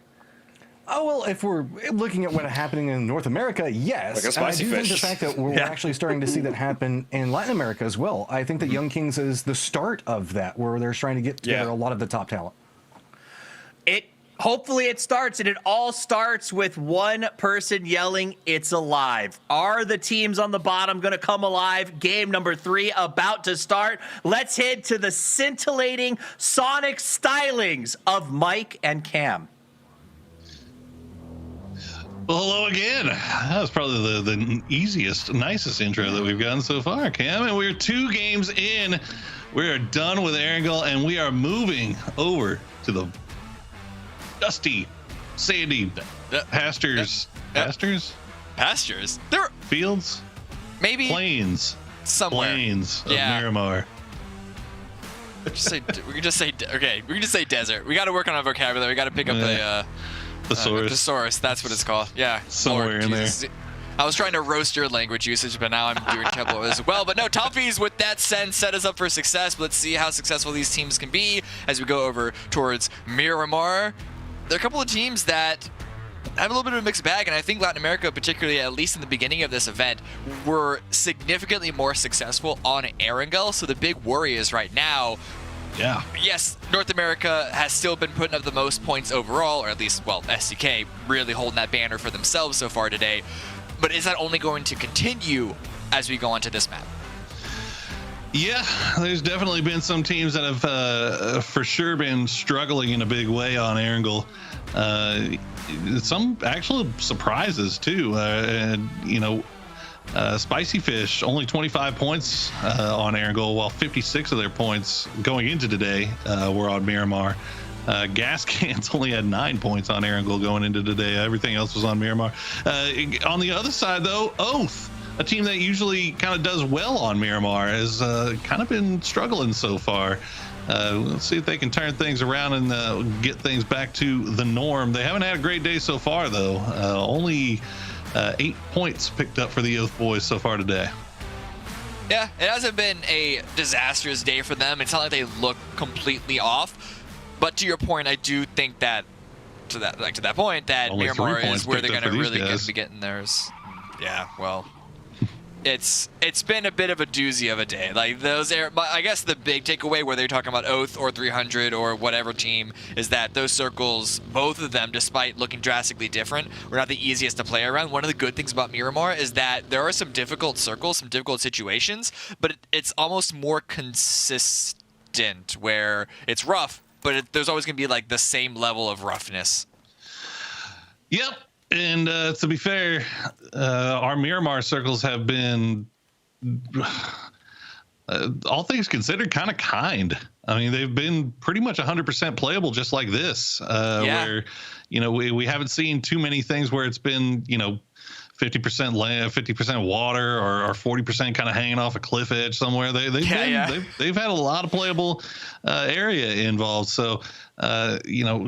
Oh, well, if we're looking at what's happening in North America, yes. Like a spicy and I do fish. think the fact that we're actually starting to see that happen in Latin America as well. I think that Young Kings is the start of that, where they're trying to get together a lot of the top talent. Hopefully it starts, and it all starts with one person yelling, "It's alive." Are the teams on the bottom going to come alive? Game number 3 about to start. Let's head to the scintillating Sonic stylings of Mike and Cam. Well, hello again. That was probably the easiest, nicest intro that we've gotten so far, Cam. And we're 2 games in. We are done with Erangel, and we are moving over to the dusty, sandy pastures. Pastures? There are fields? Maybe plains. Somewhere. Plains of Miramar. We can just say desert. We got to work on our vocabulary. We got to pick up the thesaurus. That's what it's called. Yeah. Somewhere in there. I was trying to roast your language usage, but now I'm doing terrible as well. But no, Toffees, with that sense, set us up for success. Let's see how successful these teams can be as we go over towards Miramar. There are a couple of teams that have a little bit of a mixed bag, and I think Latin America, particularly at least in the beginning of this event, were significantly more successful on Erangel. So the big worry is right now, yes, North America has still been putting up the most points overall, or at least, well, SDK really holding that banner for themselves so far today. But is that only going to continue as we go onto this map? Yeah, there's definitely been some teams that have for sure been struggling in a big way on Erangel. Some actual surprises too. Spicy Fish only 25 points on Erangel, while 56 of their points going into today were on Miramar. Gas Cans only had 9 points on Erangel going into today. Everything else was on Miramar. On the other side, though, Oath, a team that usually kind of does well on Miramar, has kind of been struggling so far. Let's see if they can turn things around and get things back to the norm. They haven't had a great day so far, though. Only 8 points picked up for the Oath boys so far today. Yeah, it hasn't been a disastrous day for them. It's not like they look completely off. But to your point, I do think that to that point that only Miramar is where they're going to really be getting theirs. Yeah, well, it's been a bit of a doozy of a day. Like those, I guess the big takeaway where they're talking about Oath or 300 or whatever team is that those circles, both of them, despite looking drastically different, were not the easiest to play around. One of the good things about Miramar is that there are some difficult circles, some difficult situations, but it's almost more consistent where it's rough, but there's always going to be like the same level of roughness. Yep. And to be fair, our Miramar circles have been, all things considered, kind of kind. I mean, they've been pretty much 100% playable, just like this, where, we haven't seen too many things where it's been, 50% land, 50% water, or 40% kind of hanging off a cliff edge somewhere. They've had a lot of playable area involved. So,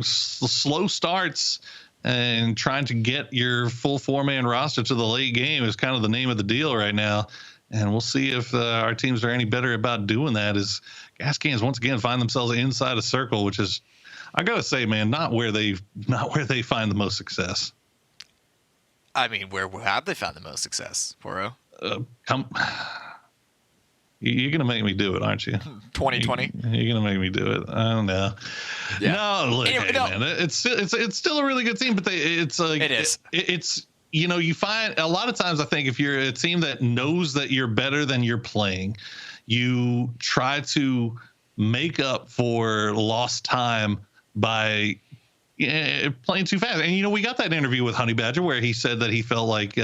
slow starts and trying to get your full 4-man roster to the late game is kind of the name of the deal right now. And we'll see if our teams are any better about doing that, as Gas Cans once again find themselves inside a circle, which is, I gotta say, man, not where they find the most success. I mean, where have they found the most success, Poro? You're gonna make me do it, aren't you? 2020. You're gonna make me do it. I don't know. Yeah. No, look, anyway, man, it's still a really good team, but it is. It's you find a lot of times, I think, if you're a team that knows that you're better than you're playing, you try to make up for lost time by playing too fast. And we got that interview with Honey Badger where he said that he felt like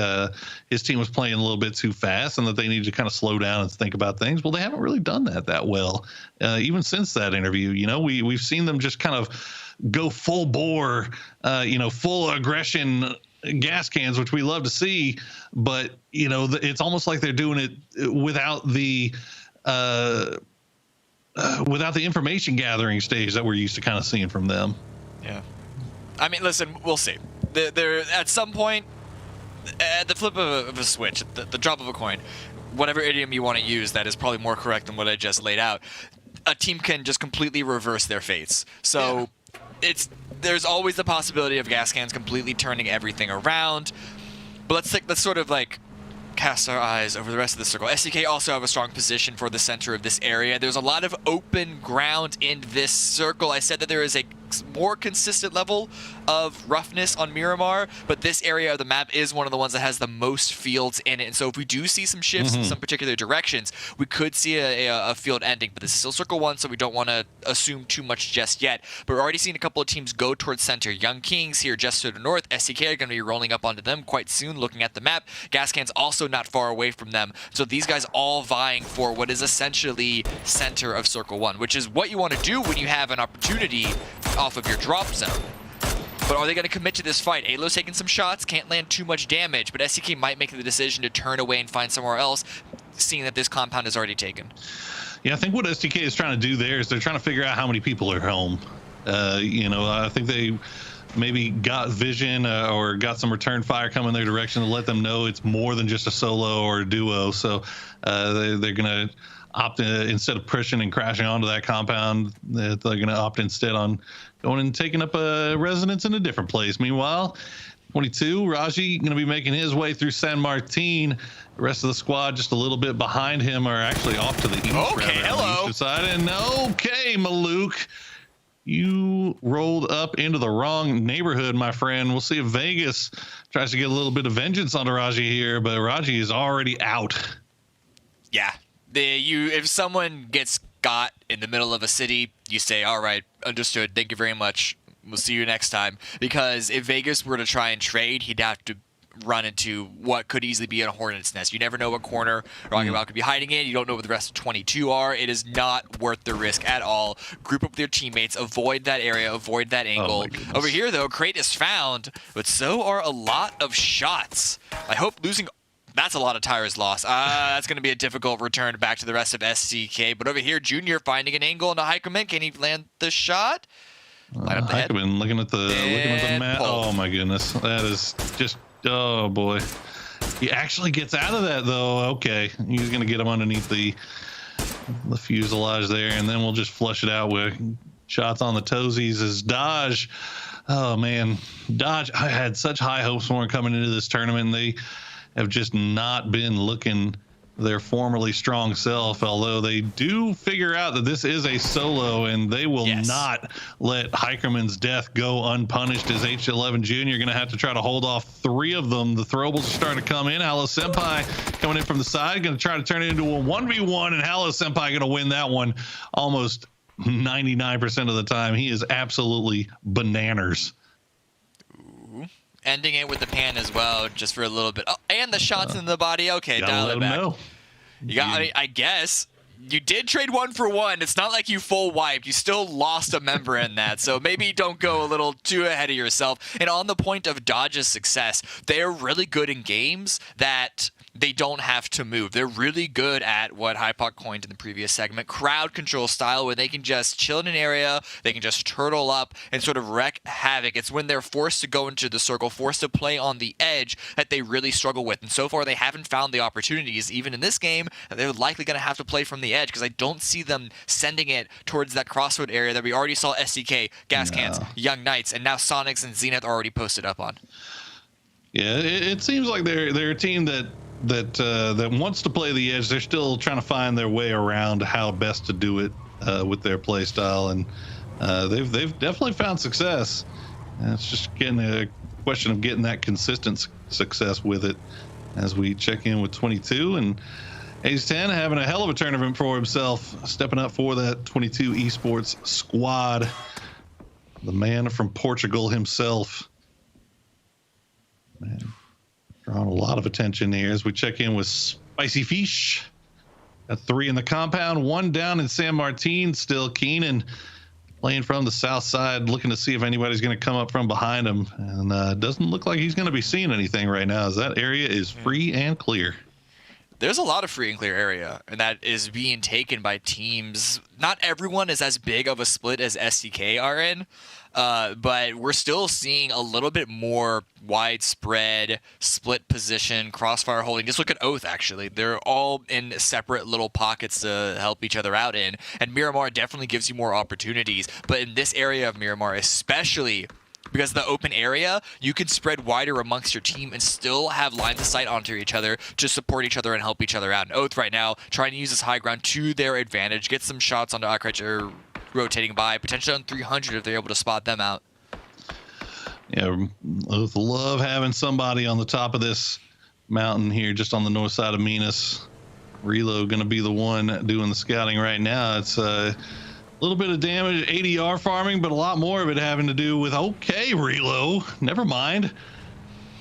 his team was playing a little bit too fast and that they needed to kind of slow down and think about things. Well, they haven't really done that well, even since that interview. We've seen them just kind of go full bore, full aggression Gas Cans, which we love to see, but it's almost like they're doing it without the information gathering stage that we're used to kind of seeing from them. Yeah. I mean, listen, we'll see. There at some point, at the flip of a switch, the drop of a coin, whatever idiom you want to use that is probably more correct than what I just laid out, a team can just completely reverse their fates. So there's always the possibility of Gas Cans completely turning everything around. But let's sort of like cast our eyes over the rest of the circle. SDK also have a strong position for the center of this area. There's a lot of open ground in this circle. I said that there is a more consistent level of roughness on Miramar, but this area of the map is one of the ones that has the most fields in it. And so if we do see some shifts in some particular directions, we could see a field ending. But this is still Circle 1, so we don't want to assume too much just yet. But we're already seeing a couple of teams go towards center. Young Kings here just to the north. STK are going to be rolling up onto them quite soon, looking at the map. Gascan's also not far away from them. So these guys all vying for what is essentially center of Circle 1, which is what you want to do when you have an opportunity off of your drop zone. But are they going to commit to this fight? Alo's taking some shots, can't land too much damage, but STK might make the decision to turn away and find somewhere else, seeing that this compound is already taken. Yeah, I think what STK is trying to do there is they're trying to figure out how many people are home. You know, I think they maybe got vision or got some return fire coming their direction to let them know it's more than just a solo or a duo. So they're going to opt in, instead of pushing and crashing onto that compound, they're going to opt instead on going and taking up a residence in a different place. Meanwhile, 22, Raji going to be making his way through San Martin. The rest of the squad just a little bit behind him are actually off to the east. Okay, hello. East side. And okay, Maluk, you rolled up into the wrong neighborhood, my friend. We'll see if Vegas tries to get a little bit of vengeance on Raji here, but Raji is already out. Yeah. If someone gets got in the middle of a city, you say, all right, understood, thank you very much, we'll see you next time. Because if Vegas were to try and trade, he'd have to run into what could easily be a hornet's nest. You never know what corner Rocky Rock could be hiding in. You don't know what the rest of 22 are. It is not worth the risk at all. Group up with your teammates, avoid that area, avoid that angle. Over here, though, Crate is found, but so are a lot of shots. I hope losing... That's a lot of tires lost. That's going to be a difficult return back to the rest of SCK. But over here, Junior finding an angle into Heikeman. Can he land the shot? Line up the head. Heikeman looking at the map. Oh my goodness, that is just, oh boy. He actually gets out of that though. Okay, he's going to get him underneath the fuselage there, and then we'll just flush it out with shots on the toesies as Dodge. Oh man, Dodge. I had such high hopes for him coming into this tournament. They have just not been looking their formerly strong self, although they do figure out that this is a solo and they will not let Hikerman's death go unpunished, as H11 Junior going to have to try to hold off 3 of them. The throwables are starting to come in. Hallow Senpai coming in from the side, going to try to turn it into a 1v1, and Hallow Senpai going to win that one almost 99% of the time. He is absolutely bananas. Ending it with the pan as well, just for a little bit. Oh, and the shots in the body. Okay, dial it back. You got. I mean, I guess you did trade 1 for 1. It's not like you full wiped. You still lost a member in that. So maybe don't go a little too ahead of yourself. And on the point of Dodge's success, they're really good in games that they don't have to move. They're really good at what Hypoc coined in the previous segment, crowd control style, where they can just chill in an area, they can just turtle up and sort of wreak havoc. It's when they're forced to go into the circle, forced to play on the edge, that they really struggle with. And so far, they haven't found the opportunities, even in this game, they're likely going to have to play from the edge, because I don't see them sending it towards that crossroad area that we already saw SDK, Gas Cans, Young Knights, and now Sonics and Zenith are already posted up on. Yeah, it seems like they're a team that wants to play the edge. They're still trying to find their way around how best to do it with their play style, and they've definitely found success. And it's just getting a question of getting that consistent success with it. As we check in with 22, and Ace 10 having a hell of a tournament for himself, stepping up for that 22 esports squad. The man from Portugal himself. Man, drawing a lot of attention here as we check in with Spicy Fish. Got 3 in the compound, 1 down in San Martin. Still Keenan playing from the south side, looking to see if anybody's going to come up from behind him. And doesn't look like he's going to be seeing anything right now, as that area is free and clear. There's a lot of free and clear area, and that is being taken by teams. Not everyone is as big of a split as SDK are in, but we're still seeing a little bit more widespread split position, crossfire holding. Just look at Oath, actually. They're all in separate little pockets to help each other out in, and Miramar definitely gives you more opportunities. But in this area of Miramar, especially because of the open area, you can spread wider amongst your team and still have lines of sight onto each other to support each other and help each other out. And Oath right now trying to use this high ground to their advantage, get some shots onto Akrach rotating by, potentially on 300 if they're able to spot them out. Yeah, love having somebody on the top of this mountain here, just on the north side of Minas. Relo going to be the one doing the scouting right now. It's a little bit of damage, ADR farming, but a lot more of it having to do with, okay, Relo, never mind.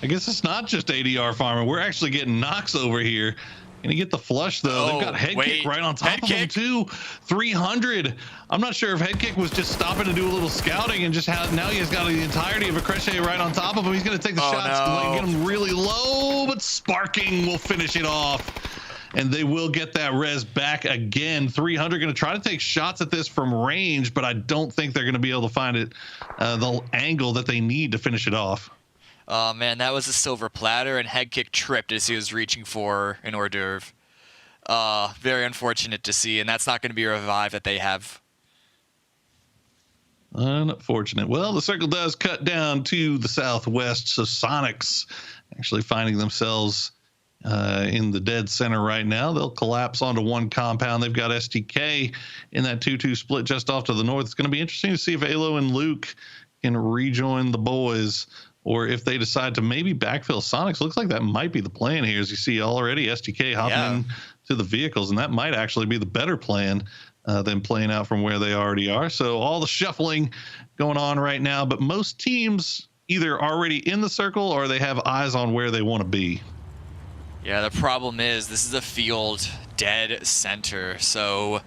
I guess it's not just ADR farming. We're actually getting knocks over here. Gonna get the flush though. They've got head kick right on top of him too. 300. I'm not sure if head kick was just stopping to do a little scouting and just now he has got the entirety of a Crochet right on top of him. He's gonna take the shots, get him really low, but Sparking will finish it off. And they will get that res back again. 300 going to try to take shots at this from range, but I don't think they're going to be able to find it the angle that they need to finish it off. Oh man, that was a silver platter, and head kick tripped as he was reaching for an hors d'oeuvre. Very unfortunate to see, and that's not going to be a revive that they have. Unfortunate. Well, the circle does cut down to the southwest, so Sonics actually finding themselves in the dead center right now. They'll collapse onto one compound. They've got STK in that 2-2 split just off to the north. It's going to be interesting to see if Alo and Luke can rejoin the boys, or if they decide to maybe backfill Sonics. Looks like that might be the plan here, as you see already STK hopping in to the vehicles, and that might actually be the better plan than playing out from where they already are. So all the shuffling going on right now, but most teams either already in the circle or they have eyes on where they want to be. Yeah, the problem is this is a field dead center, so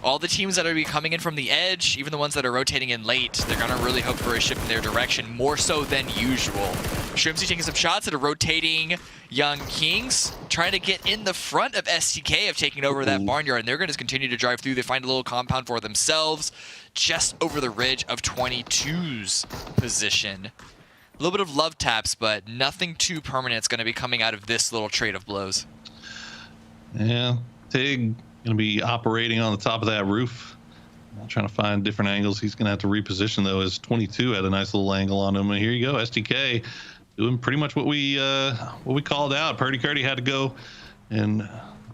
all the teams that are coming in from the edge, even the ones that are rotating in late, they're gonna really hope for a shift in their direction, more so than usual. Shrimsy taking some shots at a rotating Young Kings, trying to get in the front of STK of taking over that barnyard, and they're gonna continue to drive through. They find a little compound for themselves, just over the ridge of 22's position. A little bit of love taps, but nothing too permanent is going to be coming out of this little trade of blows. Yeah, Tig going to be operating on the top of that roof. Trying to find different angles. He's going to have to reposition, though, as 22 had a nice little angle on him. And here you go, STK doing pretty much what we called out. Purdy Curdy had to go and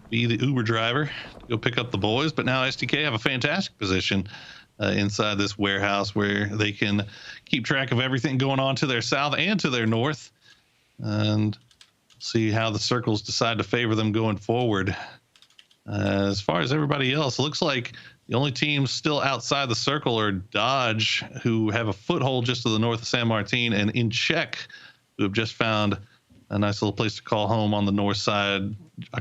be the Uber driver to go pick up the boys. But now STK have a fantastic position inside this warehouse where they can keep track of everything going on to their south and to their north, and see how the circles decide to favor them going forward. As far as everybody else, it looks like the only teams still outside the circle are Dodge, who have a foothold just to the north of San Martin, and In Check, who have just found a nice little place to call home on the north side.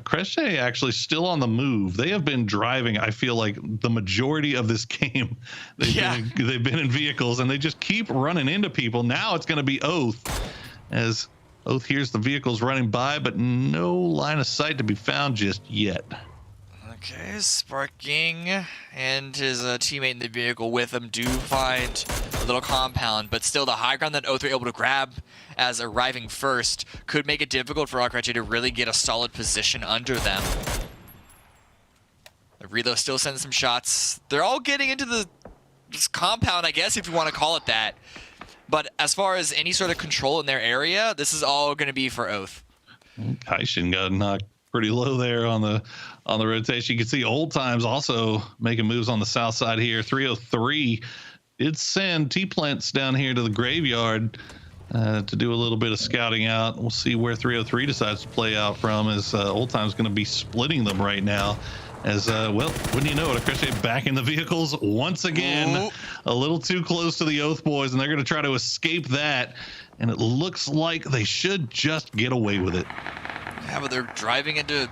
Crochet actually still on the move. They have been driving, I feel like, the majority of this game. They've been in vehicles, and they just keep running into people. Now it's going to be Oath, as Oath hears the vehicles running by, but no line of sight to be found just yet. Okay, Sparking and his teammate in the vehicle with him do find a little compound, but still the high ground that Oath were able to grab as arriving first could make it difficult for Alcrece to really get a solid position under them. The Relo still sending some shots. They're all getting into this compound, I guess, if you want to call it that. But as far as any sort of control in their area, this is all going to be for Oath. Kaishin got knocked pretty low there on the rotation. You can see Old Times also making moves on the south side here. 303 did send T-Plants down here to the graveyard to do a little bit of scouting out. We'll see where 303 decides to play out from, as Old Time's going to be splitting them right now. As, well, wouldn't you know it, Crochet back in the vehicles once again. A little too close to the Oath boys, and they're going to try to escape that. And it looks like they should just get away with it. Yeah, but they're driving into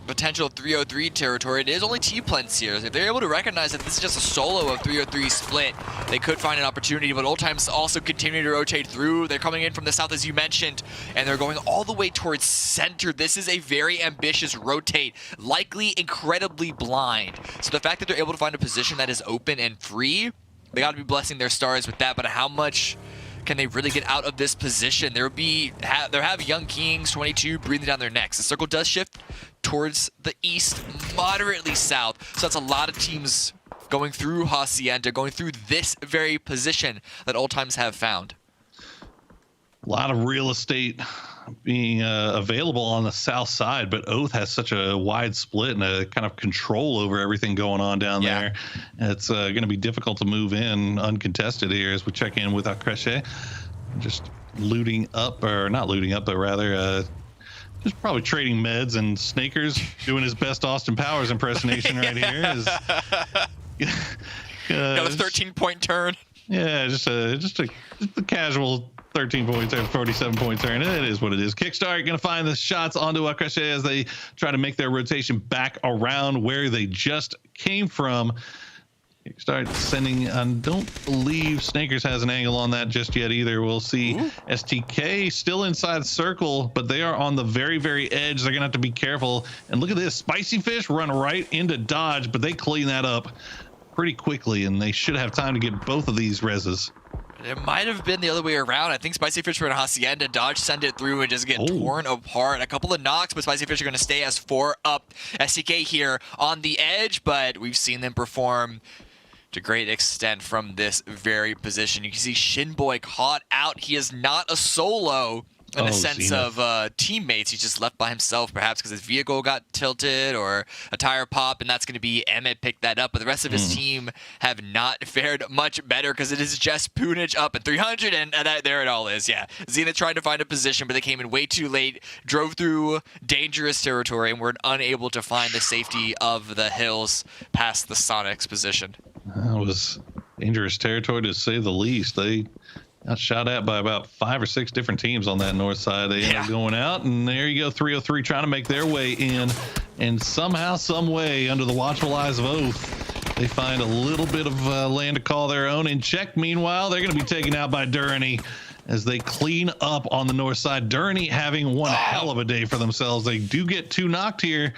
potential 303 territory. It is only T-Plants here. If they're able to recognize that this is just a solo of 303 split, they could find an opportunity, but Old Times also continue to rotate through. They're coming in from the south, as you mentioned, and they're going all the way towards center. This is a very ambitious rotate, likely incredibly blind. So the fact that they're able to find a position that is open and free, they got to be blessing their stars with that, but how much can they really get out of this position? There have Young Kings 22 breathing down their necks. The circle does shift towards the east, moderately south. So that's a lot of teams going through Hacienda, going through this very position that Old Times have found. A lot of real estate being available on the south side, but Oath has such a wide split and a kind of control over everything going on down there. It's going to be difficult to move in uncontested here as we check in with Akreshe. just looting up, or not looting up, but rather just probably trading meds, and Snakers doing his best Austin Powers impersonation right here. Got a 13-point turn. Yeah, just a casual 13-point turn, 47-point turn. It is what it is. Kickstart going to find the shots onto Akreche as they try to make their rotation back around where they just came from. Kickstart sending, I don't believe Snakers has an angle on that just yet either. We'll see. STK still inside circle, but they are on the very, very edge. They're going to have to be careful. And look at this. Spicy Fish run right into dodge, but they clean that up pretty quickly, and they should have time to get both of these reses. It might have been the other way around. I think Spicy Fish were in Hacienda, dodge, send it through, and just get torn apart. A couple of knocks, but Spicy Fish are going to stay as 4 up. STK here on the edge, but we've seen them perform to great extent from this very position. You can see Shinboy caught out. He is not a solo in the sense of teammates. He's just left by himself, perhaps because his vehicle got tilted or a tire pop, and that's going to be Emmett picked that up. But the rest of his team have not fared much better because it is just Poonage up at 300, and there it all is. Yeah, Zenith tried to find a position, but they came in way too late, drove through dangerous territory, and were unable to find the safety of the hills past the Sonic's position. That was dangerous territory to say the least. They got shot at by about 5 or 6 different teams on that north side. They ended up going out, and there you go, 303 trying to make their way in, and somehow, some way, under the watchful eyes of Oath, they find a little bit of land to call their own. In check, meanwhile, they're going to be taken out by Durrani as they clean up on the north side. Durrani having one hell of a day for themselves. They do get 2 knocked here.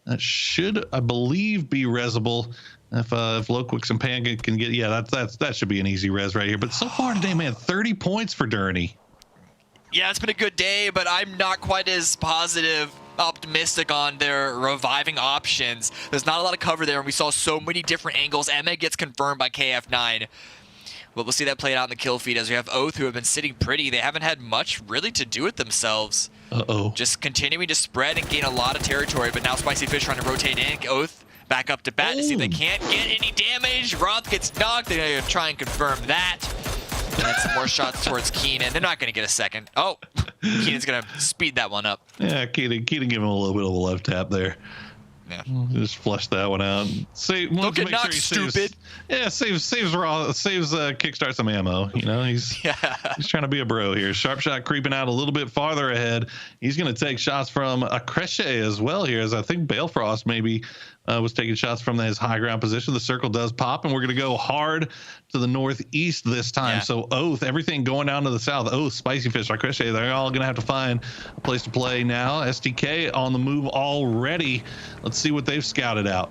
That should, I believe, be resable. If Loquix and Pan can get, that should be an easy res right here. But so far today, man, 30 points for Durrani. Yeah, it's been a good day, but I'm not quite as optimistic on their reviving options. There's not a lot of cover there, and we saw so many different angles. Emma gets confirmed by KF9. But we'll see that played out in the kill feed as we have Oath, who have been sitting pretty. They haven't had much really to do with themselves. Just continuing to spread and gain a lot of territory, but now Spicy Fish trying to rotate in. Oath back up to bat to see if they can't get any damage. Roth gets knocked. They're going to try and confirm that. And then some more shots towards Keenan. They're not going to get a second. Oh, Keenan's going to speed that one up. Yeah, Keenan giving him a little bit of a love tap there. Yeah. Just flush that one out. Don't get knocked, stupid. Saves Kickstart some ammo. You know, he's trying to be a bro here. Sharp Shot creeping out a little bit farther ahead. He's going to take shots from Akreche as well here, as I think Balefrost maybe was taking shots from his high ground position. The circle does pop, and we're going to go hard to the northeast this time. Yeah. So Oath, everything going down to the south. Oath, Spicy Fish, Akreche, they're all going to have to find a place to play now. STK on the move already. Let's see what they've scouted out.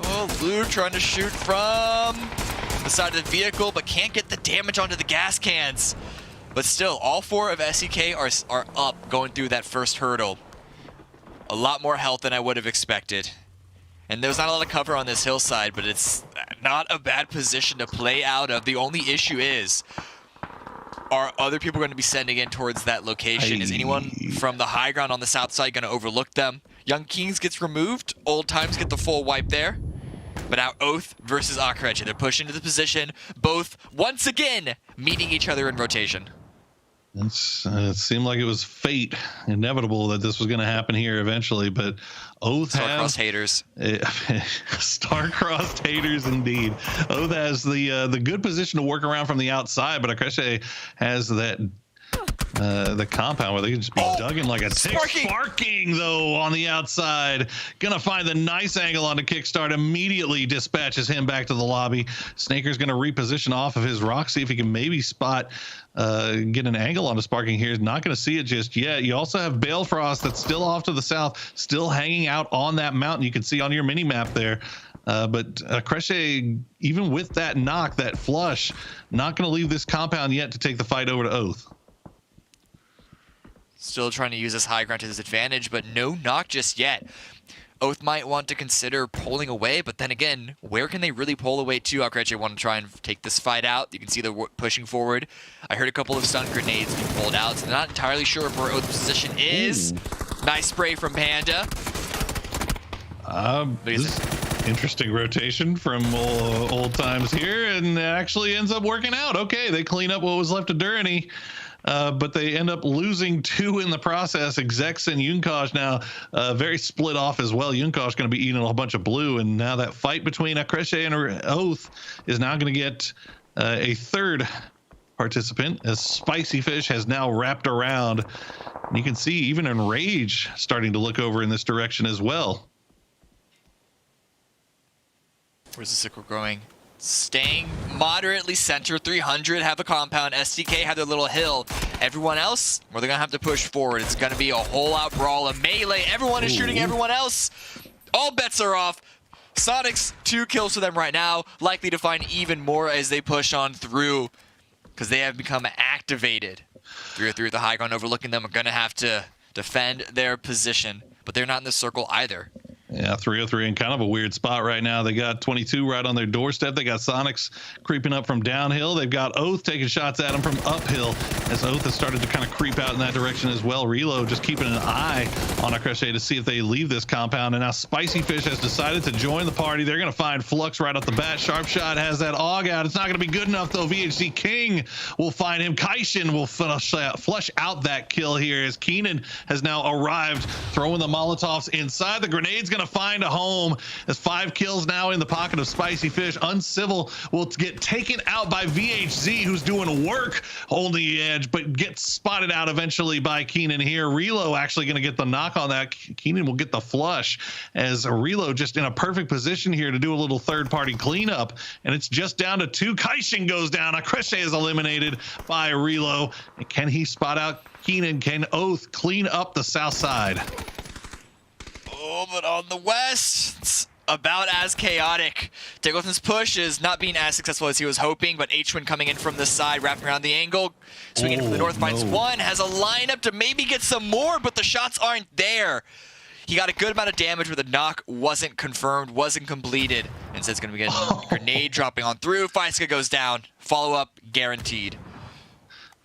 Oh, Lou trying to shoot from the side of the vehicle, but can't get the damage onto the gas cans. But still, all 4 of SEK are up going through that first hurdle. A lot more health than I would have expected. And there's not a lot of cover on this hillside, but it's not a bad position to play out of. The only issue is, are other people going to be sending in towards that location? Is anyone from the high ground on the south side going to overlook them? Young Kings gets removed. Old Times get the full wipe there. But now Oath versus Akreche. They're pushing to the position. Both, once again, meeting each other in rotation. It seemed like it was fate, inevitable that this was going to happen here eventually, but Oath Star-crossed haters. Star-crossed haters indeed. Oath has the good position to work around from the outside, but Akreche has that the compound where they can just be dug in like a tick. Sparking though on the outside. Gonna find the nice angle onto Kickstart. Immediately dispatches him back to the lobby. Snaker's gonna reposition off of his rock, see if he can maybe spot get an angle onto Sparking here. Not gonna see it just yet. You also have Balefrost that's still off to the south, still hanging out on that mountain. You can see on your mini map there. But Akreche, even with that knock, that flush, not going to leave this compound yet to take the fight over to Oath. Still trying to use this high ground to his advantage, but no knock just yet. Oath might want to consider pulling away, but then again, where can they really pull away to? Akreche want to try and take this fight out. You can see they're pushing forward. I heard a couple of stun grenades being pulled out, so they're not entirely sure where Oath's position is. Nice spray from Panda. Interesting rotation from old times here, and it actually ends up working out. Okay, they clean up what was left of Durrani, but they end up losing 2 in the process. Execs and Yunkosh now very split off as well. Yunkosh going to be eating a bunch of blue, and now that fight between Akreshe and Oath is now going to get a third participant, as Spicy Fish has now wrapped around. And you can see even Enrage starting to look over in this direction as well. Where's the circle growing? Staying moderately center. 300 have a compound. SDK have their little hill. Everyone else, well, they're going to have to push forward. It's going to be a whole-out brawl, a melee. Everyone is shooting everyone else. All bets are off. Sonics, 2 kills for them right now. Likely to find even more as they push on through, because they have become activated. 303 with the high ground overlooking them are going to have to defend their position, but they're not in the circle either. Yeah, 303 in kind of a weird spot right now. They got 22 right on their doorstep. They got Sonics creeping up from downhill. They've got Oath taking shots at them from uphill, as Oath has started to kind of creep out in that direction as well. Reload just keeping an eye on Akreshe to see if they leave this compound. And now Spicy Fish has decided to join the party. They're going to find Flux right off the bat. Sharp Shot has that AUG out. It's not going to be good enough, though. VHC King will find him. Kaishin will flush out that kill here, as Keenan has now arrived, throwing the Molotovs inside. The grenade's going to find a home, as 5 kills now in the pocket of Spicy Fish. Uncivil will get taken out by VHZ, who's doing work on the edge, but gets spotted out eventually by Keenan here. Relo actually going to get the knock on that. Keenan will get the flush, as Relo just in a perfect position here to do a little third-party cleanup, and it's just down to 2. Kaishin goes down. Akreshe is eliminated by Relo. And can he spot out Keenan? Can Oath clean up the south side? Oh, but on the west, it's about as chaotic. Digleton's push is not being as successful as he was hoping, but H-Win coming in from the side, wrapping around the angle, swinging from the north, finds 1, has a lineup to maybe get some more, but the shots aren't there. He got a good amount of damage, but the knock wasn't confirmed, wasn't completed. And so it's going to be getting a grenade dropping on through. Faiska goes down. Follow-up guaranteed.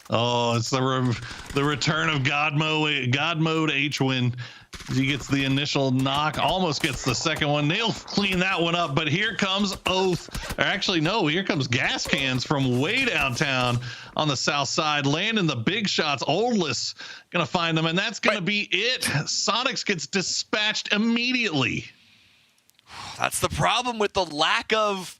Oh, it's the return of God mode H-Win. He gets the initial knock, almost gets the second one. They'll clean that one up, but here comes Oath. Or actually, no, here comes Gas Cans from way downtown on the south side, landing the big shots. Oldless gonna find them, and that's gonna be it. Sonics gets dispatched immediately. That's the problem with the lack of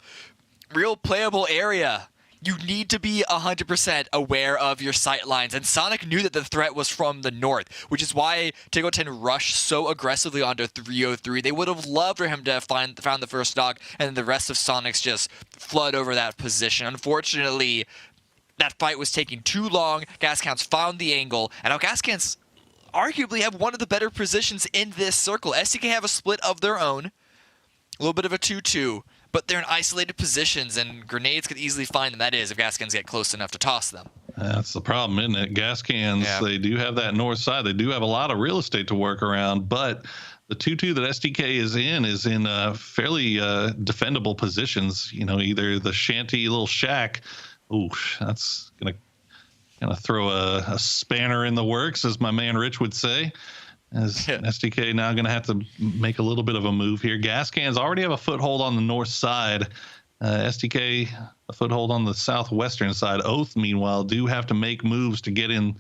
real playable area. You need to be 100% aware of your sight lines, and Sonic knew that the threat was from the north, which is why Tigoten rushed so aggressively onto 303. They would have loved for him to have found the first knock, and then the rest of Sonics just flood over that position. Unfortunately, that fight was taking too long. Gascans found the angle, and now Gascans arguably have one of the better positions in this circle. SDK have a split of their own, a little bit of a 2-2. But they're in isolated positions, and grenades could easily find them. That is, if gas cans get close enough to toss them. That's the problem, isn't it? Gas cans, They do have that north side. They do have a lot of real estate to work around, but the 2-2 that SDK is in fairly defendable positions. You know, either the shanty little shack. Ooh, that's going to kind of throw a spanner in the works, as my man Rich would say. As SDK now going to have to make a little bit of a move here. Gas cans already have a foothold on the north side. SDK a foothold on the southwestern side. Oath, meanwhile, do have to make moves to get in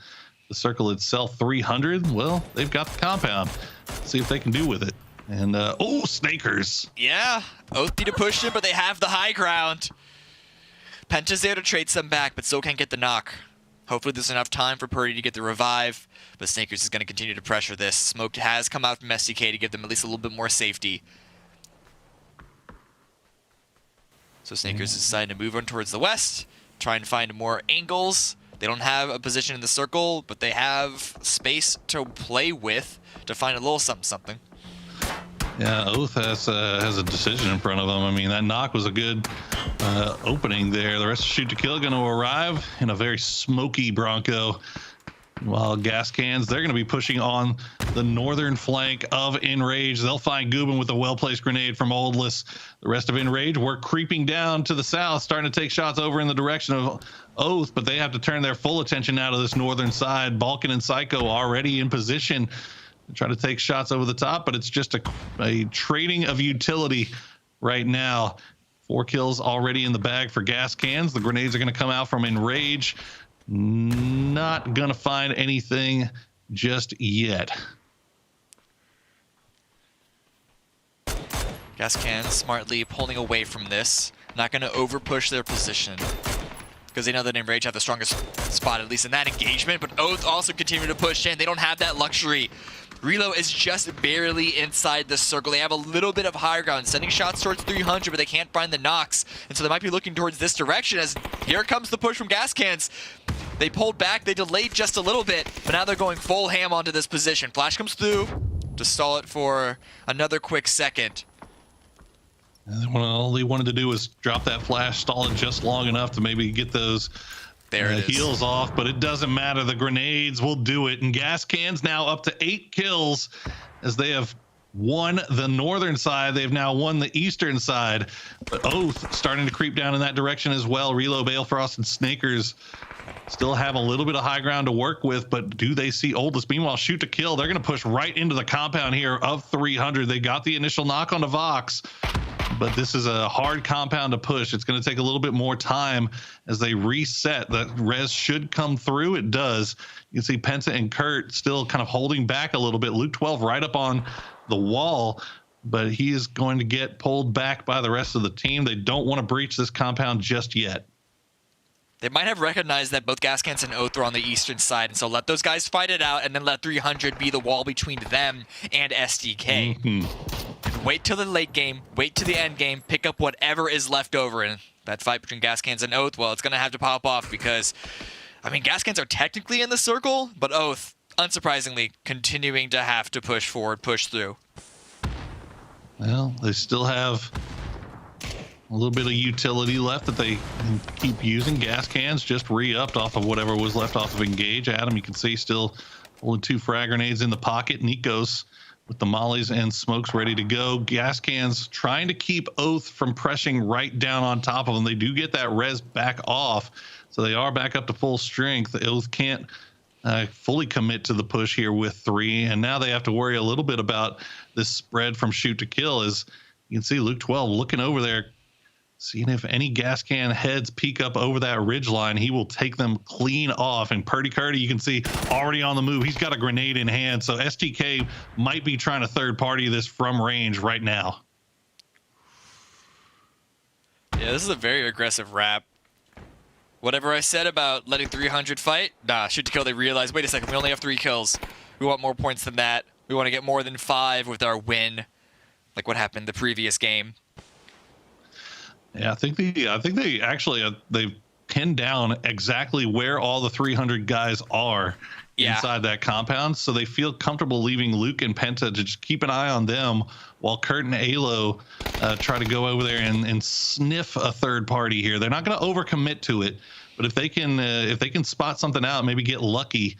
the circle itself. 300, well, they've got the compound. Let's see if they can do with it. And, Snakers. Yeah, Oath need to push it, but they have the high ground. Penta's there to trade some back, but still can't get the knock. Hopefully there's enough time for Purdy to get the revive, but Snakers is going to continue to pressure this. Smoke has come out from SDK to give them at least a little bit more safety. So Snakers is deciding to move on towards the west, try and find more angles. They don't have a position in the circle, but they have space to play with to find a little something. Yeah, Oath has a decision in front of them. I mean, that knock was a good opening there. The rest of Shoot to Kill going to arrive in a very smoky Bronco. While Gas Cans, they're going to be pushing on the northern flank of Enrage. They'll find Gubin with a well-placed grenade from Oldless. The rest of Enrage, we're creeping down to the south, starting to take shots over in the direction of Oath, but they have to turn their full attention now to this northern side. Balkan and Psycho already in position. Try to take shots over the top, but it's just a trading of utility right now. 4 kills already in the bag for gas cans. The grenades are going to come out from Enrage. Not going to find anything just yet. Gas cans smartly pulling away from this. Not going to over push their position, because they know that Enrage have the strongest spot, at least in that engagement. But Oath also continue to push in. They don't have that luxury. Relo is just barely inside the circle. They have a little bit of higher ground, sending shots towards 300, but they can't find the knocks. And so they might be looking towards this direction, as here comes the push from gas cans. They pulled back, they delayed just a little bit, but now they're going full ham onto this position. Flash comes through to stall it for another quick second. All he wanted to do was drop that flash, stall it just long enough to maybe get those heals off, but it doesn't matter. The grenades will do it. And gas cans now up to 8 kills as they have won the northern side. They've now won the eastern side. But Oath starting to creep down in that direction as well. Relo, Balefrost, and Snakers still have a little bit of high ground to work with, but do they see Oldest? Meanwhile, shoot to kill. They're going to push right into the compound here of 300. They got the initial knock on the Vox, but this is a hard compound to push. It's going to take a little bit more time as they reset. The res should come through. It does. You can see Penta and Kurt still kind of holding back a little bit. Luke 12 right up on the wall, but he is going to get pulled back by the rest of the team. They don't want to breach this compound just yet. They might have recognized that both Gascans and Oath are on the eastern side, and so let those guys fight it out and then let 300 be the wall between them and SDK. And wait till the late game, wait till the end game, pick up whatever is left over. And that fight between Gascans and Oath, well, it's going to have to pop off because, I mean, Gascans are technically in the circle, but Oath, unsurprisingly, continuing to have to push forward, push through. Well, they still have a little bit of utility left that they can keep using. Gas cans just re-upped off of whatever was left off of Engage. Adam, you can see still holding 2 frag grenades in the pocket. Nikos with the mollies and smokes ready to go. Gas cans trying to keep Oath from pressing right down on top of them. They do get that res back off, so they are back up to full strength. Oath can't fully commit to the push here with 3, and now they have to worry a little bit about this spread from shoot to kill. As you can see, Luke 12 looking over there, seeing if any gas can heads peek up over that ridge line. He will take them clean off. And Purdy Curdy, you can see already on the move. He's got a grenade in hand. So STK might be trying to third party this from range right now. Yeah, this is a very aggressive wrap. Whatever I said about letting 300 fight, nah, shoot to kill, they realize, wait a second, we only have 3 kills. We want more points than that. We want to get more than 5 with our win, like what happened the previous game. Yeah, I think they actually they've pinned down exactly where all the 300 guys are inside that compound, so they feel comfortable leaving Luke and Penta to just keep an eye on them while Kurt and Alo try to go over there and sniff a third party here. They're not going to overcommit to it, but if they can spot something out, maybe get lucky,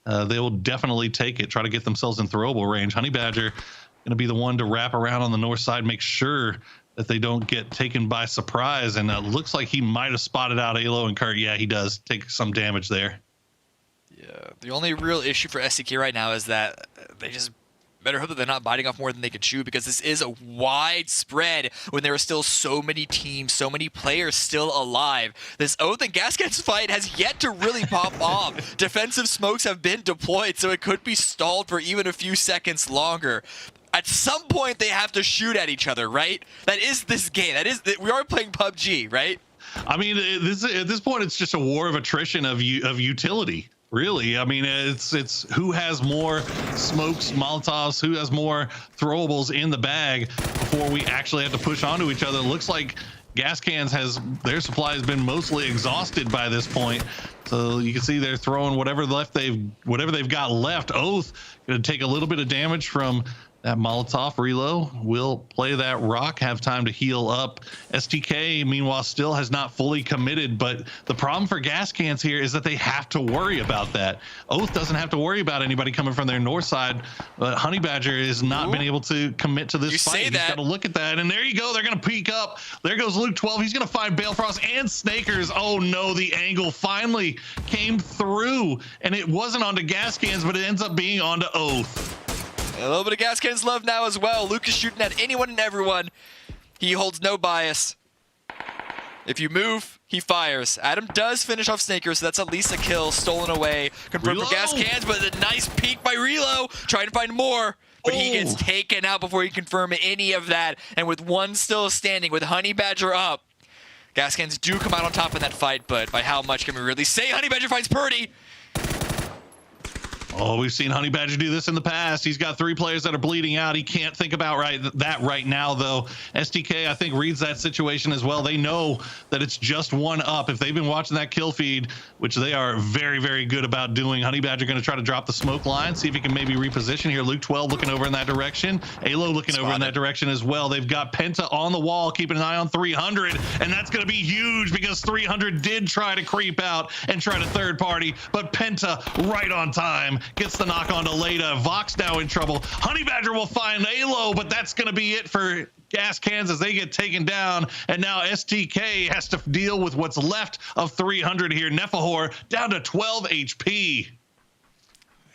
they will definitely take it. Try to get themselves in throwable range. Honey Badger going to be the one to wrap around on the north side, make sure that they don't get taken by surprise. And it looks like he might have spotted out Alo and Kurt. Yeah, he does take some damage there. Yeah, the only real issue for SDK right now is that they just better hope that they're not biting off more than they could chew, because this is a wide spread when there are still so many teams, so many players still alive. This Oath and Gascans fight has yet to really pop off. Defensive smokes have been deployed, so it could be stalled for even a few seconds longer. At some point, they have to shoot at each other, right? That is this game. We are playing PUBG, right? I mean, at this point, it's just a war of attrition of utility. Really, I mean, it's who has more smokes, Molotovs, who has more throwables in the bag before we actually have to push onto each other. It looks like Gas Cans their supply has been mostly exhausted by this point. So you can see they're throwing whatever they've got left. Oath going to take a little bit of damage from that Molotov. Relo will play that rock, have time to heal up. STK, meanwhile, still has not fully committed, but the problem for Gas Cans here is that they have to worry about that. Oath doesn't have to worry about anybody coming from their north side, but Honey Badger has not been able to commit to this fight. He's got to look at that, and there you go. They're going to peek up. There goes Luke 12. He's going to find Balefrost and Snakers. Oh no, the angle finally came through, and it wasn't onto Gas Cans, but it ends up being onto Oath. A little bit of Gas Cans love now as well. Luke is shooting at anyone and everyone. He holds no bias. If you move, he fires. Adam does finish off Snaker, so that's at least a kill stolen away. Confirmed for gas cans, but a nice peek by Relo, trying to find more. But he gets taken out before he can confirm any of that. And with one still standing, with Honey Badger up, gas cans do come out on top in that fight, but by how much can we really say? Honey Badger finds Purdy. Oh, we've seen Honey Badger do this in the past. He's got 3 players that are bleeding out. He can't think about that right now, though. STK, I think, reads that situation as well. They know that it's just 1 up. If they've been watching that kill feed, which they are very, very good about doing, Honey Badger going to try to drop the smoke line, see if he can maybe reposition here. Luke 12 looking over in that direction. Alo looking over in that direction as well. They've got Penta on the wall, keeping an eye on 300, and that's going to be huge because 300 did try to creep out and try to third party, but Penta right on time gets the knock on to Leda. Vox now in trouble. Honey Badger will find Alo, but that's going to be it for gas cans as they get taken down. And now STK has to deal with what's left of 300 here. Nefahor down to 12 HP.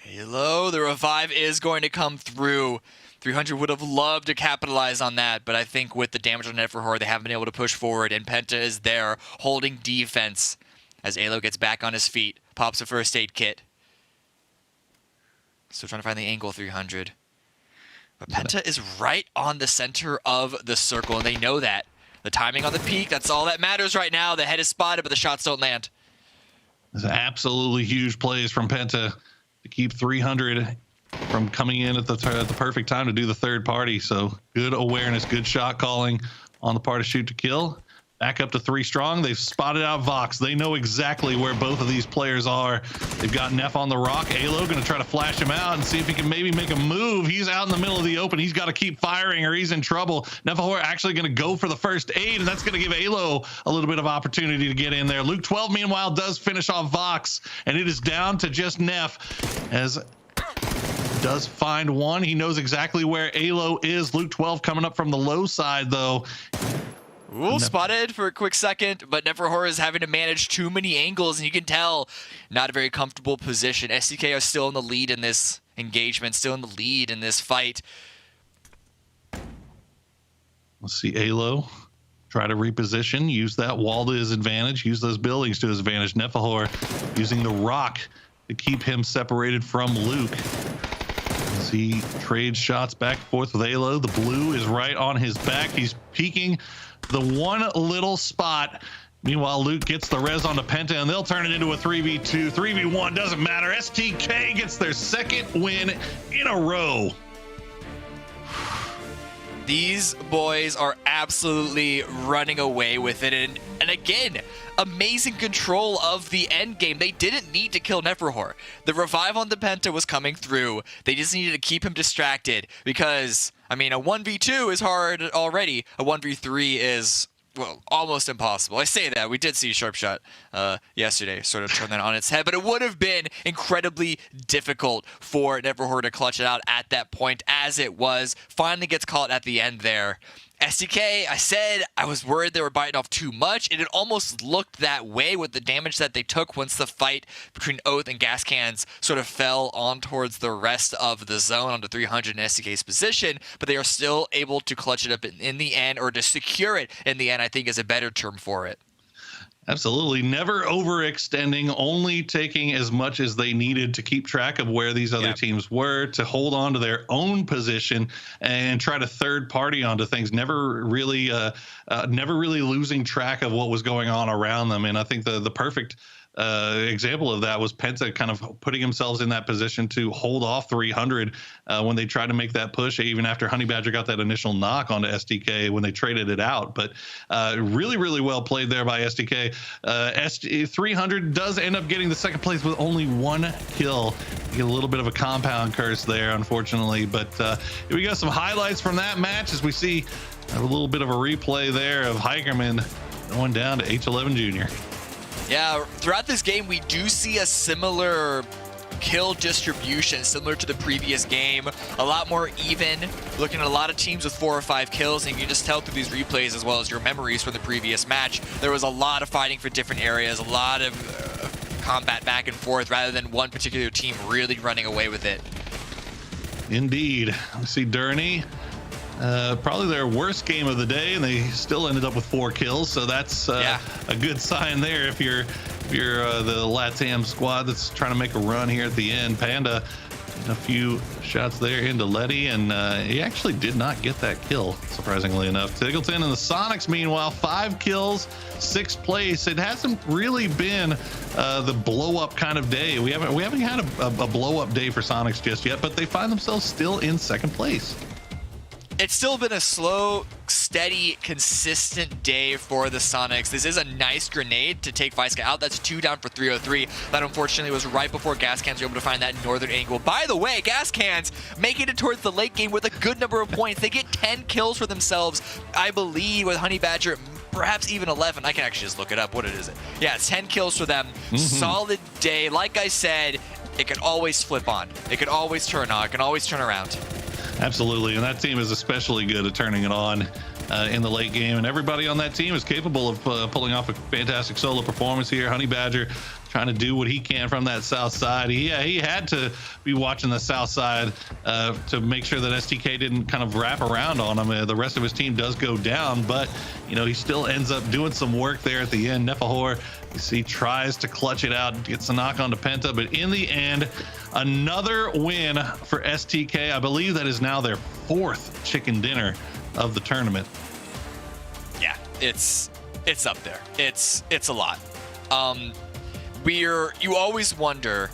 Alo, the revive is going to come through. 300 would have loved to capitalize on that, but I think with the damage on Nefahor, they haven't been able to push forward, and Penta is there holding defense as Alo gets back on his feet, pops a first aid kit. Still trying to find the angle, 300. But Penta is right on the center of the circle, and they know that. The timing on the peak, that's all that matters right now. The head is spotted, but the shots don't land. It's absolutely huge plays from Penta to keep 300 from coming in at the perfect time to do the third party. So good awareness, good shot calling on the part of Shoot to Kill. Back up to 3 strong. They've spotted out Vox. They know exactly where both of these players are. They've got Neff on the rock. Alo going to try to flash him out and see if he can maybe make a move. He's out in the middle of the open. He's got to keep firing or he's in trouble. Nefahor actually going to go for the first aid, and that's going to give Alo a little bit of opportunity to get in there. Luke 12, meanwhile, does finish off Vox, and it is down to just Neff as does find one. He knows exactly where Alo is. Luke 12 coming up from the low side, though. Ooh, spotted for a quick second, but Nefahor is having to manage too many angles, and you can tell not a very comfortable position. SDK are still in the lead in this engagement, still in the lead in this fight. Let's see Alo try to reposition, use that wall to his advantage, use those buildings to his advantage. Nefahor using the rock to keep him separated from Luke. As he trades shots back and forth with Alo, the blue is right on his back. He's peeking the one little spot. Meanwhile, Luke gets the res onto Penta, and they'll turn it into a 3v2. 3v1 doesn't matter. STK gets their second win in a row. These boys are absolutely running away with it. And again, amazing control of the end game. They didn't need to kill Nefahor. The revive on the Penta was coming through. They just needed to keep him distracted because, I mean, a 1v2 is hard already. A 1v3 is, well, almost impossible. I say that. We did see Sharpshot yesterday sort of turn that on its head, but it would have been incredibly difficult for Nefahor to clutch it out at that point as it was. Finally gets caught at the end there. SDK, I said I was worried they were biting off too much, and it almost looked that way with the damage that they took once the fight between Oath and Gas Cans sort of fell on towards the rest of the zone onto 300 in SDK's position, but they are still able to clutch it up in the end, or to secure it in the end, I think is a better term for it. Absolutely. Never overextending, only taking as much as they needed to keep track of where these other teams were, to hold on to their own position and try to third party onto things. Never really losing track of what was going on around them. And I think the perfect example of that was Penta kind of putting themselves in that position to hold off 300 when they tried to make that push, even after Honey Badger got that initial knock onto SDK when they traded it out. But really, really well played there by SDK. 300 does end up getting the second place with only 1 kill. You get a little bit of a compound curse there, unfortunately. But here we got some highlights from that match as we see a little bit of a replay there of Hikerman going down to H11 Junior. Yeah, throughout this game, we do see a similar kill distribution, similar to the previous game. A lot more even, looking at a lot of teams with 4 or 5 kills, and you can just tell through these replays as well as your memories from the previous match. There was a lot of fighting for different areas, a lot of combat back and forth, rather than one particular team really running away with it. Indeed. We see Durney Probably their worst game of the day, and they still ended up with 4 kills. So that's a good sign there. If you're the LATAM squad that's trying to make a run here at the end. Panda, a few shots there into Letty, and he actually did not get that kill, surprisingly enough. Tiggleton and the Sonics, meanwhile, 5 kills, 6th place. It hasn't really been the blow up kind of day. We haven't had a blow up day for Sonics just yet, but they find themselves still in 2nd place. It's still been a slow, steady, consistent day for the Sonics. This is a nice grenade to take Viska out. That's 2 down for 303. That unfortunately was right before Gas Cans were able to find that northern angle. By the way, Gas Cans making it towards the late game with a good number of points. They get 10 kills for themselves, I believe, with Honey Badger, perhaps even 11. I can actually just look it up. What is it? Yeah, it's 10 kills for them. Solid day. Like I said, it could always flip on. It could always turn on. It can always turn around. Absolutely, and that team is especially good at turning it on in the late game, and everybody on that team is capable of pulling off a fantastic solo performance here. Honey Badger trying to do what he can from that south side. He had to be watching the south side to make sure that STK didn't kind of wrap around on him. The rest of his team does go down, but he still ends up doing some work there at the end. Nefahor, you see, tries to clutch it out, gets the knock onto Penta, but in the end, another win for STK. I believe that is now their 4th chicken dinner of the tournament. Yeah, it's up there. It's a lot. You always wonder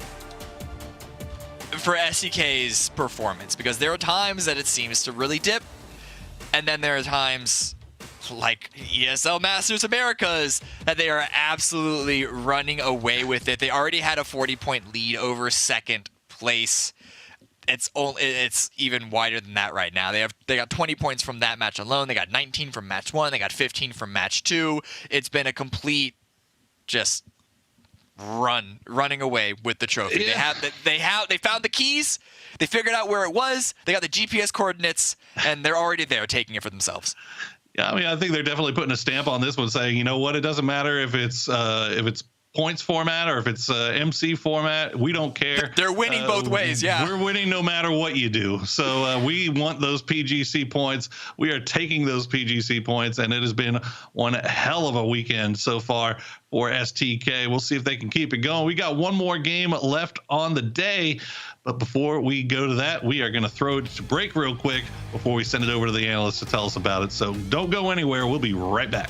for STK's performance, because there are times that it seems to really dip, and then there are times like ESL Masters Americas that they are absolutely running away with it. They already had a 40-point lead over 2nd place. It's even wider than that right now. They got 20 points from that match alone. They got 19 from match 1. They got 15 from match 2. It's been a complete just running away with the trophy. Yeah. They found the keys. They figured out where it was. They got the GPS coordinates, and they're already there taking it for themselves. Yeah, I mean, I think they're definitely putting a stamp on this one, saying, you know what, it doesn't matter if it's points format or if it's MC format, we don't care. They're winning both ways. Yeah, we're winning no matter what you do. So we want those PGC points. We are taking those PGC points, and it has been one hell of a weekend so far for STK. We'll see if they can keep it going. We got one more game left on the day, but before we go to that, we are going to throw it to break real quick before we send it over to the analysts to tell us about it. So don't go anywhere. We'll be right back.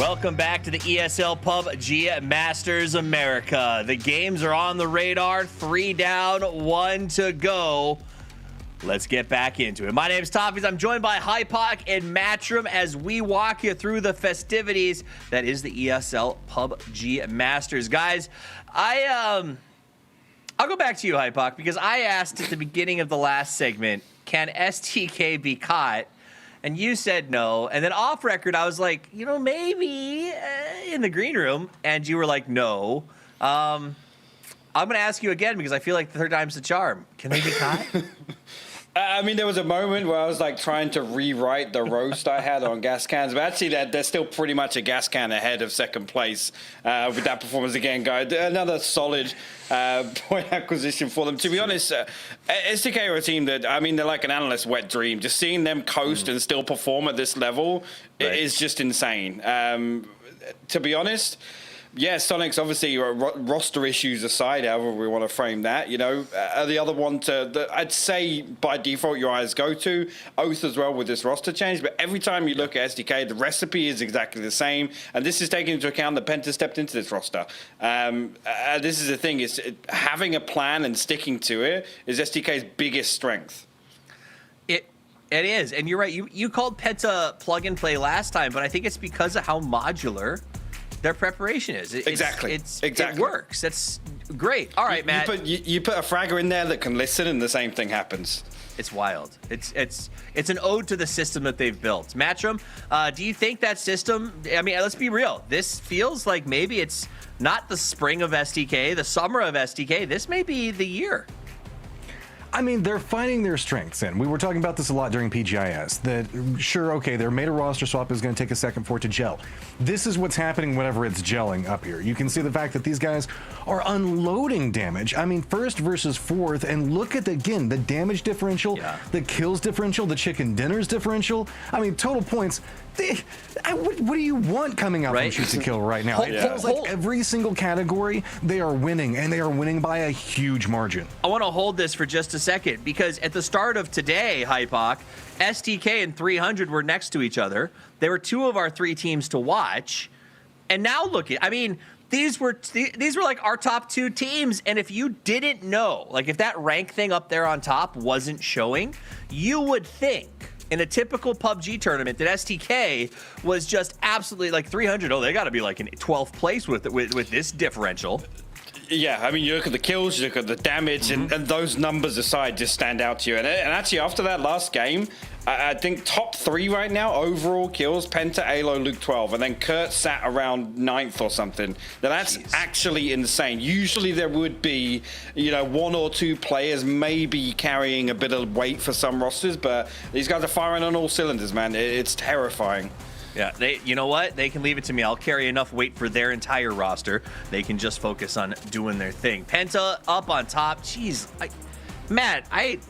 Welcome back to the ESL PUBG Masters America. The games are on the radar. 3 down, 1 to go. Let's get back into it. My name is Toffees. I'm joined by Hypoc and Matchroom as we walk you through the festivities that is the ESL PUBG Masters. Guys, I'll go back to you, Hypoc, because I asked at the beginning of the last segment, can STK be caught? And you said no. And then off record, I was like, maybe in the green room. And you were like, no. I'm going to ask you again because I feel like the third time's the charm. Can they be caught? I mean, there was a moment where I was like trying to rewrite the roast I had on gas cans, but actually they're still pretty much a gas can ahead of second place with that performance again, guys. Another solid point acquisition for them. To be honest, SDK are a team that, I mean, they're like an analyst's wet dream. Just seeing them coast and still perform at this level is just insane. To be honest, yeah, Sonics, obviously, roster issues aside, however we want to frame that, the other one I'd say by default your eyes go to, Oath as well with this roster change, but every time you look at SDK, the recipe is exactly the same, and this is taking into account that Penta stepped into this roster. This is the thing, is having a plan and sticking to it is SDK's biggest strength. It is, and you're right, you called Penta plug and play last time, but I think it's because of how modular their preparation is. Exactly. It works. That's great. All right, Matt. You put a fragger in there that can listen, and the same thing happens. It's wild. It's an ode to the system that they've built. Matchroom, do you think that system? I mean, let's be real. This feels like maybe it's not the spring of STK, the summer of STK. This may be the year. I mean, they're finding their strengths, and we were talking about this a lot during PGIS, that sure, okay, their meta roster swap is going to take a second for it to gel. This is what's happening whenever it's gelling up here. You can see the fact that these guys are unloading damage. I mean, first versus fourth, and look at, again, the damage differential, the kills differential, the chicken dinners differential. I mean, total points. What do you want coming out from Shoot to Kill right now? It feels like every single category, they are winning, and they are winning by a huge margin. I want to hold this for just a second, because at the start of today, Hypoc, STK and 300 were next to each other. They were 2 of our 3 teams to watch. And now look at, I mean, these were like our top 2 teams, and if you didn't know, like if that rank thing up there on top wasn't showing, you would think in a typical PUBG tournament that STK was just absolutely like 300. Oh, they got to be like in 12th place with this differential. Yeah, I mean, you look at the kills, you look at the damage, and those numbers aside just stand out to you. And actually, after that last game, I think top 3 right now, overall kills, Penta, Alo, Luke 12, and then Kurt sat around 9th or something. Now, that's actually insane. Usually there would be, 1 or 2 players maybe carrying a bit of weight for some rosters, but these guys are firing on all cylinders, man. It's terrifying. Yeah, you know what? They can leave it to me. I'll carry enough weight for their entire roster. They can just focus on doing their thing. Penta up on top. Jeez, Matt, I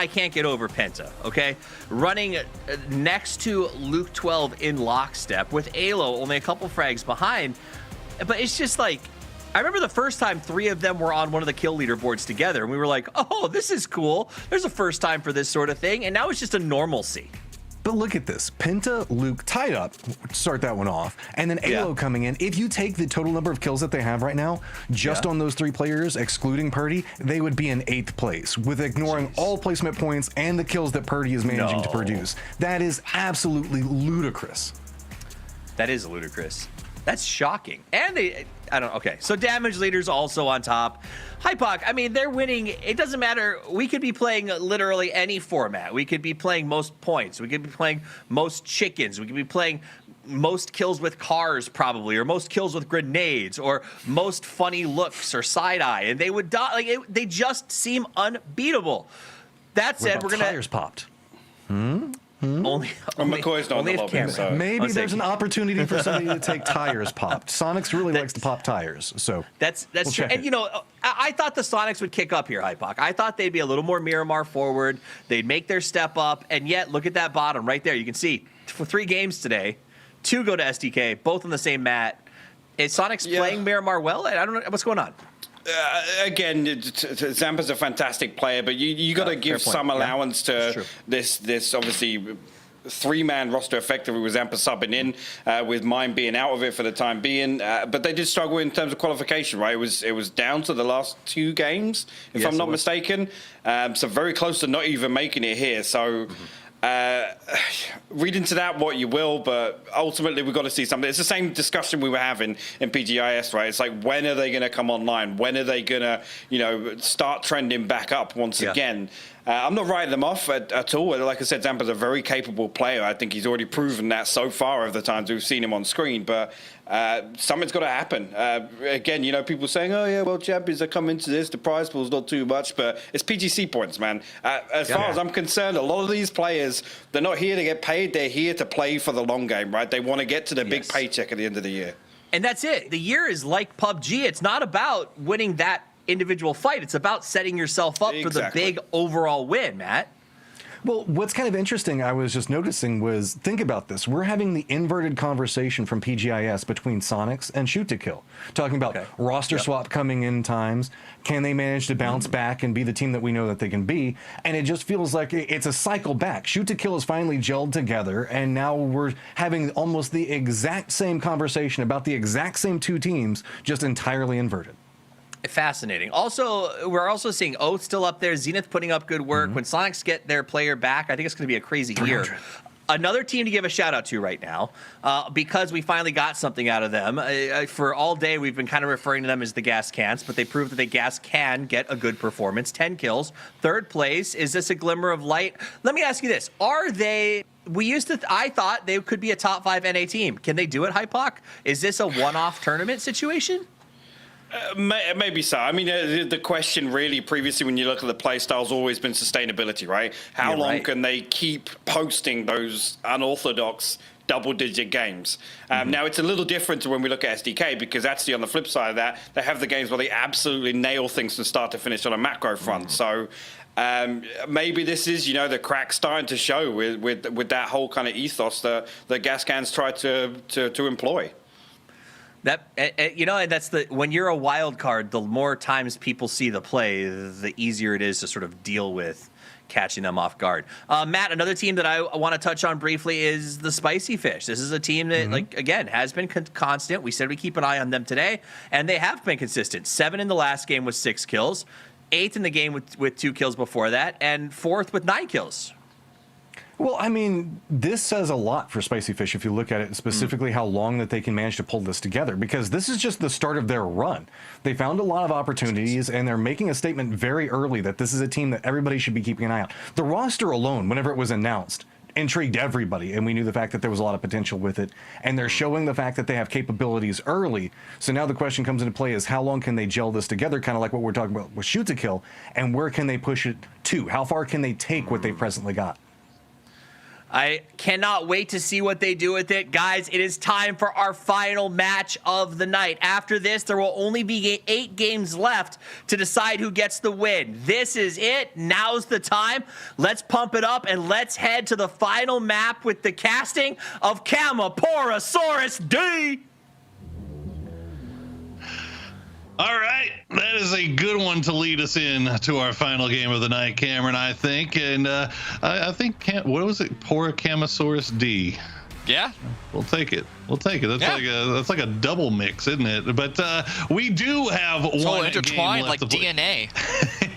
can't get over Penta, okay? Running next to Luke 12 in lockstep with Alo only a couple frags behind. But it's just like, I remember the first time 3 of them were on one of the kill leaderboards together, and we were like, oh, this is cool. There's a first time for this sort of thing, and now it's just a normalcy. But look at this. Penta, Luke tied up, start that one off, and then Alo coming in. If you take the total number of kills that they have right now, just on those 3 players, excluding Purdy, they would be in 8th place, with ignoring all placement points and the kills that Purdy is managing to produce. That is absolutely ludicrous. That is ludicrous. That's shocking. And okay. So damage leaders also on top. Hypoc, I mean, they're winning. It doesn't matter. We could be playing literally any format. We could be playing most points. We could be playing most chickens. We could be playing most kills with cars probably, or most kills with grenades, or most funny looks or side eye. And they would die. They just seem unbeatable. That said, we're gonna tires popped. Only McCoy's not in the lobby, so maybe there's an opportunity for somebody to take tires popped. Sonics really likes to pop tires, so that's true. And I thought the Sonics would kick up here, Hypoc. I thought they'd be a little more Miramar forward. They'd make their step up, and yet look at that bottom right there. You can see for 3 games today, 2 go to SDK, both on the same mat. Is Sonics playing Miramar well? I don't know what's going on. Again, Zampa's a fantastic player, but you got to give some allowance to this obviously 3-man roster effectively with Zampa subbing in, with mine being out of it for the time being. But they did struggle in terms of qualification, right? It was down to the last 2 games, if I'm not mistaken. So very close to not even making it here. So read into that what you will, but ultimately we've got to see something. It's the same discussion we were having in PGIS, right? It's like, when are they going to come online? When are they going to, start trending back up once again? I'm not writing them off at all. Like I said, Zampa's a very capable player. I think he's already proven that so far of the times we've seen him on screen. But something's got to happen. Again, people saying, oh, yeah, well, champions are coming to this. The prize pool's not too much. But it's PGC points, man. As far as I'm concerned, a lot of these players, they're not here to get paid. They're here to play for the long game, right? They want to get to the big paycheck at the end of the year. And that's it. The year is like PUBG. It's not about winning that individual fight. It's about setting yourself up for the big overall win, Matt. Well, what's kind of interesting, I was just noticing, was, think about this. We're having the inverted conversation from PGIS between Sonics and Shoot to Kill, talking about roster swap coming in times. Can they manage to bounce back and be the team that we know that they can be? And it just feels like it's a cycle back. Shoot to Kill has finally gelled together, and now we're having almost the exact same conversation about the exact same 2 teams, just entirely inverted. Fascinating. Also, we're also seeing Oath still up there. Zenith putting up good work. When Sonics get their player back, I think it's going to be a crazy year. Another team to give a shout out to right now, because we finally got something out of them. For all day, we've been kind of referring to them as the Gas Cans, but they proved that the Gas can get a good performance. 10 kills, 3rd place. Is this a glimmer of light? Let me ask you this: are they? I thought they could be a top 5 NA team. Can they do it, Hypoc? Is this a one-off tournament situation? Maybe so. I mean, the question really previously when you look at the play style's always been sustainability, right? How long can they keep posting those unorthodox double-digit games? Now, it's a little different to when we look at SDK, because actually on the flip side of that, they have the games where they absolutely nail things from start to finish on a macro front. So maybe this is, the crack starting to show with that whole kind of ethos that the Gas Cans try to employ. That and that's when you're a wild card, the more times people see the play, the easier it is to sort of deal with catching them off guard. Matt, another team that I want to touch on briefly is the Spicy Fish. This is a team that, again, has been constant. We said we keep an eye on them today, and they have been consistent. 7 in the last game with 6 kills, 8th in the game with 2 kills before that, and 4th with 9 kills. Well, I mean, this says a lot for Spicy Fish if you look at it, specifically how long that they can manage to pull this together, because this is just the start of their run. They found a lot of opportunities, and they're making a statement very early that this is a team that everybody should be keeping an eye on. The roster alone, whenever it was announced, intrigued everybody, and we knew the fact that there was a lot of potential with it, and they're showing the fact that they have capabilities early. So now the question comes into play is how long can they gel this together, kind of like what we're talking about with Shoot to Kill, and where can they push it to? How far can they take what they presently got? I cannot wait to see what they do with it. Guys, it is time for our final match of the night. After this, there will only be 8 games left to decide who gets the win. This is it. Now's the time. Let's pump it up and let's head to the final map with the casting of Camaporosaurus D. All right, that is a good one to lead us in to our final game of the night, Cameron, I think. And I think, what was it? Camaporosaurus D. Yeah, we'll take it. That's like a double mix, isn't it? But we do have it's one all intertwined game left like DNA.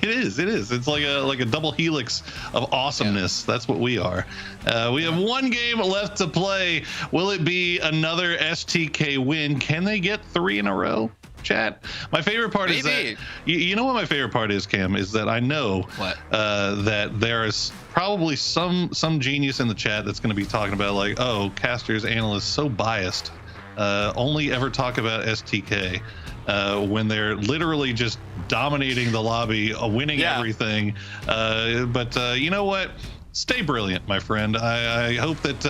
It is. It's like a double helix of awesomeness. Yeah. That's what we are. We have one game left to play. Will it be another STK win? Can they get 3 in a row? Chat. My favorite part is that you know what my favorite part is, Cam, is that I know that there is probably some genius in the chat that's going to be talking about like, oh, casters, analysts, so biased, only ever talk about STK when they're literally just dominating the lobby, winning everything. But you know what? Stay brilliant, my friend. I hope that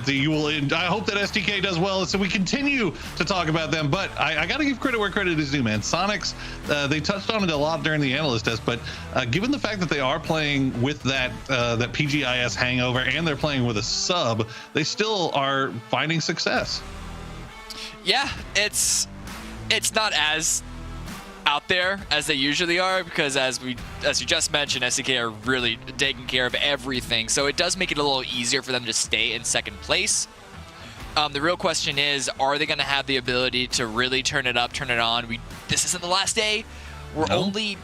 you will. I hope that STK does well, so we continue to talk about them. But I got to give credit where credit is due, man. Sonics, they touched on it a lot during the analyst test, but given the fact that they are playing with that PGIS hangover and they're playing with a sub, they still are finding success. Yeah, it's not as out there as they usually are, because as you just mentioned, SDK are really taking care of everything, so it does make it a little easier for them to stay in second place. The real question is, are they going to have the ability to really turn it up, turn it on? This isn't the last day. We're only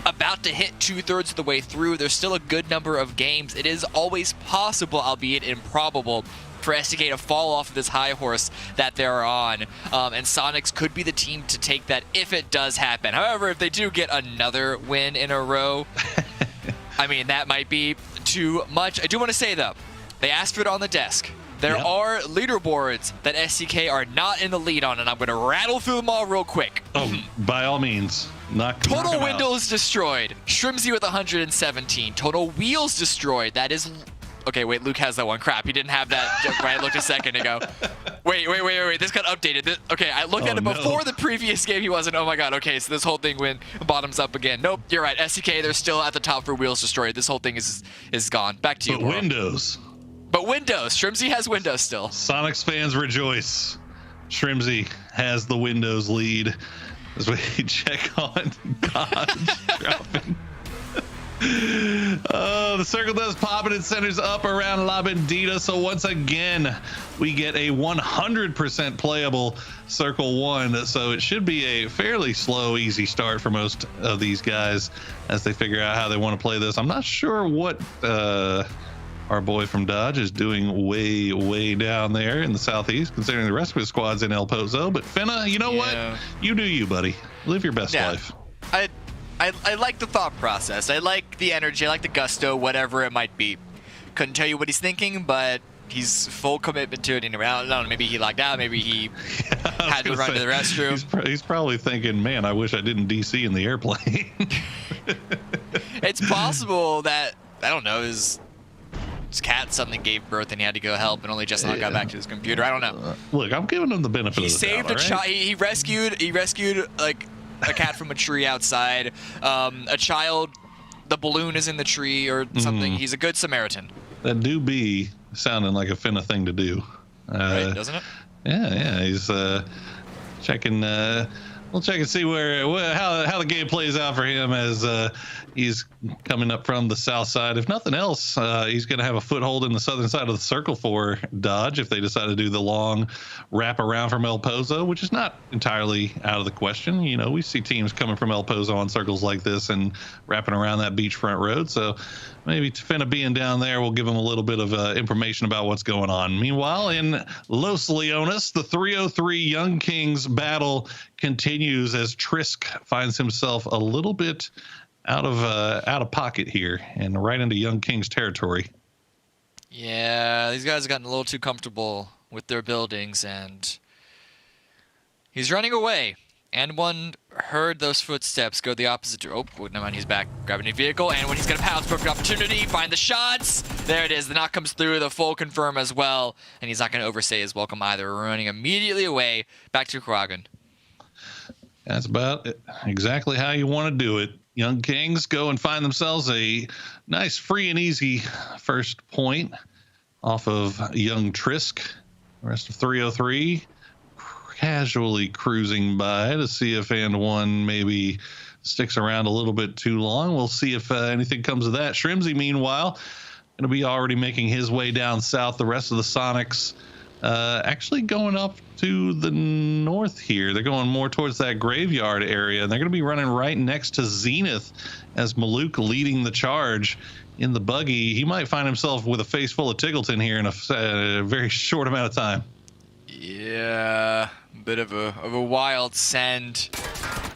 about to hit 2/3 of the way through. There's still a good number of games. It is always possible, albeit improbable, for SDK to fall off of this high horse that they're on. And Sonics could be the team to take that if it does happen. However, if they do get another win in a row, I mean, that might be too much. I do want to say, though, they asked for it on the desk. There are leaderboards that SDK are not in the lead on, and I'm going to rattle through them all real quick. Oh, by all means. Total windows destroyed. Shrimsy with 117. Total wheels destroyed. That is... Okay, wait, Luke has that one. Crap, he didn't have that when I looked a second ago. Wait. This got updated. Okay, I looked at it before the previous game. He wasn't. Oh my god, okay, so this whole thing went bottoms up again. Nope, you're right. SDK, they're still at the top for wheels destroyed. This whole thing is gone. Back to you, But Windows. But Windows. Shrimsy has Windows still. Sonics fans rejoice. Shrimsy has the Windows lead as we check on Dodge dropping. The circle does pop and it centers up around La Bandita. So once again, we get a 100% playable circle 1. So it should be a fairly slow, easy start for most of these guys as they figure out how they want to play this. I'm not sure what our boy from Dodge is doing way down there in the southeast, considering the rest of his squad's in El Pozo. But Finna, you know what? You do you, buddy. Live your best life. I like the thought process. I like the energy. I like the gusto, whatever it might be. Couldn't tell you what he's thinking, but he's full commitment to it anyway. I don't know. Maybe he locked out. Maybe he had to run to the restroom. He's probably thinking, man, I wish I didn't DC in the airplane. It's possible that, I don't know, his cat suddenly gave birth and he had to go help and only just now got back to his computer. I don't know. Look, I'm giving him the benefit of the doubt. He saved a child. He rescued like a cat from a tree outside. A child, the balloon is in the tree or something. He's a good Samaritan. That do be sounding like a Finna thing to do. Right, doesn't it? Yeah. He's checking. We'll check and see how the game plays out for him as he's coming up from the south side. If nothing else, he's going to have a foothold in the southern side of the circle for Dodge if they decide to do the long wrap around from El Pozo, which is not entirely out of the question. You know, we see teams coming from El Pozo on circles like this and wrapping around that beachfront road. So maybe Finna being down there will give them a little bit of information about what's going on. Meanwhile, in Los Leones, the 303 Young Kings battle continues as Trisk finds himself a little bit out of pocket here and right into Young Kings territory. Yeah, these guys have gotten a little too comfortable with their buildings, and he's running away. And one heard those footsteps go the opposite to... Oh, never mind, he's back grabbing a vehicle. And when he's going to pounce, perfect opportunity, find the shots. There it is. The knock comes through, the full confirm as well. And he's not going to overstay his welcome either. Running immediately away back to Kragan. That's about it. Exactly how you want to do it. Young Kings go and find themselves a nice, free and easy first point off of Young Trisk. The rest of 303 casually cruising by to see if and one maybe sticks around a little bit too long. We'll see if anything comes of that. Shrimsy, meanwhile, going to be already making his way down south. The rest of the Sonics actually going up to the north here. They're going more towards that graveyard area, and they're going to be running right next to Zenith as Maluk leading the charge in the buggy. He might find himself with a face full of Tiggleton here in a very short amount of time. Yeah, bit of a wild send.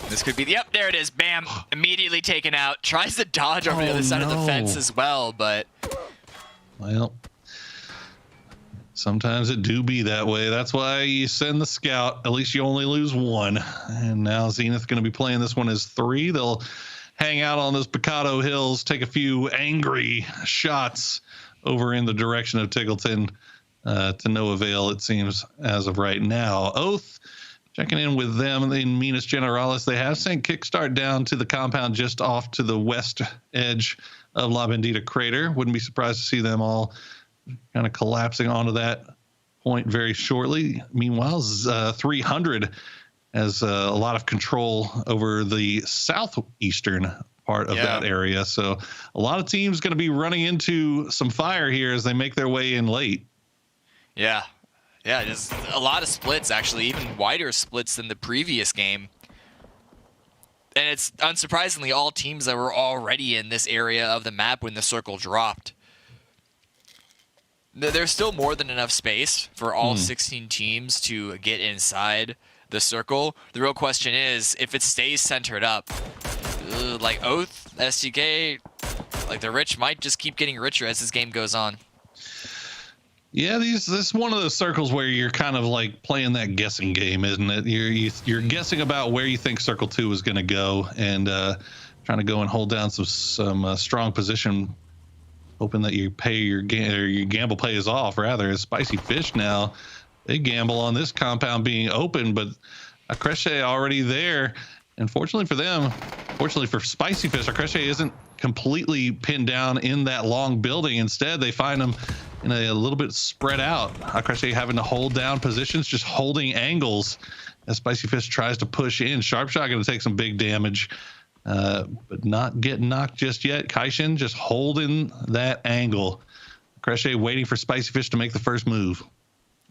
This could be the... Yep, there it is. Bam. Immediately taken out. Tries to dodge over the other side of the fence as well, but... Well... Sometimes it do be that way. That's why you send the scout. At least you only lose one. And now Zenith going to be playing this one as 3. They'll hang out on those Picado Hills, take a few angry shots over in the direction of Tiggleton to no avail, it seems, as of right now. Oath checking in with them in Minas Generalis. They have sent Kickstart down to the compound just off to the west edge of La Bandita Crater. Wouldn't be surprised to see them all kind of collapsing onto that point very shortly. Meanwhile, 300 has a lot of control over the southeastern part of that area. So a lot of teams going to be running into some fire here as they make their way in late. Yeah. Yeah, there's a lot of splits, actually, even wider splits than the previous game. And it's unsurprisingly all teams that were already in this area of the map when the circle dropped. There's still more than enough space for all 16 teams to get inside the circle. The real question is, if it stays centered up, like Oath, STK, like the rich might just keep getting richer as this game goes on. Yeah, this is one of those circles where you're kind of like playing that guessing game, isn't it? You're guessing about where you think Circle 2 is going to go, and trying to go and hold down some strong position, hoping that your gamble pays off. Rather, as Spicy Fish now, they gamble on this compound being open, but Akreshe already there. And fortunately for them, fortunately for Spicy Fish, Akreshe isn't completely pinned down in that long building. Instead, they find him in a little bit spread out. Akreshe having to hold down positions, just holding angles as Spicy Fish tries to push in. Sharpshot going to take some big damage, but not getting knocked just yet. Kaishin just holding that angle. Akreshe waiting for Spicy Fish to make the first move.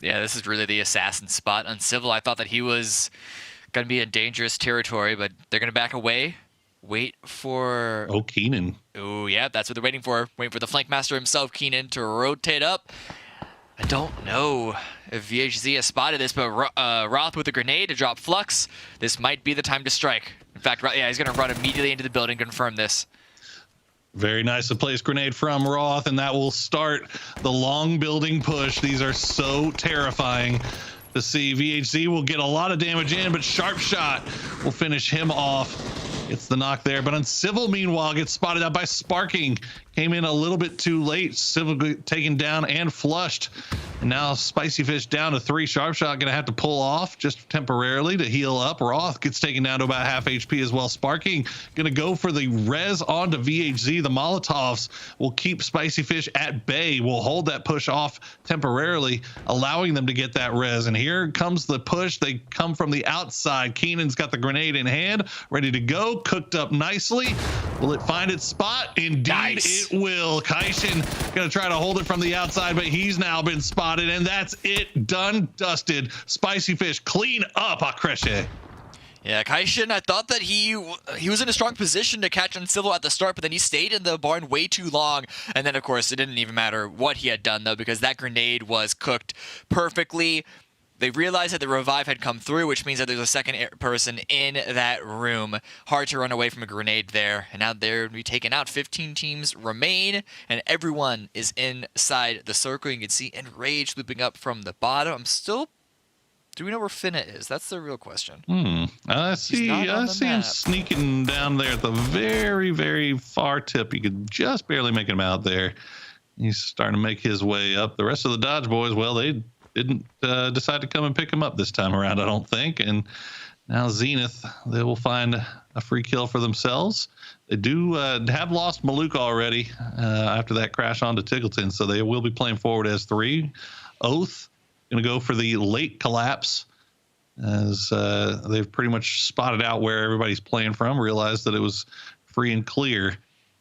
Yeah, this is really the assassin spot. Uncivil, I thought that he was going to be in dangerous territory, but they're going to back away. Wait for... Oh, Keenan. Oh, yeah, that's what they're waiting for. Waiting for the flank master himself, Keenan, to rotate up. I don't know if VHZ has spotted this, but Roth with a grenade to drop Flux. This might be the time to strike. In fact, yeah, he's going to run immediately into the building, confirm this. Very nicely placed grenade from Roth, and that will start the long building push. These are so terrifying to see. VHZ will get a lot of damage in, but Sharpshot will finish him off. It's the knock there, but Uncivil, meanwhile, gets spotted out by Sparking. Came in a little bit too late. Civil taken down and flushed. And now Spicy Fish down to 3. Sharpshot going to have to pull off just temporarily to heal up. Roth gets taken down to about half HP as well. Sparking going to go for the res onto VHZ. The Molotovs will keep Spicy Fish at bay. Will hold that push off temporarily, allowing them to get that res. And here comes the push. They come from the outside. Keenan's got the grenade in hand, ready to go. Cooked up nicely. Will it find its spot? Indeed, nice. It will. Kaishin going to try to hold it from the outside, but he's now been spotted, and that's it. Done, dusted. Spicy Fish clean up Akreshe. Yeah, Kaishin, I thought that he was in a strong position to catch Uncivil at the start, but then he stayed in the barn way too long. And then, of course, it didn't even matter what he had done, though, because that grenade was cooked perfectly. They realized that the revive had come through, which means that there's a second person in that room. Hard to run away from a grenade there. And now they're going to be taken out. 15 teams remain, and everyone is inside the circle. You can see Enrage looping up from the bottom. Do we know where Finna is? That's the real question. I see him sneaking down there at the very, very far tip. You could just barely make him out there. He's starting to make his way up. The rest of the Dodge boys, well, they didn't decide to come and pick him up this time around, I don't think. And now Zenith, they will find a free kill for themselves. They do have lost Maluk already after that crash onto Tiggleton, so they will be playing forward as 3. Oath going to go for the late collapse, as they've pretty much spotted out where everybody's playing from, realized that it was free and clear.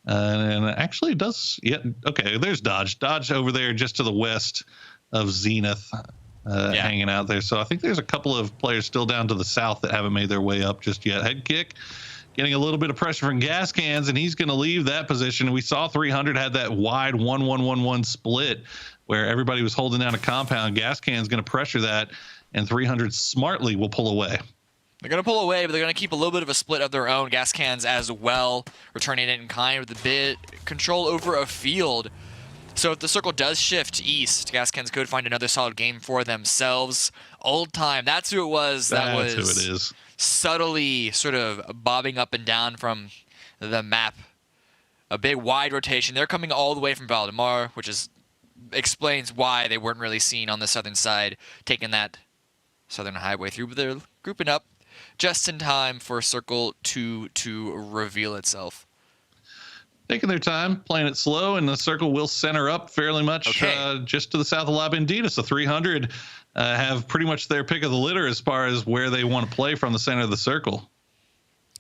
And actually it does, yeah, okay, there's Dodge. Dodge over there just to the west of Zenith, hanging out there. So I think there's a couple of players still down to the south that haven't made their way up just yet. Head kick, getting a little bit of pressure from Gas Cans, and he's going to leave that position. We saw 300 had that wide 1-1-1-1 split where everybody was holding down a compound. Gas Can's going to pressure that, and 300 smartly will pull away. They're going to pull away, but they're going to keep a little bit of a split of their own. Gas Cans as well, returning it in kind with a bit control over a field. So if the circle does shift east, Gas Cans could find another solid game for themselves. Old Time, that's who it was. That's who it is. Subtly sort of bobbing up and down from the map. A big wide rotation. They're coming all the way from Valdemar, which explains why they weren't really seen on the southern side, taking that southern highway through. But they're grouping up just in time for Circle 2 to reveal itself. Taking their time, playing it slow, and the circle will center up fairly much just to the south of La Bendita. So 300 have pretty much their pick of the litter as far as where they want to play from the center of the circle.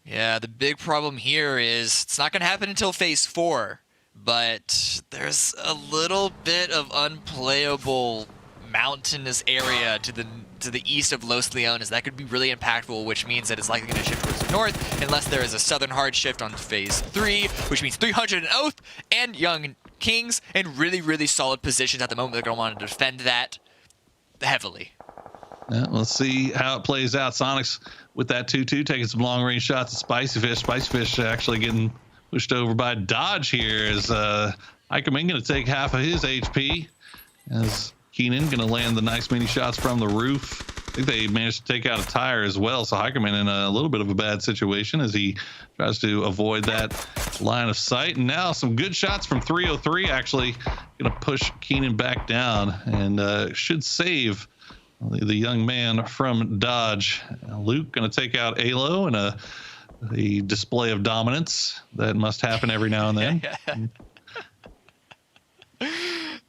Yeah, the big problem here is it's not going to happen until phase 4, but there's a little bit of unplayable mountainous area to the east of Los Leones. That could be really impactful, which means that it's likely going to shift towards the north unless there is a southern hard shift on phase 3, which means 300 and Oath and Young Kings in really, really solid positions at the moment. They're going to want to defend that heavily. Yeah, let's see how it plays out. Sonics with that 2-2 taking some long range shots at Spicy Fish. Spicy Fish actually getting pushed over by Dodge here as Hikerman going to take half of his HP as Keenan going to land the nice mini shots from the roof. I think they managed to take out a tire as well, so Hikerman in a little bit of a bad situation as he tries to avoid that line of sight. And now some good shots from 303 actually going to push Keenan back down and should save the young man from Dodge. Luke going to take out Alo in a display of dominance that must happen every now and then.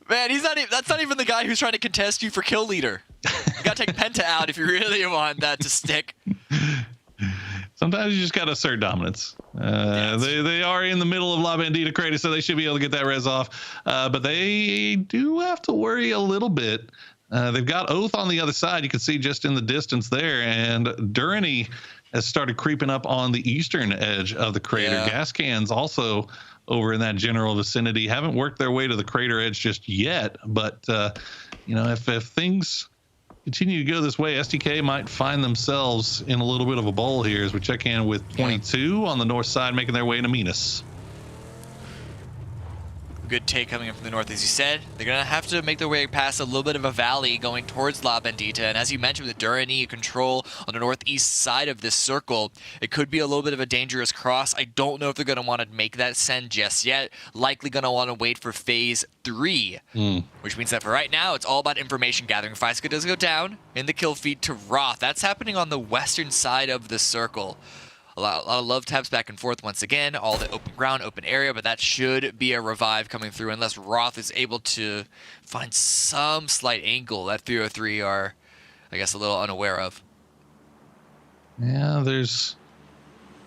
Man, that's not even the guy who's trying to contest you for kill leader. You gotta take Penta out if you really want that to stick. Sometimes you just gotta assert dominance. They are in the middle of La Bandita Crater, so they should be able to get that res off. But they do have to worry a little bit. They've got Oath on the other side. You can see just in the distance there. And Durrani has started creeping up on the eastern edge of the crater. Yeah. Gas cans also over in that general vicinity. Haven't worked their way to the crater edge just yet. But, if things continue to go this way, STK might find themselves in a little bit of a bowl here as we check in with 22 on the north side, making their way into Minas. Good take coming in from the north, as you said. They're going to have to make their way past a little bit of a valley going towards La Bandita. And as you mentioned, with Durrani control on the northeast side of this circle, it could be a little bit of a dangerous cross. I don't know if they're going to want to make that send just yet. Likely going to want to wait for phase 3, which means that for right now, it's all about information gathering. Fiska does go down in the kill feed to Roth. That's happening on the western side of the circle. A lot of love taps back and forth once again, all the open ground, open area, but that should be a revive coming through unless Roth is able to find some slight angle that 303 are, I guess, a little unaware of. Yeah, there's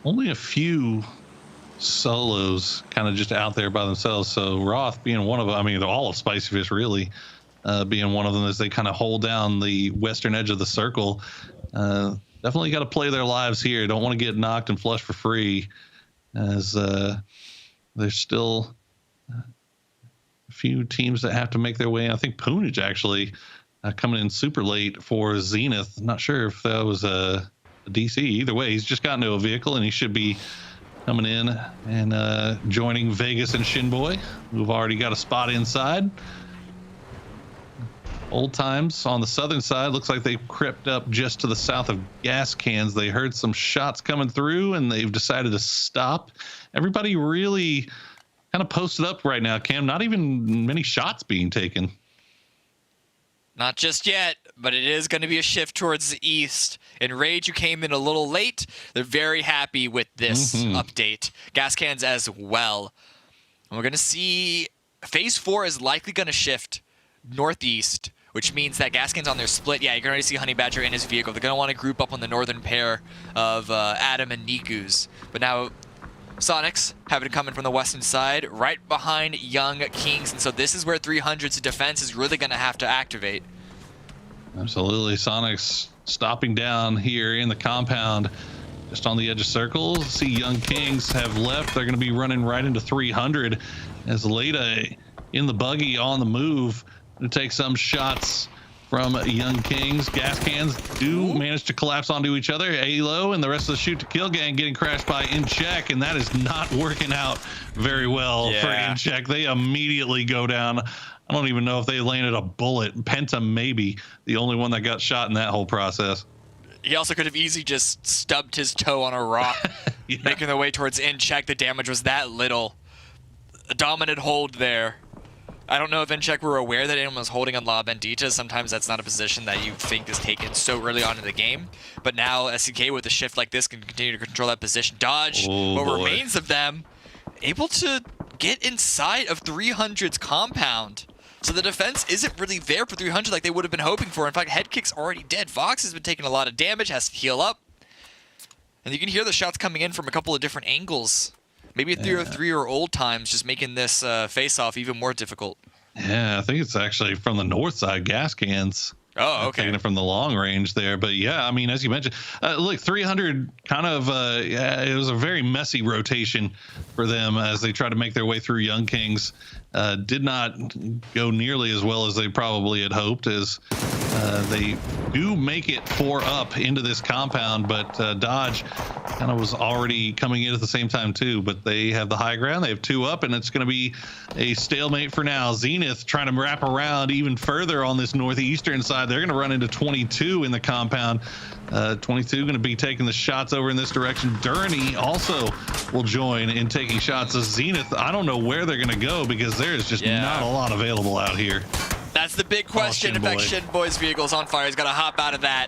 only a few solos kind of just out there by themselves. So Roth being one of them, I mean, all of Spicy Fish really being one of them as they kind of hold down the western edge of the circle. Definitely got to play their lives here. Don't want to get knocked and flushed for free, as there's still a few teams that have to make their way. I think Poonage actually coming in super late for Zenith. Not sure if that was a DC. Either way, he's just gotten into a vehicle and he should be coming in and joining Vegas and Shinboy, who've already got a spot inside. Old Times on the southern side looks like they crept up just to the south of Gas Cans. They heard some shots coming through and they've decided to stop. Everybody really kind of posted up right now, Cam. Not even many shots being taken. Not just yet, but it is going to be a shift towards the east. In Rage, you came in a little late. They're very happy with this update. Gas Cans as well. And we're going to see phase 4 is likely going to shift northeast, which means that Gas Cans on their split. Yeah, you can already see Honey Badger in his vehicle. They're going to want to group up on the northern pair of Adam and Niku's. But now Sonics have it coming from the western side, right behind Young Kings. And so this is where 300's defense is really going to have to activate. Absolutely. Sonics stopping down here in the compound, just on the edge of circles. See Young Kings have left. They're going to be running right into 300 as Leda in the buggy on the move to take some shots from Young Kings. Gas Cans do manage to collapse onto each other. Alo and the rest of the shoot to kill gang getting crashed by In Check, and that is not working out very well for In Check. They immediately go down. I don't even know if they landed a bullet. Penta maybe the only one that got shot in that whole process. He also could have easily just stubbed his toe on a rock, making their way towards In Check. The damage was that little. A dominant hold there. I don't know if InCheck were aware that anyone was holding on La Bandita. Sometimes that's not a position that you think is taken so early on in the game. But now SCK with a shift like this can continue to control that position. Dodge what remains of them. Able to get inside of 300's compound. So the defense isn't really there for 300 like they would have been hoping for. In fact, Headkick's already dead. Vox has been taking a lot of damage, has to heal up. And you can hear the shots coming in from a couple of different angles. Maybe a 303 or old times just making this face-off even more difficult. Yeah, I think it's actually from the north side, gas cans. Oh, okay. Taking it from the long range there. But yeah, I mean, as you mentioned, look, 300 kind of, it was a very messy rotation for them as they try to make their way through Young Kings. Did not go nearly as well as they probably had hoped, as they do make it 4 up into this compound, but Dodge kind of was already coming in at the same time too. But they have the high ground, they have 2 up, and it's going to be a stalemate for now. Zenith trying to wrap around even further on this northeastern side. They're going to run into 22 in the compound. 22 going to be taking the shots over in this direction. Durney also will join in taking shots. As Zenith, I don't know where they're going to go because there's just not a lot available out here. That's the big question. In fact, Shinboy's vehicle's on fire. He's got to hop out of that.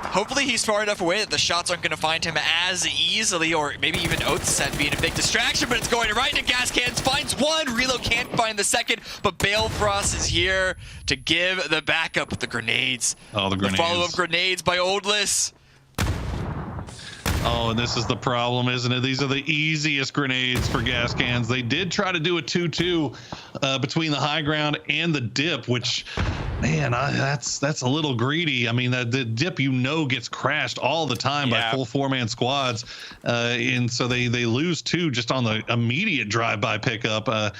Hopefully he's far enough away that the shots aren't going to find him as easily, or maybe even Oathset being a big distraction, but it's going right into gas cans. Finds one. Relo can't find the second, but Balefrost is here to give the backup with the grenades. Oh, the grenades. The follow-up grenades by Oldless. Oh, and this is the problem, isn't it? These are the easiest grenades for gas cans. They did try to do a 2-2 between the high ground and the dip, which, man, that's a little greedy. I mean, the dip, gets crashed all the time by full 4-man squads. And so they lose 2 just on the immediate drive-by pickup.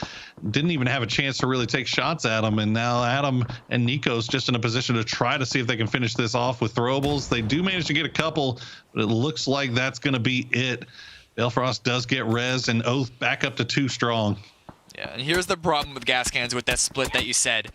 Didn't even have a chance to really take shots at them. And now Adam and Nico's just in a position to try to see if they can finish this off with throwables. They do manage to get a couple, but it looks like that's going to be it. Balefrost does get res, and Oath back up to 2 strong. Yeah, and here's the problem with gas cans with that split that you said.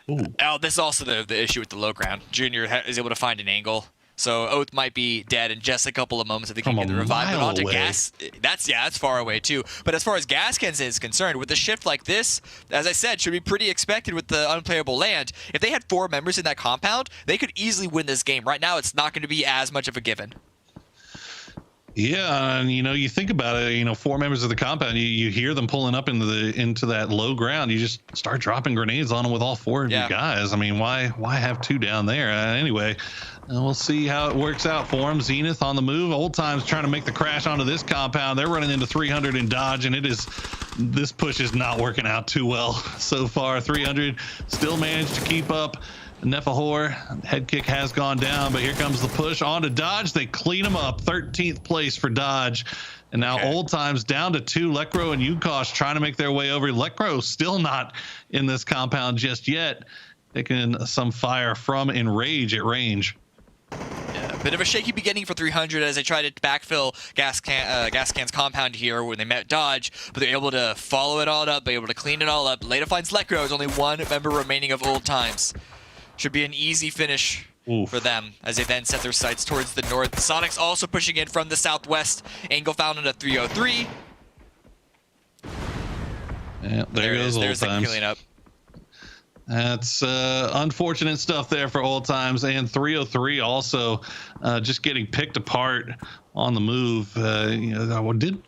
Oh, this is also the issue with the low ground. Junior is able to find an angle. So Oath might be dead in just a couple of moments if they can get the revive. But onto gas, that's far away too. But as far as gas cans is concerned, with a shift like this, as I said, should be pretty expected with the unplayable land. If they had 4 members in that compound, they could easily win this game. Right now, it's not going to be as much of a given. Yeah, and you think about it, 4 members of the compound, you hear them pulling up into that low ground. You just start dropping grenades on them with all 4 of you guys. I mean, why have 2 down there? Anyway, we'll see how it works out for them. Zenith on the move. Old Times trying to make the crash onto this compound. They're running into 300 in Dodge, and this push is not working out too well so far. 300 still managed to keep up. Nefahor, head kick has gone down, but here comes the push onto Dodge. They clean him up. 13th place for Dodge. And now Old Times down to 2. Lekro and Yukosh trying to make their way over. Lekro still not in this compound just yet. Taking some fire from Enrage at range. Yeah, a bit of a shaky beginning for 300 as they try to backfill Gas Can's compound here when they met Dodge, but they're able to follow it all up, they're able to clean it all up. Later finds Lekro. There's only 1 member remaining of Old Times. Should be an easy finish for them as they then set their sights towards the north. Sonics also pushing in from the southwest. Angle found in a 303. Yeah, there goes Old There's Times. the cleanup. That's unfortunate stuff there for Old Times, and 303 also just getting picked apart on the move. I did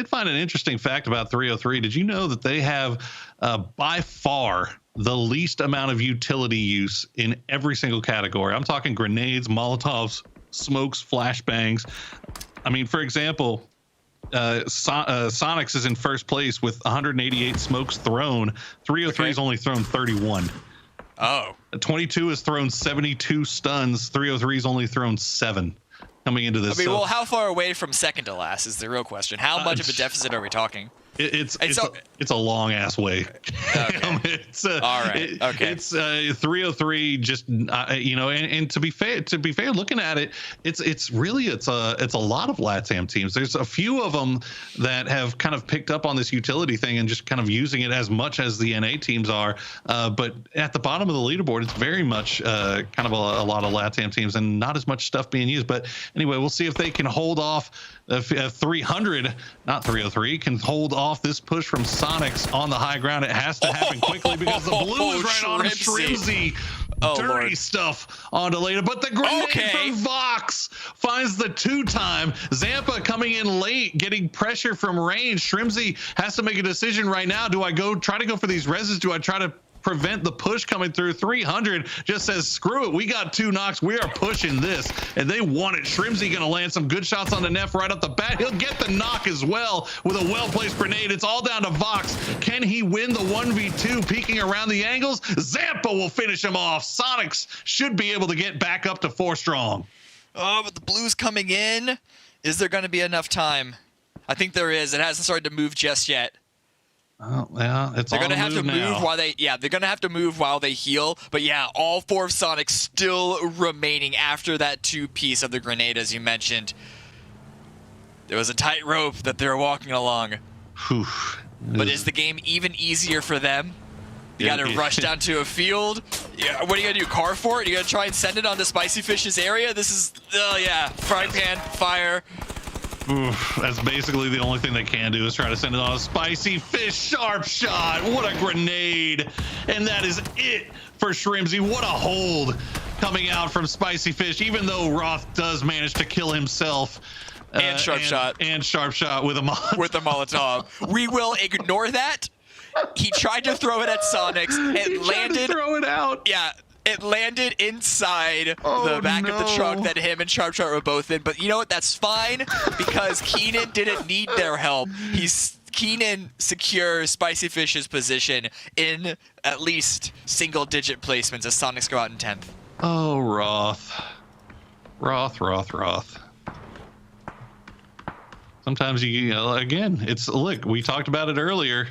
find an interesting fact about 303. Did you know that they have by far the least amount of utility use in every single category? I'm talking grenades, Molotovs, smokes, flashbangs. I mean, for example, Sonics is in first place with 188 smokes thrown. 303 has only thrown 31. Oh. 22 has thrown 72 stuns. 303 has only thrown 7 coming into this. I mean, well, how far away from second to last is the real question. How much of a deficit are we talking? It's a long ass way. Okay. All right. Okay. It's 303. Just and to be fair, looking at it, it's a lot of LATAM teams. There's a few of them that have kind of picked up on this utility thing and just kind of using it as much as the NA teams are. But at the bottom of the leaderboard, it's very much kind of a lot of LATAM teams and not as much stuff being used. But anyway, we'll see if they can hold off. 300, not 303, can hold off this push from Sonics on the high ground. It has to happen quickly because the blue is right on Shrimzy. Dirty stuff onto later, but the grenade from Vox finds the 2-time. Zampa coming in late, getting pressure from range. Shrimzy has to make a decision right now. Do I try to go for these reses? Do I try to prevent the push coming through? 300 just says, screw it. We got 2 knocks. We are pushing this. And they want it. Shrimzy going to land some good shots on the Neff right off the bat. He'll get the knock as well with a well-placed grenade. It's all down to Vox. Can he win the 1v2 peeking around the angles? Zampa will finish him off. Sonics should be able to get back up to 4 strong. Oh, but the blues coming in. Is there going to be enough time? I think there is. It hasn't started to move just yet. Oh, yeah, they're going to have to move while they, they're going to have to move while they heal. But yeah, all 4 of Sonic still remaining after that 2-piece of the grenade, as you mentioned. There was a tight rope that they were walking along. But is the game even easier for them? You got to rush down to a field. Yeah, what are you going to do, car for it? You going to try and send it onto Spicy Fish's area? This is, frying pan, fire. Oof, that's basically the only thing they can do is try to send it on a Spicy Fish. Sharp shot. What a grenade. And that is it for Shrimzy. What a hold coming out from Spicy Fish, even though Roth does manage to kill himself. And Sharp Shot. And Sharp Shot with a Molotov. With a Molotov. We will ignore that. He tried to throw it at Sonics. It landed. Throw it out. Yeah. It landed inside the back of the truck that him and Sharp Shot were both in. But you know what? That's fine because Keenan didn't need their help. Keenan secures Spicy Fish's position in at least single-digit placements as Sonics go out in 10th. Oh, Roth. Roth. Sometimes again, look, we talked about it earlier.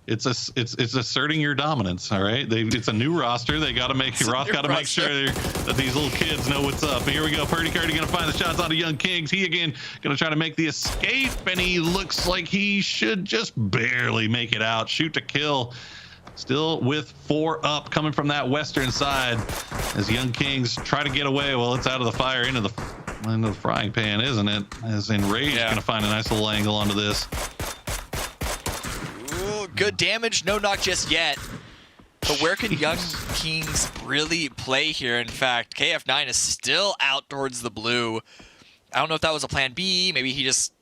It's asserting your dominance, all right? It's a new roster. Roth got to make sure that these little kids know what's up. And here we go. Purdy Curdy going to find the shots onto Young Kings. He again going to try to make the escape, and he looks like he should just barely make it out. Shoot to kill. Still with 4 up coming from that western side as Young Kings try to get away. Well, it's out of the fire into the frying pan, isn't it? As Enraged going to find a nice little angle onto this. Good damage, no knock just yet. But where can Young Kings really play here? In fact, KF9 is still out towards the blue. I don't know if that was a plan B. Maybe he just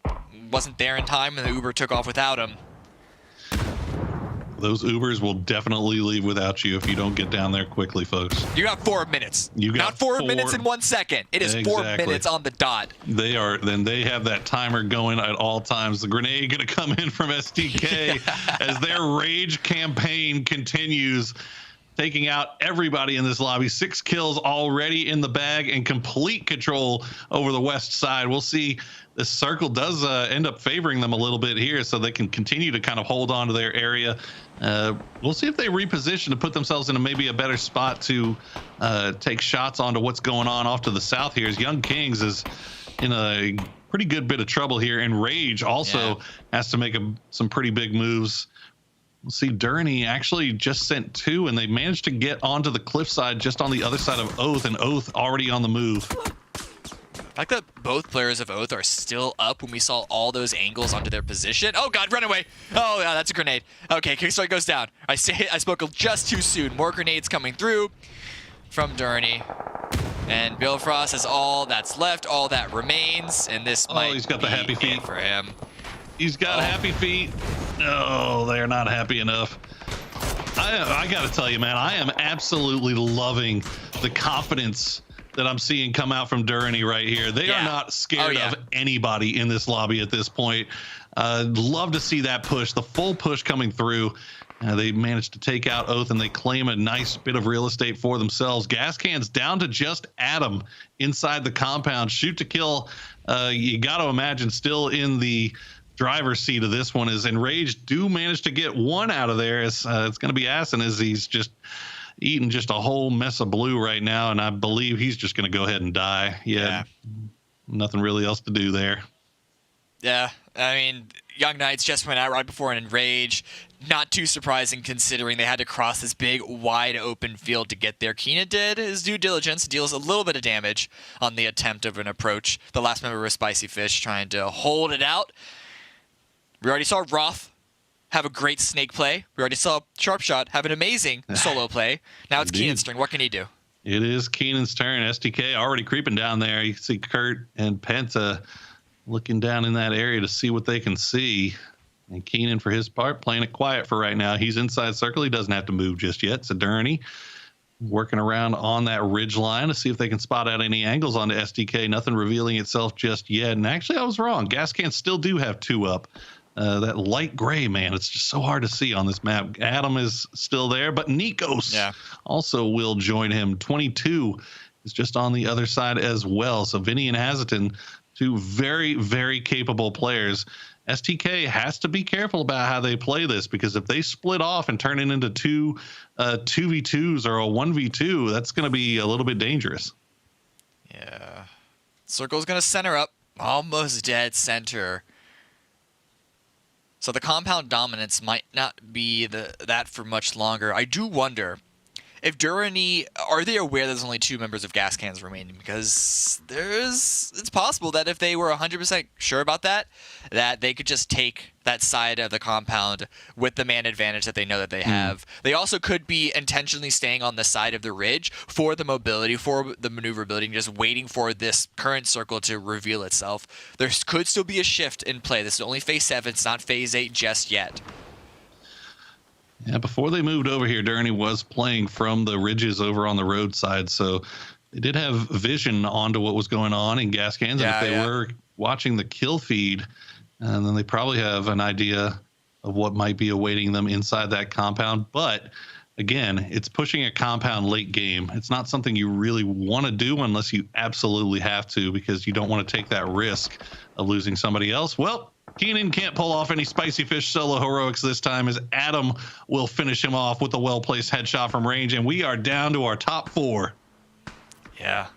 wasn't there in time and the Uber took off without him. Those Ubers will definitely leave without you if you don't get down there quickly, folks. You got 4 minutes. Not 4 minutes and 1 second. It is 4 minutes on the dot. They have that timer going at all times. The grenade going to come in from STK as their rage campaign continues, taking out everybody in this lobby. 6 kills already in the bag and complete control over the west side. We'll see. This circle does end up favoring them a little bit here, so they can continue to kind of hold on to their area. We'll see if they reposition to put themselves in maybe a better spot to take shots onto what's going on off to the south here. As Young Kings is in a pretty good bit of trouble here, and Rage also has to make some pretty big moves. We'll see Durney actually just sent 2, and they managed to get onto the cliffside just on the other side of Oath, and Oath already on the move. I like that both players of Oath are still up when we saw all those angles onto their position. Oh God, run away. Oh yeah, that's a grenade. Okay, Kickstarter goes down. I spoke just too soon. More grenades coming through from Durney. And Bill Frost is all that's left, all that remains. And this might he's got the happy feet for him. He's got happy feet. No, they're not happy enough. I got to tell you, man, I am absolutely loving the confidence that I'm seeing come out from Durney right here. They are not scared of anybody in this lobby at this point. Love to see that push, the full push coming through. They managed to take out Oath, and they claim a nice bit of real estate for themselves. Gas cans down to just Adam inside the compound. Shoot to kill. You got to imagine still in the driver's seat of this one is Enraged. Do manage to get 1 out of there. It's going to be Asin as he's just eating just a whole mess of blue right now, and I believe he's just going to go ahead and die. Yeah, nothing really else to do there. Yeah, I mean, Young Knights just went out right before an Enrage. Not too surprising considering they had to cross this big, wide open field to get there. Keenan did his due diligence, deals a little bit of damage on the attempt of an approach. The last member was Spicy Fish trying to hold it out. We already saw Roth have a great snake play. We already saw Sharp Shot have an amazing solo play. Now it's Keenan's turn. What can he do? It is Keenan's turn. STK already creeping down there. You can see Kurt and Penta looking down in that area to see what they can see. And Keenan, for his part, playing it quiet for right now. He's inside circle. He doesn't have to move just yet. So Durney working around on that ridge line to see if they can spot out any angles onto STK. Nothing revealing itself just yet. And actually, I was wrong. Gas cans still do have 2 up. That light gray, man, it's just so hard to see on this map. Adam is still there, but Nikos also will join him. 22 is just on the other side as well. So Vinny and Hazelton, 2 very, very capable players. STK has to be careful about how they play this, because if they split off and turn it into 2v2s or a 1v2, that's going to be a little bit dangerous. Yeah. Circle's going to center up. Almost dead center. So the compound dominance might not be that for much longer. I do wonder if Durrani, are they aware there's only 2 members of Gas Cans remaining? Because it's possible that if they were 100% sure about that they could just take that side of the compound with the man advantage that they know that they have. They also could be intentionally staying on the side of the ridge for the mobility, for the maneuverability, and just waiting for this current circle to reveal itself. There could still be a shift in play. This is only phase 7. It's not phase 8 just yet. Yeah, before they moved over here, Durney was playing from the ridges over on the roadside, so they did have vision onto what was going on in Gas Cans. And if they were watching the kill feed, and then they probably have an idea of what might be awaiting them inside that compound. But again, it's pushing a compound late game. It's not something you really want to do unless you absolutely have to, because you don't want to take that risk of losing somebody else. Well, Keenan can't pull off any spicy fish solo heroics this time, as Adam will finish him off with a well-placed headshot from range, and we are down to our top 4. Yeah.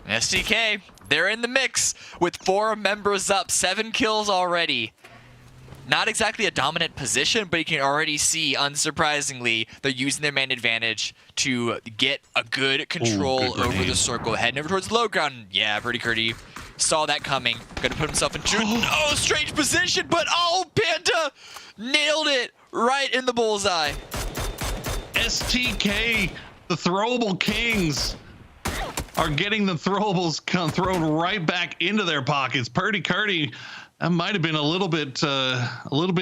STK, they're in the mix with 4 members up, 7 kills already. Not exactly a dominant position, but you can already see, unsurprisingly, they're using their man advantage to get a good control over the circle. Heading over towards the low ground. Yeah, Pretty Curdy saw that coming. Gonna put himself into strange position, but Panda nailed it right in the bullseye. STK, the throwable kings, are getting the throwables thrown right back into their pockets. Purdy Curdy, that might have been a little bit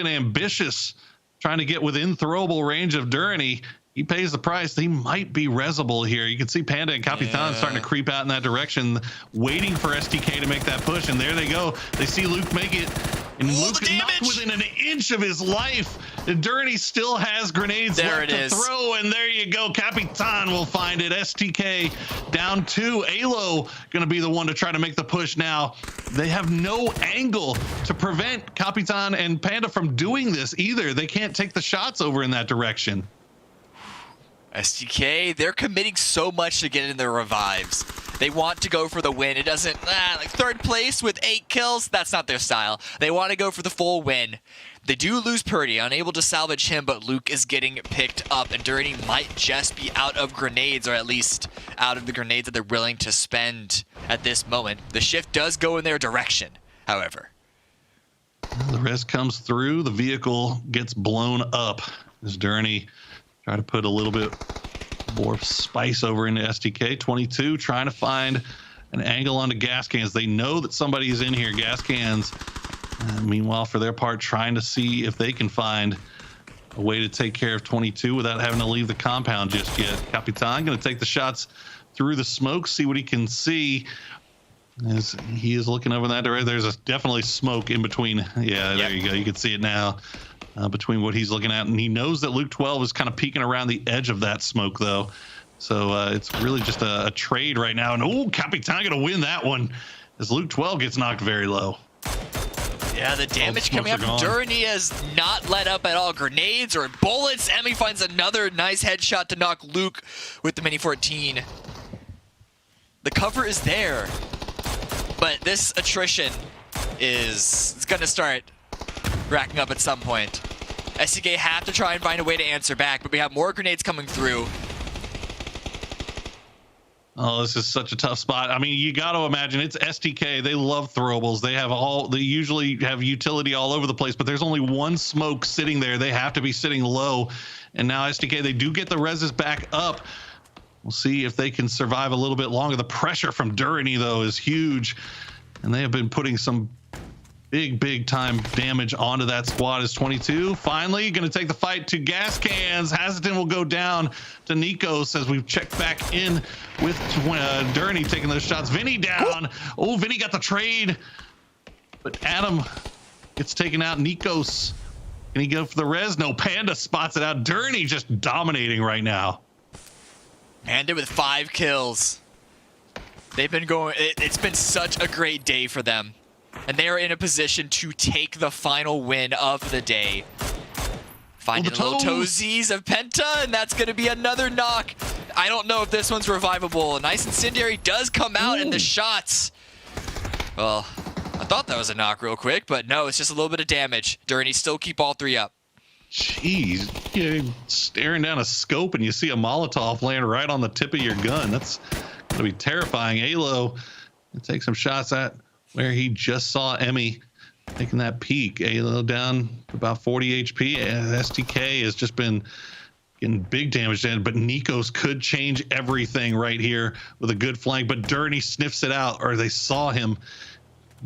ambitious, trying to get within throwable range of Durney. He pays the price. He might be resable here. You can see Panda and Capitan starting to creep out in that direction, waiting for STK to make that push. And there they go. They see Luke make it. And Luke not within an inch of his life. And Durney still has grenades left to throw. And there you go. Capitan will find it. STK down 2. Alo going to be the one to try to make the push now. They have no angle to prevent Capitan and Panda from doing this either. They can't take the shots over in that direction. STK, they're committing so much to get in their revives. They want to go for the win. It doesn't, like 3rd place with 8 kills, that's not their style. They want to go for the full win. They do lose Purdy, unable to salvage him, but Luke is getting picked up, and Durney might just be out of grenades, or at least out of the grenades that they're willing to spend at this moment. The shift does go in their direction, however. The rest comes through. The vehicle gets blown up as Durney try to put a little bit more spice over into STK. 22 trying to find an angle onto Gas Cans. They know that somebody is in here. Gas Cans, meanwhile, for their part, trying to see if they can find a way to take care of 22 without having to leave the compound just yet. Capitan going to take the shots through the smoke, see what he can see. As he is looking over that direction, there's definitely smoke in between. Yeah, there you go. You can see it now. Between what he's looking at, and he knows that Luke 12 is kind of peeking around the edge of that smoke, though. So it's really just a trade right now. And Capitan gonna win that one as Luke 12 gets knocked very low. Yeah, the damage coming up from Durney has not let up at all. Grenades or bullets. Emmy finds another nice headshot to knock Luke with the Mini 14. The cover is there, but this attrition is gonna start racking up at some point. STK have to try and find a way to answer back, but we have more grenades coming through. Oh, this is such a tough spot. I mean, you got to imagine it's STK. They love throwables. They usually have utility all over the place, but there's only one smoke sitting there. They have to be sitting low. And now STK, they do get the reses back up. We'll see if they can survive a little bit longer. The pressure from Durrani, though, is huge, and they have been putting some big time damage onto that squad. Is 22 finally going to take the fight to gas cans. Hazelton will go down to Nikos as we've checked back in with Durrani taking those shots. Vinny down. Oh, Vinny got the trade, but Adam gets taken out. Nikos, can he go for the res? No, Panda spots it out. Durrani just dominating right now. Panda with 5 kills. They've been going, it's been such a great day for them. And they are in a position to take the final win of the day. Finding the little toesies of Penta, and that's going to be another knock. I don't know if this one's revivable. A nice incendiary does come out in the shots. Well, I thought that was a knock real quick, but no, it's just a little bit of damage. Durrani still keep all 3 up. Jeez, you're staring down a scope and you see a Molotov land right on the tip of your gun. That's gonna be terrifying. Alo take some shots at where he just saw Emmy taking that peek. Alo down to about 40 HP. STK has just been getting big damage in, but Nikos could change everything right here with a good flank. But Durrani sniffs it out, or they saw him.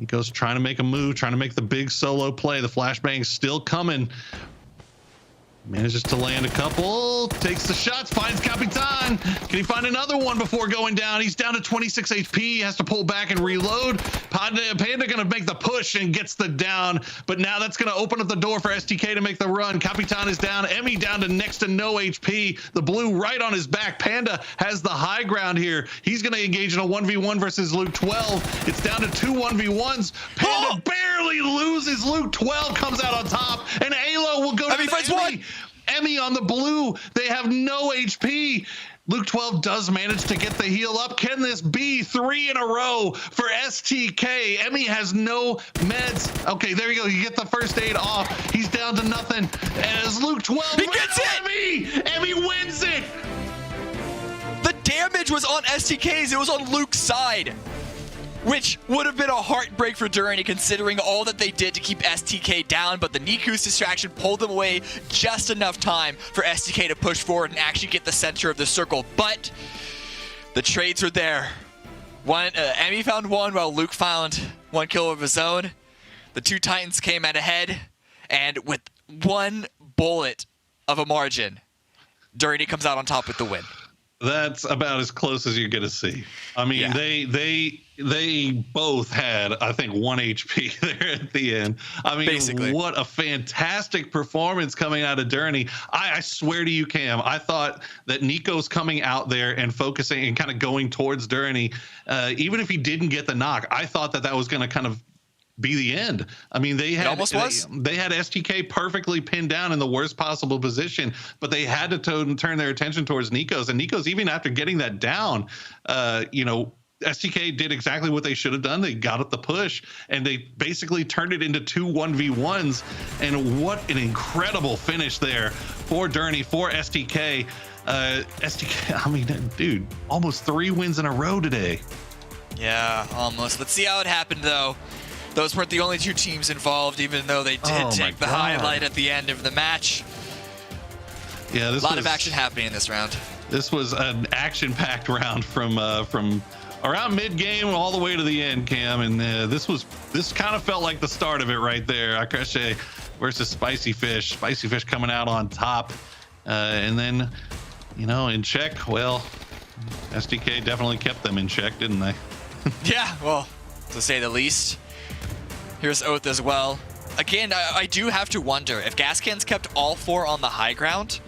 Nikos trying to make a move, trying to make the big solo play. The flashbang's still coming. Manages to land a couple, takes the shots, finds Capitan. Can he find another one before going down? He's down to 26 HP, he has to pull back and reload. Panda gonna make the push and gets the down, but now that's gonna open up the door for STK to make the run. Capitan is down, Emmy down to next to no HP. The blue right on his back. Panda has the high ground here. He's gonna engage in a 1v1 versus Luke 12. It's down to 2 1v1s. Panda barely loses. Luke 12 comes out on top, and Alo will go to Emmy. Emmy on the blue. They have no HP. Luke 12 does manage to get the heal up. Can this be 3 in a row for STK? Emmy has no meds. Okay, there you go. You get the first aid off. He's down to nothing. As Luke 12 he gets it! Emmy wins it. The damage was on STK's. It was on Luke's side, which would have been a heartbreak for Durrani considering all that they did to keep STK down, but the Niku's distraction pulled them away just enough time for STK to push forward and actually get the center of the circle. But the trades were there. Emmy found 1 while Luke found 1 kill of his own. The 2 Titans came out ahead, and with 1 bullet of a margin, Durrani comes out on top with the win. That's about as close as you're gonna see. I mean, yeah. They both had, I think, 1 HP there at the end. I mean, basically, what a fantastic performance coming out of Durrani. I swear to you, Cam, I thought that Nico's coming out there and focusing and kind of going towards Durrani, even if he didn't get the knock, I thought that was going to kind of be the end. I mean, they had STK perfectly pinned down in the worst possible position, but they had to turn their attention towards Nikos. And Nikos, even after getting that down, STK did exactly what they should have done. They got up the push, and they basically turned it into 2 1v1s. And what an incredible finish there for Durrani, for STK. STK, I mean, dude, almost 3 wins in a row today. Yeah, almost. Let's see how it happened, though. Those weren't the only 2 teams involved, even though they did take the highlight at the end of the match. Yeah, a lot of action happening in this round. This was an action-packed round from around mid-game all the way to the end, Cam, and this kind of felt like the start of it right there. Akreshe versus Spicy Fish. Spicy Fish coming out on top, and then, in check. Well, STK definitely kept them in check, didn't they? Yeah, well, to say the least. Here's Oath as well. Again, I do have to wonder if Gascans kept all 4 on the high ground.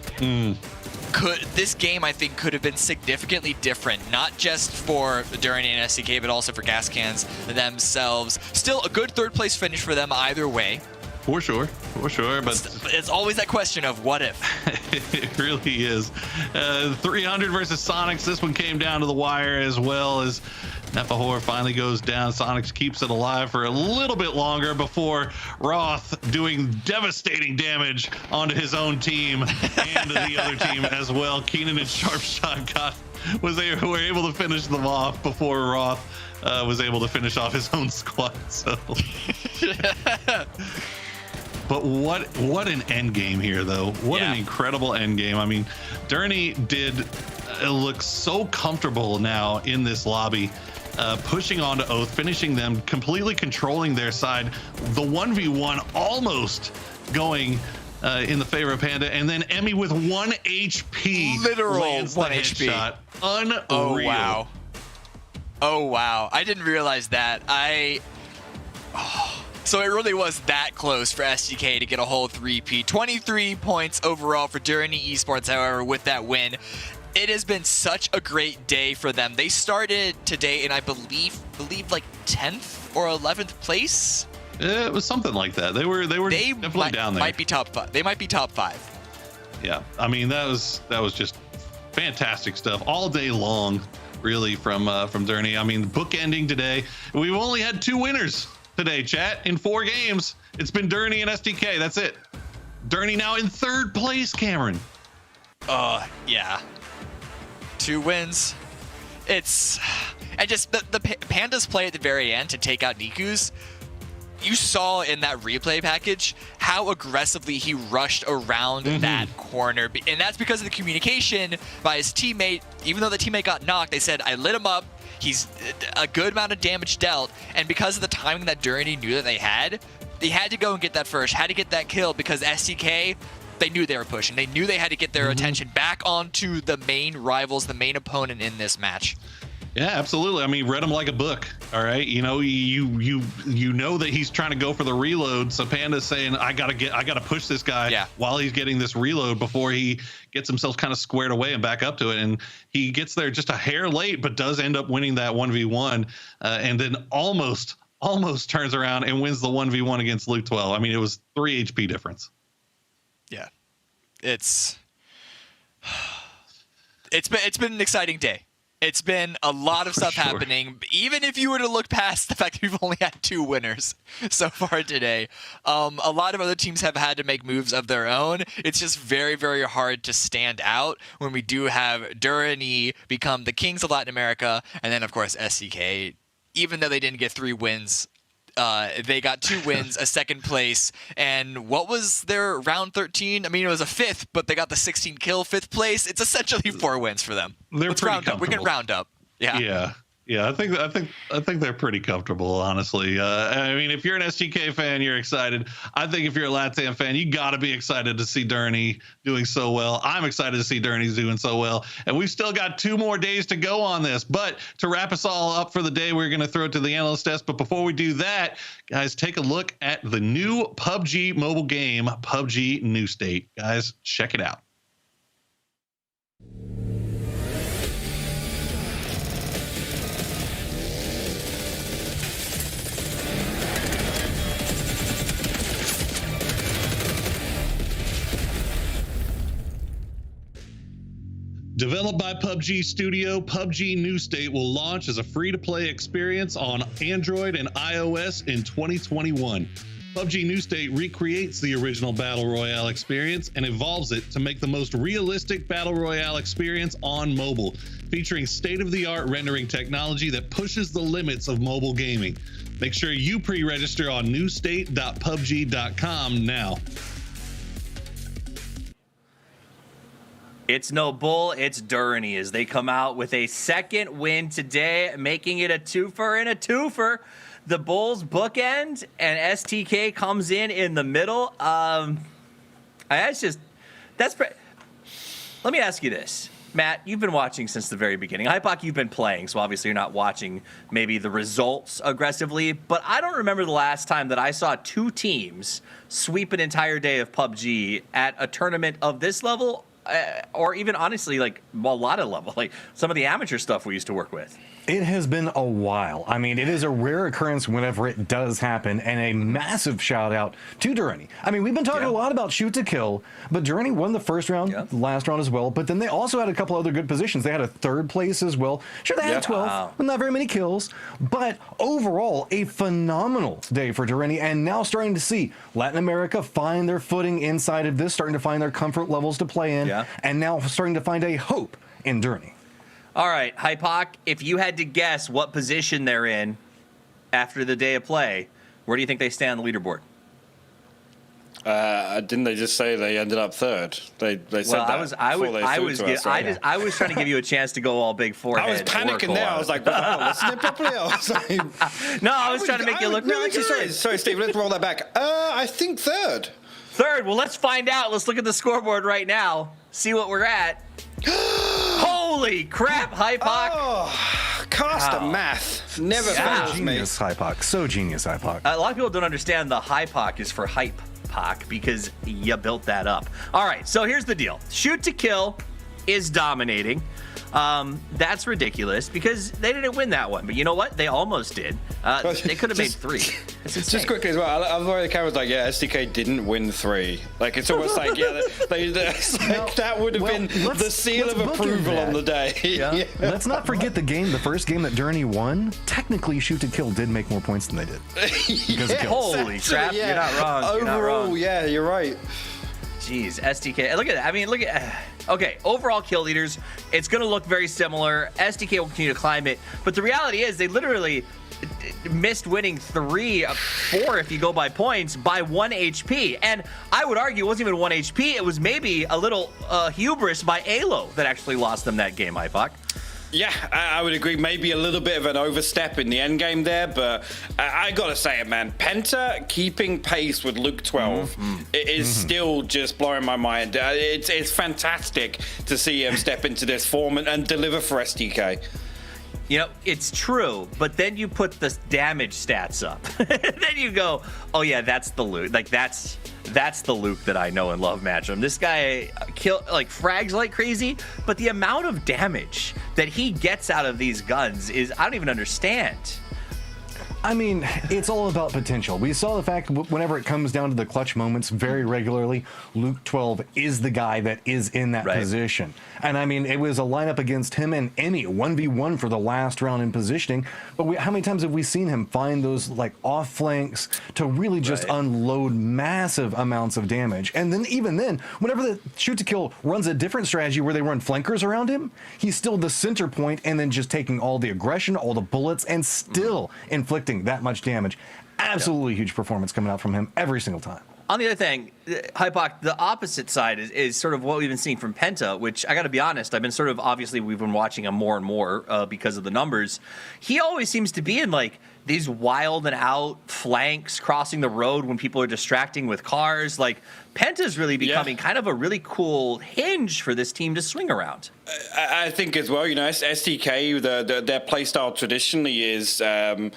This game, I think, could have been significantly different, not just for Durrani and STK, but also for Gascans themselves. Still a good 3rd place finish for them either way. For sure, but it's always that question of what if. It really is. 300 versus Sonics. This one came down to the wire, as well as Nepahor finally goes down. Sonics keeps it alive for a little bit longer before Roth doing devastating damage onto his own team and the other team as well. Keenan and Sharpshot were able to finish them off before Roth was able to finish off his own squad. So. But what an end game here, though. What an incredible end game. I mean, Durrani did looks so comfortable now in this lobby, pushing onto Oath, finishing them, completely controlling their side. The 1v1 almost going in the favor of Panda, and then Emmy with 1 HP. Literal lands 1 the HP. headshot. Unreal. Oh, wow. Oh, wow. I didn't realize that. So it really was that close for SDK to get a whole 3P. 23 points overall for Durany Esports, however, with that win. It has been such a great day for them. They started today in, I believe like 10th or 11th place. It was something like that. They were definitely down there. Might be top 5. They might be top 5. Yeah, I mean that was just fantastic stuff all day long, really from Durany. I mean, bookending today. We've only had 2 winners today, chat, in 4 games. It's been Durany and SDK. That's it. Durany now in 3rd place, Cameron. Yeah. 2 wins. It's and just the Pandas play at the very end to take out Niku's. You saw in that replay package how aggressively he rushed around that corner. And that's because of the communication by his teammate. Even though the teammate got knocked, they said, I lit him up. He's a good amount of damage dealt. And because of the timing that Durany knew that they had to go and get that first, had to get that kill because SDK, they knew they were pushing. They knew they had to get their attention back onto the main rivals, the main opponent in this match. Yeah, absolutely. I mean, read him like a book. All right, you know, you know that he's trying to go for the reload. So Panda's saying, I gotta push this guy while he's getting this reload before he gets himself kind of squared away and back up to it. And he gets there just a hair late, but does end up winning that 1v1, and then almost turns around and wins the 1v1 against Luke 12. I mean, it was 3 HP difference. Yeah, it's been an exciting day. It's been a lot of stuff happening. Even if you were to look past the fact that we've only had 2 winners so far today, a lot of other teams have had to make moves of their own. It's just very, very hard to stand out when we do have Durany become the kings of Latin America, and then of course SCK. Even though they didn't get 3 wins, they got 2 wins, a 2nd place, and what was their round 13? I mean, it was a 5th, but they got the 16 kill 5th place. It's essentially 4 wins for them. Let's round up. We can round up. Yeah. Yeah. I think they're pretty comfortable, honestly. I mean, if you're an SGK fan, you're excited. I think if you're a LATAM fan, you got to be excited to see Durany doing so well. I'm excited to see Durany doing so well, and we've still got 2 more days to go on this. But to wrap us all up for the day, we're going to throw it to the analyst desk. But before we do that, guys, take a look at the new PUBG mobile game, PUBG New State. Guys, check it out. Developed by PUBG Studio, PUBG New State will launch as a free-to-play experience on Android and iOS in 2021. PUBG New State recreates the original Battle Royale experience and evolves it to make the most realistic Battle Royale experience on mobile, featuring state-of-the-art rendering technology that pushes the limits of mobile gaming. Make sure you pre-register on newstate.pubg.com now. It's no bull, it's Durany as they come out with a 2nd win today, making it a 2-fer and a 2-fer. The Bulls bookend and STK comes in the middle. Let me ask you this. Matt, you've been watching since the very beginning. Hypoc, you've been playing, so obviously you're not watching maybe the results aggressively, but I don't remember the last time that I saw 2 teams sweep an entire day of PUBG at a tournament of this level. Or even honestly, like a lot of level, like some of the amateur stuff we used to work with. It has been a while. I mean, it is a rare occurrence whenever it does happen, and a massive shout out to Durany. I mean, we've been talking a lot about shoot to kill, but Durany won the first round, the last round as well, but then they also had a couple other good positions. They had a 3rd place as well. Sure, they had 12, but not very many kills, but overall, a phenomenal day for Durany, and now starting to see Latin America find their footing inside of this, starting to find their comfort levels to play in, and now starting to find a hope in Durany. All right, Hypoc, if you had to guess what position they're in after the day of play, where do you think they stand on the leaderboard? Didn't they just say they ended up third? They said that. I was trying to give you a chance to go all big forehead. I was panicking there. I was like, wow, listen properly. I was like, no, I was trying to make you look really good. Sorry, Steve. Let's roll that back. I think third. Third. Well, let's find out. Let's look at the scoreboard right now. See what we're at. Holy crap, Hypoc. Oh, cost of math. Never fails me. Genius, Hypoc. So genius, Hypoc. A lot of people don't understand the Hypoc is for hype. Pac, because you built that up. All right, so here's the deal. Shoot to kill is dominating. That's ridiculous because they didn't win that one. But you know what? They almost did. They could have made 3. Just quickly as well, I love the camera's like, yeah, SDK didn't win 3. Like, it's almost like, yeah, that would have been the seal of approval on the day. Yeah. Let's not forget the first game that Journey won. Technically, Shoot to Kill did make more points than they did. Because of kills. Holy crap, you're not wrong. Overall, yeah, you're right. Jeez, SDK. Look at that. I mean, look at. Okay, overall kill leaders, it's going to look very similar. SDK will continue to climb it, but the reality is they literally missed winning 3 of 4 if you go by points by 1 HP. And I would argue it wasn't even 1 HP. It was maybe a little hubris by Alo that actually lost them that game, Hypoc. Yeah, I would agree. Maybe a little bit of an overstep in the end game there, but I gotta say it, man. Penta keeping pace with Luke 12 it is still just blowing my mind. It's fantastic to see him step into this form and deliver for SDK. You know, it's true, but then you put the damage stats up. Then you go, oh yeah, that's the Luke. Like that's the Luke that I know and love, Matchroom. This guy frags like crazy, but the amount of damage that he gets out of these guns is, I don't even understand. I mean, it's all about potential. We saw the fact whenever it comes down to the clutch moments very regularly, Luke 12 is the guy that is in that position. And I mean, it was a lineup against him and Emmy, 1v1 for the last round in positioning. But how many times have we seen him find those like off flanks to really just unload massive amounts of damage? And then even then, whenever the Shoot to Kill runs a different strategy where they run flankers around him, he's still the center point and then just taking all the aggression, all the bullets, and still inflicting that much damage. Absolutely huge performance coming out from him every single time. On the other thing, Hypoc, the opposite side is sort of what we've been seeing from Penta, which I got to be honest, I've been sort of, obviously we've been watching him more and more because of the numbers. He always seems to be in like these wild and out flanks, crossing the road when people are distracting with cars. Like Penta's really becoming kind of a really cool hinge for this team to swing around. I think as well, you know, SDK, their playstyle traditionally is, I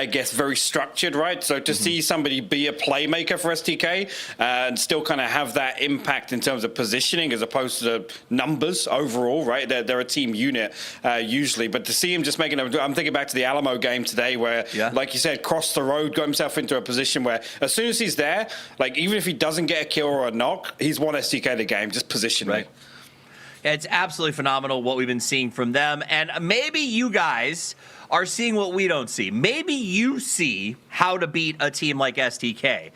guess, very structured, right? So to see somebody be a playmaker for SDK and still kind of have that impact in terms of positioning as opposed to numbers overall, right? They're a team unit usually, but to see him just making I'm thinking back to the Alamo game today where, like you said, crossed the road, got himself into a position where as soon as he's there, like even if he doesn't get a kill or a knock, he's won SDK the game, just positionally. Right. It's absolutely phenomenal what we've been seeing from them. And maybe you guys are seeing what we don't see. Maybe you see how to beat a team like STK.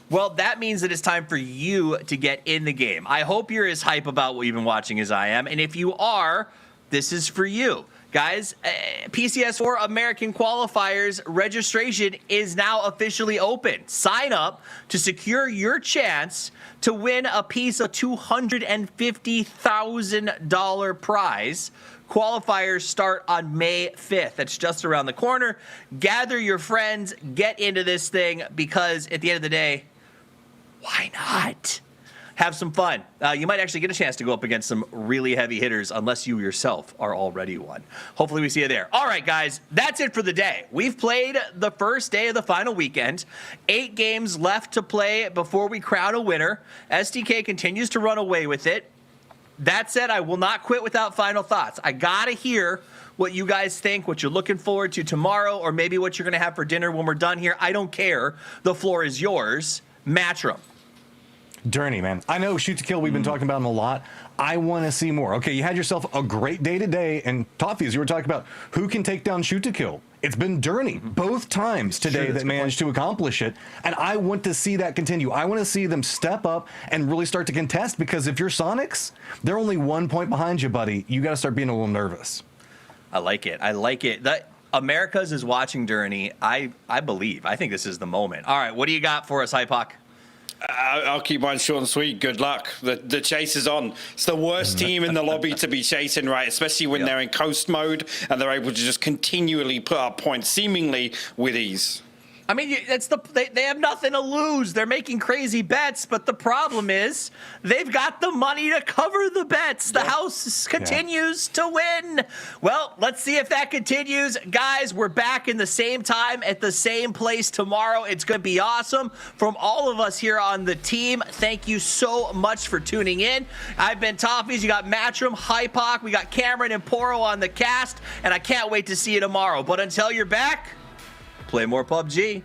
Well, that means that it's time for you to get in the game. I hope you're as hype about what you've been watching as I am. And if you are, this is for you. Guys, PCS4 American Qualifiers registration is now officially open. Sign up to secure your chance to win a piece of $250,000 prize. Qualifiers start on May 5th. That's just around the corner. Gather your friends, get into this thing, because at the end of the day, why not? Have some fun. You might actually get a chance to go up against some really heavy hitters unless you yourself are already one. Hopefully we see you there. All right, guys, that's it for the day. We've played the first day of the final weekend. 8 games left to play before we crown a winner. SDK continues to run away with it. That said, I will not quit without final thoughts. I got to hear what you guys think, what you're looking forward to tomorrow, or maybe what you're going to have for dinner when we're done here. I don't care. The floor is yours. Matchroom. Journey, man. I know Shoot to Kill, we've been talking about him a lot. I want to see more. Okay, you had yourself a great day today, and Toffees, you were talking about who can take down Shoot to Kill. It's been Journey both times today that managed to accomplish it, and I want to see that continue. I want to see them step up and really start to contest, because if you're Sonics, they're only 1 point behind you, buddy. You got to start being a little nervous. I like it. I like it. America's is watching Journey. I believe. I think this is the moment. All right, what do you got for us, Hypoc? I'll keep mine short and sweet. Good luck. The chase is on. It's the worst team in the lobby to be chasing, right? Especially when they're in coast mode and they're able to just continually put up points, seemingly with ease. I mean, they have nothing to lose. They're making crazy bets, but the problem is they've got the money to cover the bets. The house continues to win. Well, let's see if that continues. Guys, we're back in the same time at the same place tomorrow. It's going to be awesome. From all of us here on the team, thank you so much for tuning in. I've been Toffees. You got Matchroom, Hypoc. We got Cameron and Poro on the cast, and I can't wait to see you tomorrow. But until you're back, play more PUBG.